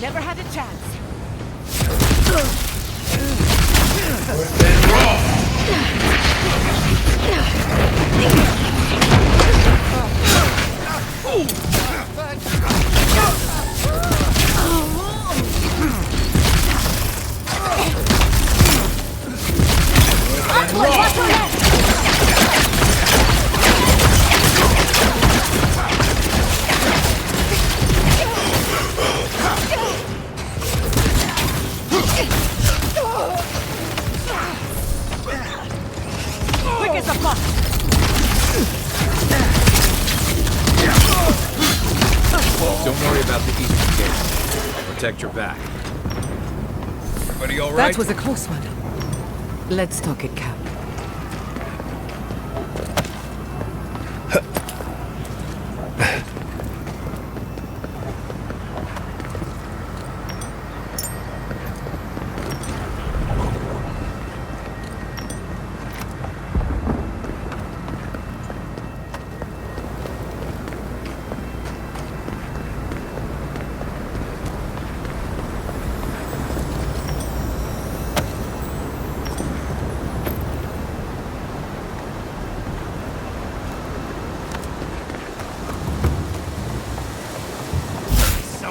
Never had a chance. Quick as a buck. Don't worry about the Eastern Gate. I'll protect your back. Everybody all right? That was a close one. Let's talk at camp.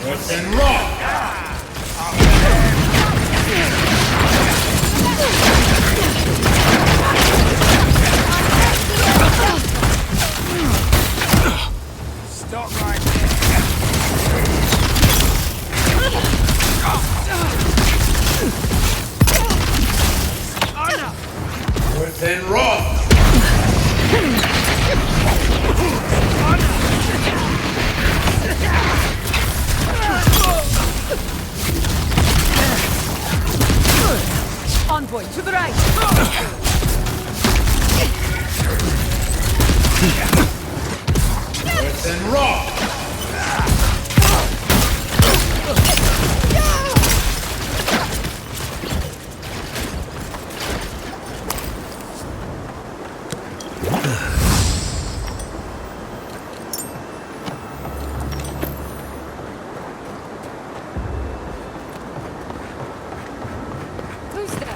What's in wrong? Stop right there. What's in wrong? Envoy to the right. What's in wrong? Who's that?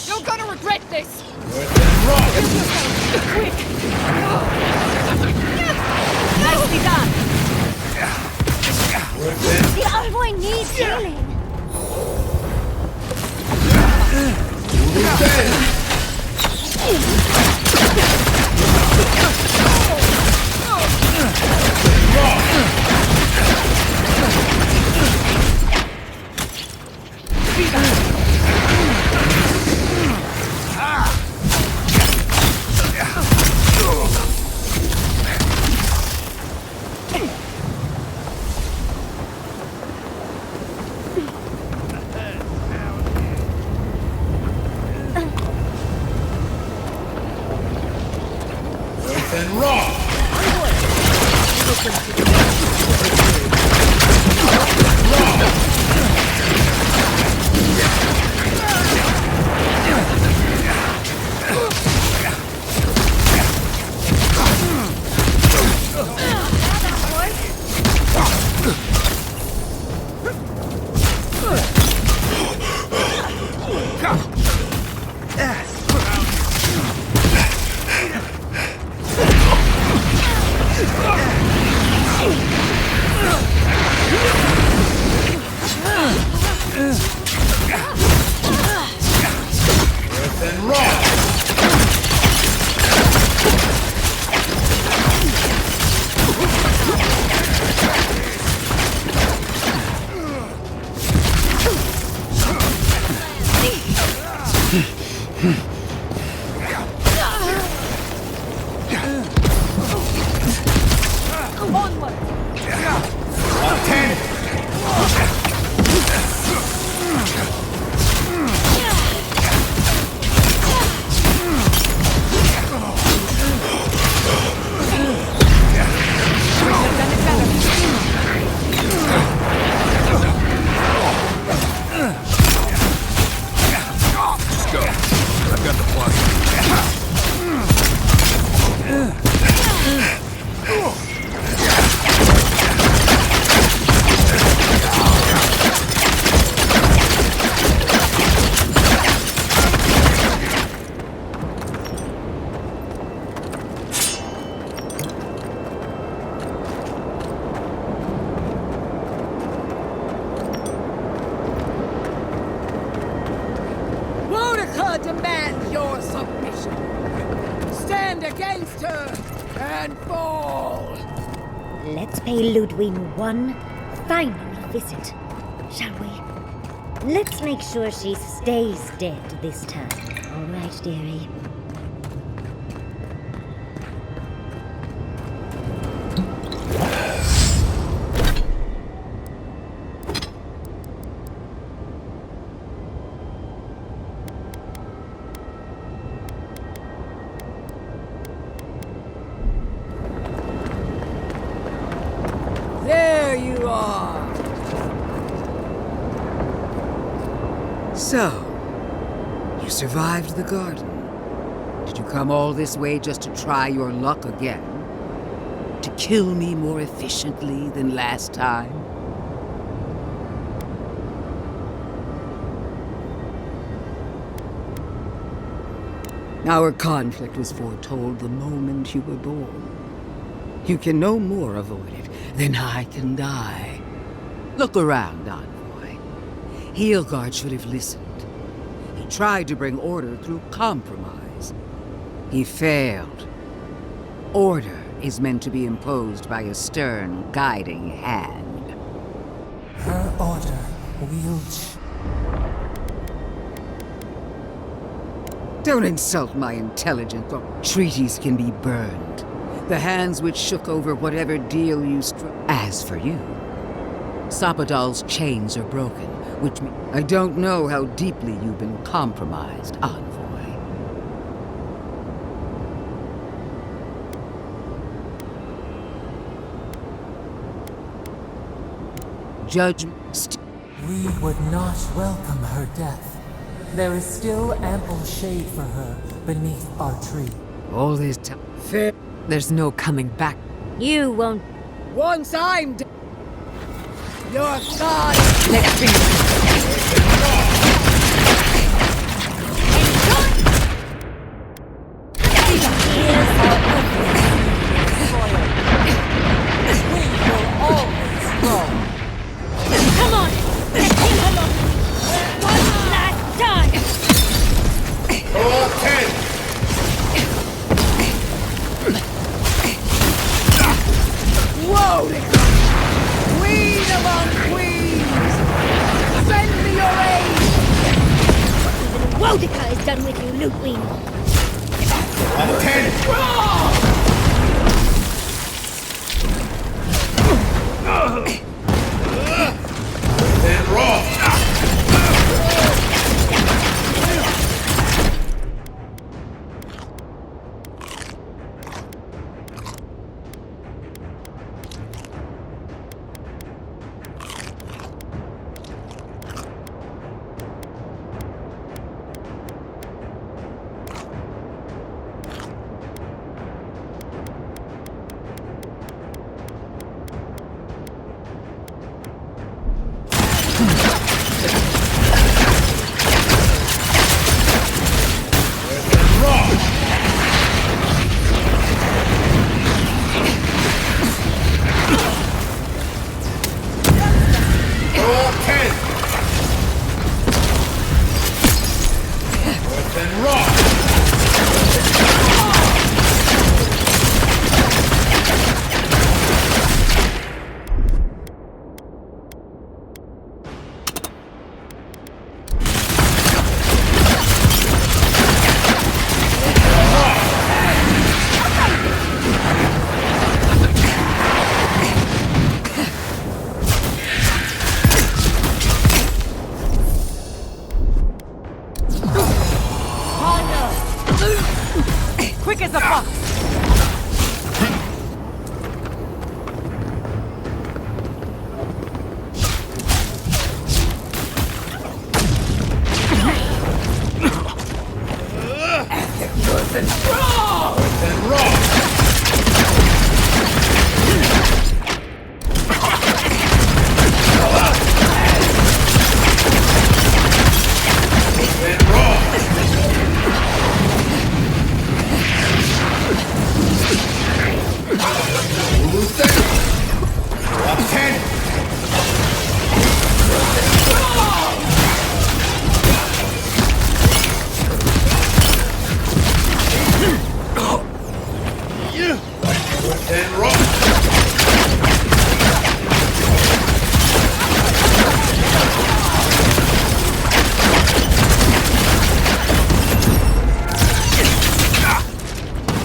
You're gonna regret this! What's in wrong? Quick! Nicely done! What's in? The envoy needs healing. What's in wrong? What's in wrong? Onward! Let's go. I've got the plasma. Boudica demands your submission. Stand against her and fall. Let's pay Ludwig one final visit, shall we? Let's make sure she stays dead this time. All right, dearie. There you are. So, you survived the garden. Did you come all this way just to try your luck again? To kill me more efficiently than last time? Our conflict was foretold the moment you were born. You can no more avoid it than I can die. Look around, Envoy. Heelguard should have listened. He tried to bring order through compromise. He failed. Order is meant to be imposed by a stern, guiding hand. Her order wields. Don't insult my intelligence, or treaties can be burned. The hands which shook over whatever deal you struck. As for you, Sapadal's chains are broken, which means I don't know how deeply you've been compromised, Envoy. Judgment. We would not welcome her death. There is still ample shade for her beneath our tree. All this time. There's no coming back. You won't. Once I'm dead, your god. Let's be. Come on! Let's see how long. One last time! Whoa! Queen among queens! Send me your aid! Even Wodica is done with you, Lootween. Then raw. Quick as a fox!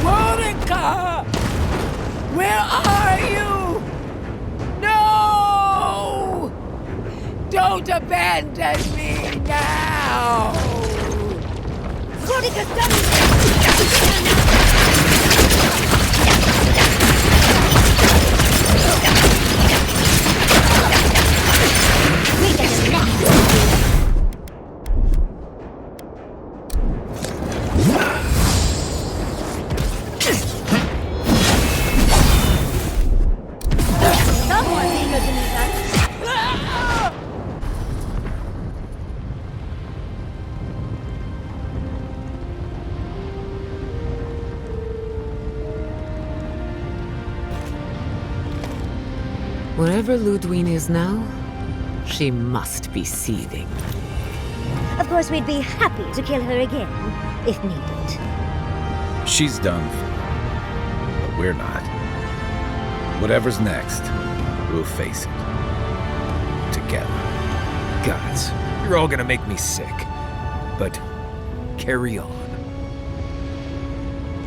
Monica! Where are you? No! Don't abandon me now! Monica's done Wherever Ludwine is now, she must be seething. Of course, we'd be happy to kill her again, if needed. She's done for. But we're not. Whatever's next, we'll face it. Together. Gods, you're all gonna make me sick. But carry on.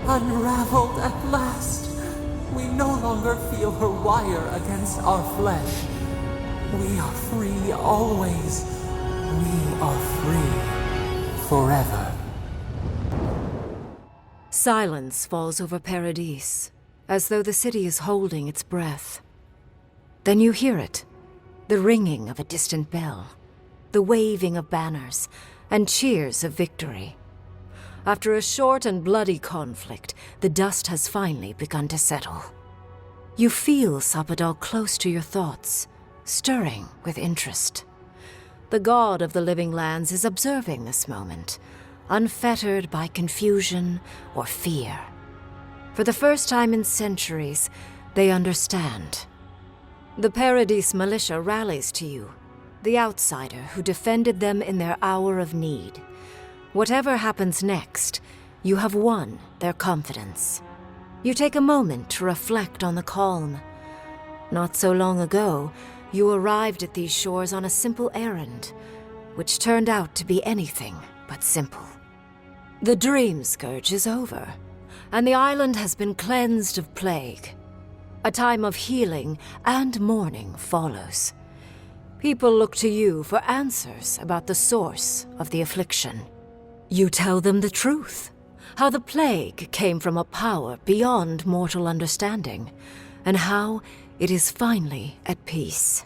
Unraveled at last. We no longer feel her wire against our flesh. We are free always. We are free forever. Silence falls over Paradise, as though the city is holding its breath. Then you hear it, the ringing of a distant bell, the waving of banners, and cheers of victory. After a short and bloody conflict, the dust has finally begun to settle. You feel Sapadal close to your thoughts, stirring with interest. The god of the living lands is observing this moment, unfettered by confusion or fear. For the first time in centuries, they understand. The Paradise militia rallies to you, the outsider who defended them in their hour of need. Whatever happens next, you have won their confidence. You take a moment to reflect on the calm. Not so long ago, you arrived at these shores on a simple errand, which turned out to be anything but simple. The Dream Scourge is over, and the island has been cleansed of plague. A time of healing and mourning follows. People look to you for answers about the source of the affliction. You tell them the truth, how the plague came from a power beyond mortal understanding, and how it is finally at peace.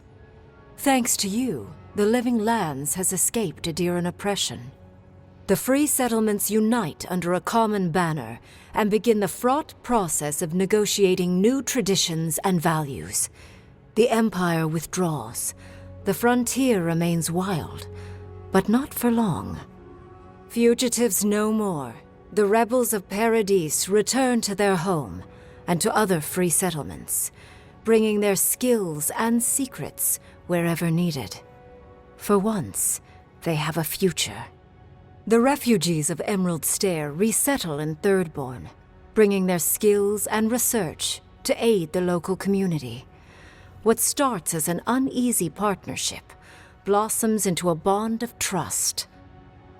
Thanks to you, the Living Lands has escaped Adiran oppression. The free settlements unite under a common banner and begin the fraught process of negotiating new traditions and values. The Empire withdraws. The frontier remains wild, but not for long. Fugitives no more. The rebels of Paradise return to their home and to other free settlements, bringing their skills and secrets wherever needed. For once, they have a future. The refugees of Emerald Stair resettle in Thirdborn, bringing their skills and research to aid the local community. What starts as an uneasy partnership blossoms into a bond of trust.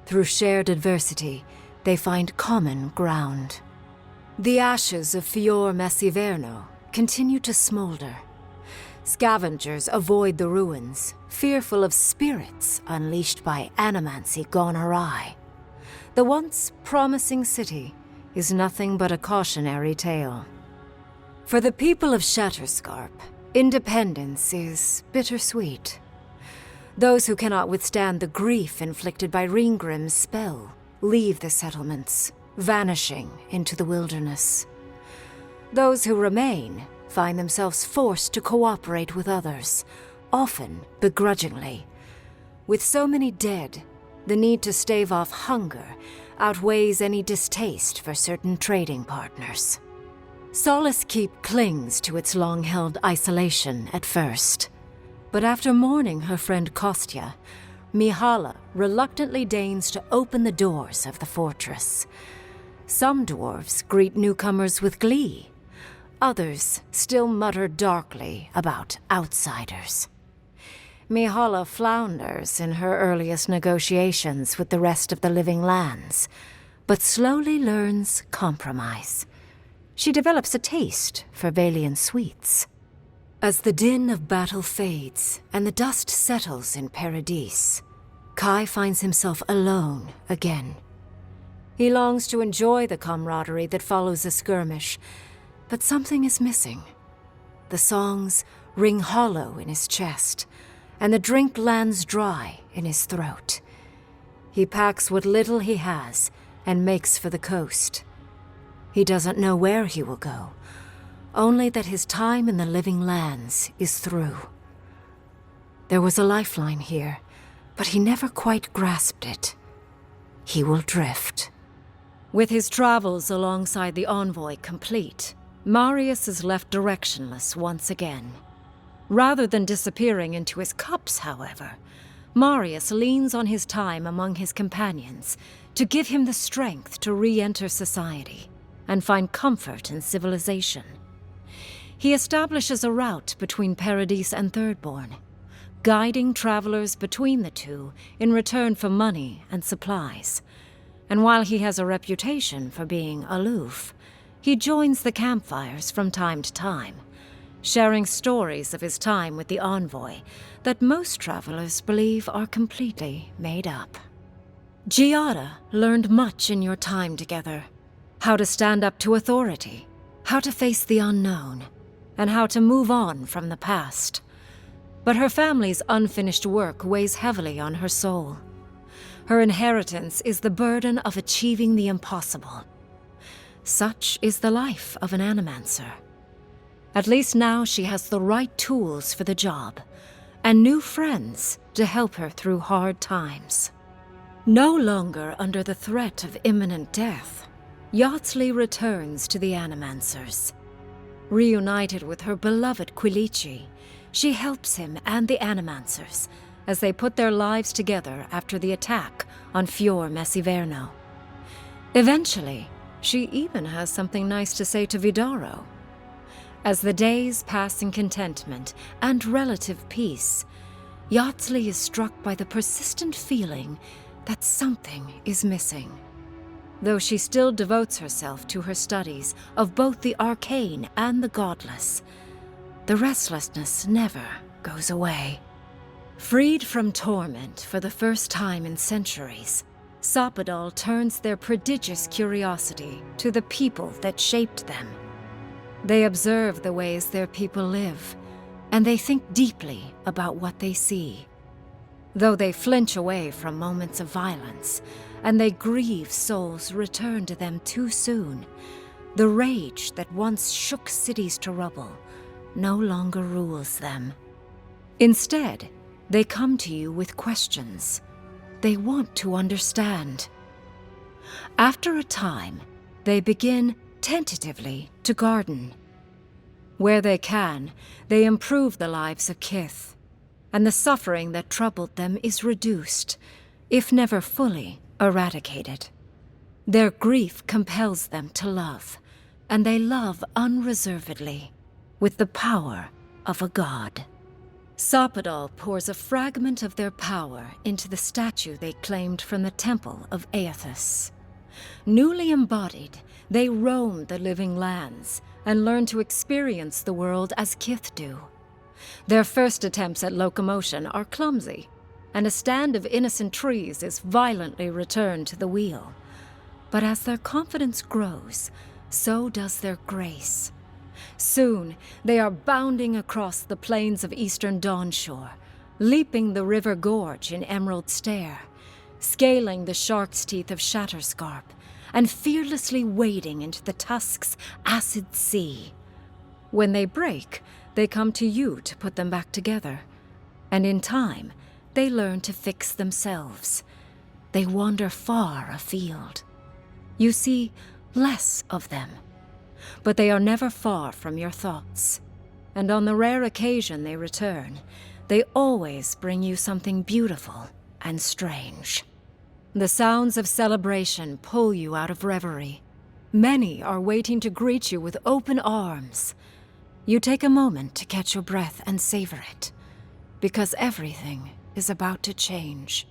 Through shared adversity, they find common ground. The ashes of Fior Messiverno continue to smolder. Scavengers avoid the ruins, fearful of spirits unleashed by animancy gone awry. The once promising city is nothing but a cautionary tale. For the people of Shatterscarp, independence is bittersweet. Those who cannot withstand the grief inflicted by Ringgrim's spell leave the settlements, vanishing into the wilderness. Those who remain find themselves forced to cooperate with others, often begrudgingly. With so many dead, the need to stave off hunger outweighs any distaste for certain trading partners. Solace Keep clings to its long-held isolation at first. But after mourning her friend Kostya, Mihala reluctantly deigns to open the doors of the fortress. Some dwarves greet newcomers with glee. Others still mutter darkly about outsiders. Mihala flounders in her earliest negotiations with the rest of the Living Lands, but slowly learns compromise. She develops a taste for Valian sweets. As the din of battle fades and the dust settles in Paradise, Kai finds himself alone again. He longs to enjoy the camaraderie that follows a skirmish, but something is missing. The songs ring hollow in his chest, and the drink lands dry in his throat. He packs what little he has and makes for the coast. He doesn't know where he will go, only that his time in the Living Lands is through. There was a lifeline here, but he never quite grasped it. He will drift. With his travels alongside the envoy complete, Marius is left directionless once again. Rather than disappearing into his cups, however, Marius leans on his time among his companions to give him the strength to re-enter society and find comfort in civilization. He establishes a route between Paradis and Thirdborn, guiding travelers between the two in return for money and supplies. And while he has a reputation for being aloof, he joins the campfires from time to time, sharing stories of his time with the envoy that most travelers believe are completely made up. Giada learned much in your time together. How to stand up to authority, how to face the unknown, and how to move on from the past. But her family's unfinished work weighs heavily on her soul. Her inheritance is the burden of achieving the impossible. Such is the life of an animancer. At least now she has the right tools for the job, and new friends to help her through hard times. No longer under the threat of imminent death, Yatsley returns to the Animancers. Reunited with her beloved Quilici, she helps him and the Animancers as they put their lives together after the attack on Fior Messiverno. Eventually, she even has something nice to say to Vidaro. As the days pass in contentment and relative peace, Yatsley is struck by the persistent feeling that something is missing. Though she still devotes herself to her studies of both the arcane and the godless, the restlessness never goes away. Freed from torment for the first time in centuries, Sapadal turns their prodigious curiosity to the people that shaped them. They observe the ways their people live, and they think deeply about what they see. Though they flinch away from moments of violence, and they grieve souls returned to them too soon, the rage that once shook cities to rubble no longer rules them. Instead, they come to you with questions. They want to understand. After a time, they begin tentatively to garden. Where they can, they improve the lives of Kith, and the suffering that troubled them is reduced, if never fully eradicated. Their grief compels them to love, and they love unreservedly, with the power of a god. Sapadal pours a fragment of their power into the statue they claimed from the temple of Aethys. Newly embodied, they roam the living lands and learn to experience the world as Kith do. Their first attempts at locomotion are clumsy, and a stand of innocent trees is violently returned to the wheel. But as their confidence grows, so does their grace. Soon, they are bounding across the plains of eastern Dawnshore, leaping the river gorge in Emerald Stair, scaling the shark's teeth of Shatterscarp, and fearlessly wading into the Tusk's acid sea. When they break, they come to you to put them back together, and in time, they learn to fix themselves. They wander far afield. You see less of them, but they are never far from your thoughts, and on the rare occasion they return, they always bring you something beautiful and strange. The sounds of celebration pull you out of reverie. Many are waiting to greet you with open arms. You take a moment to catch your breath and savor it, because everything is about to change.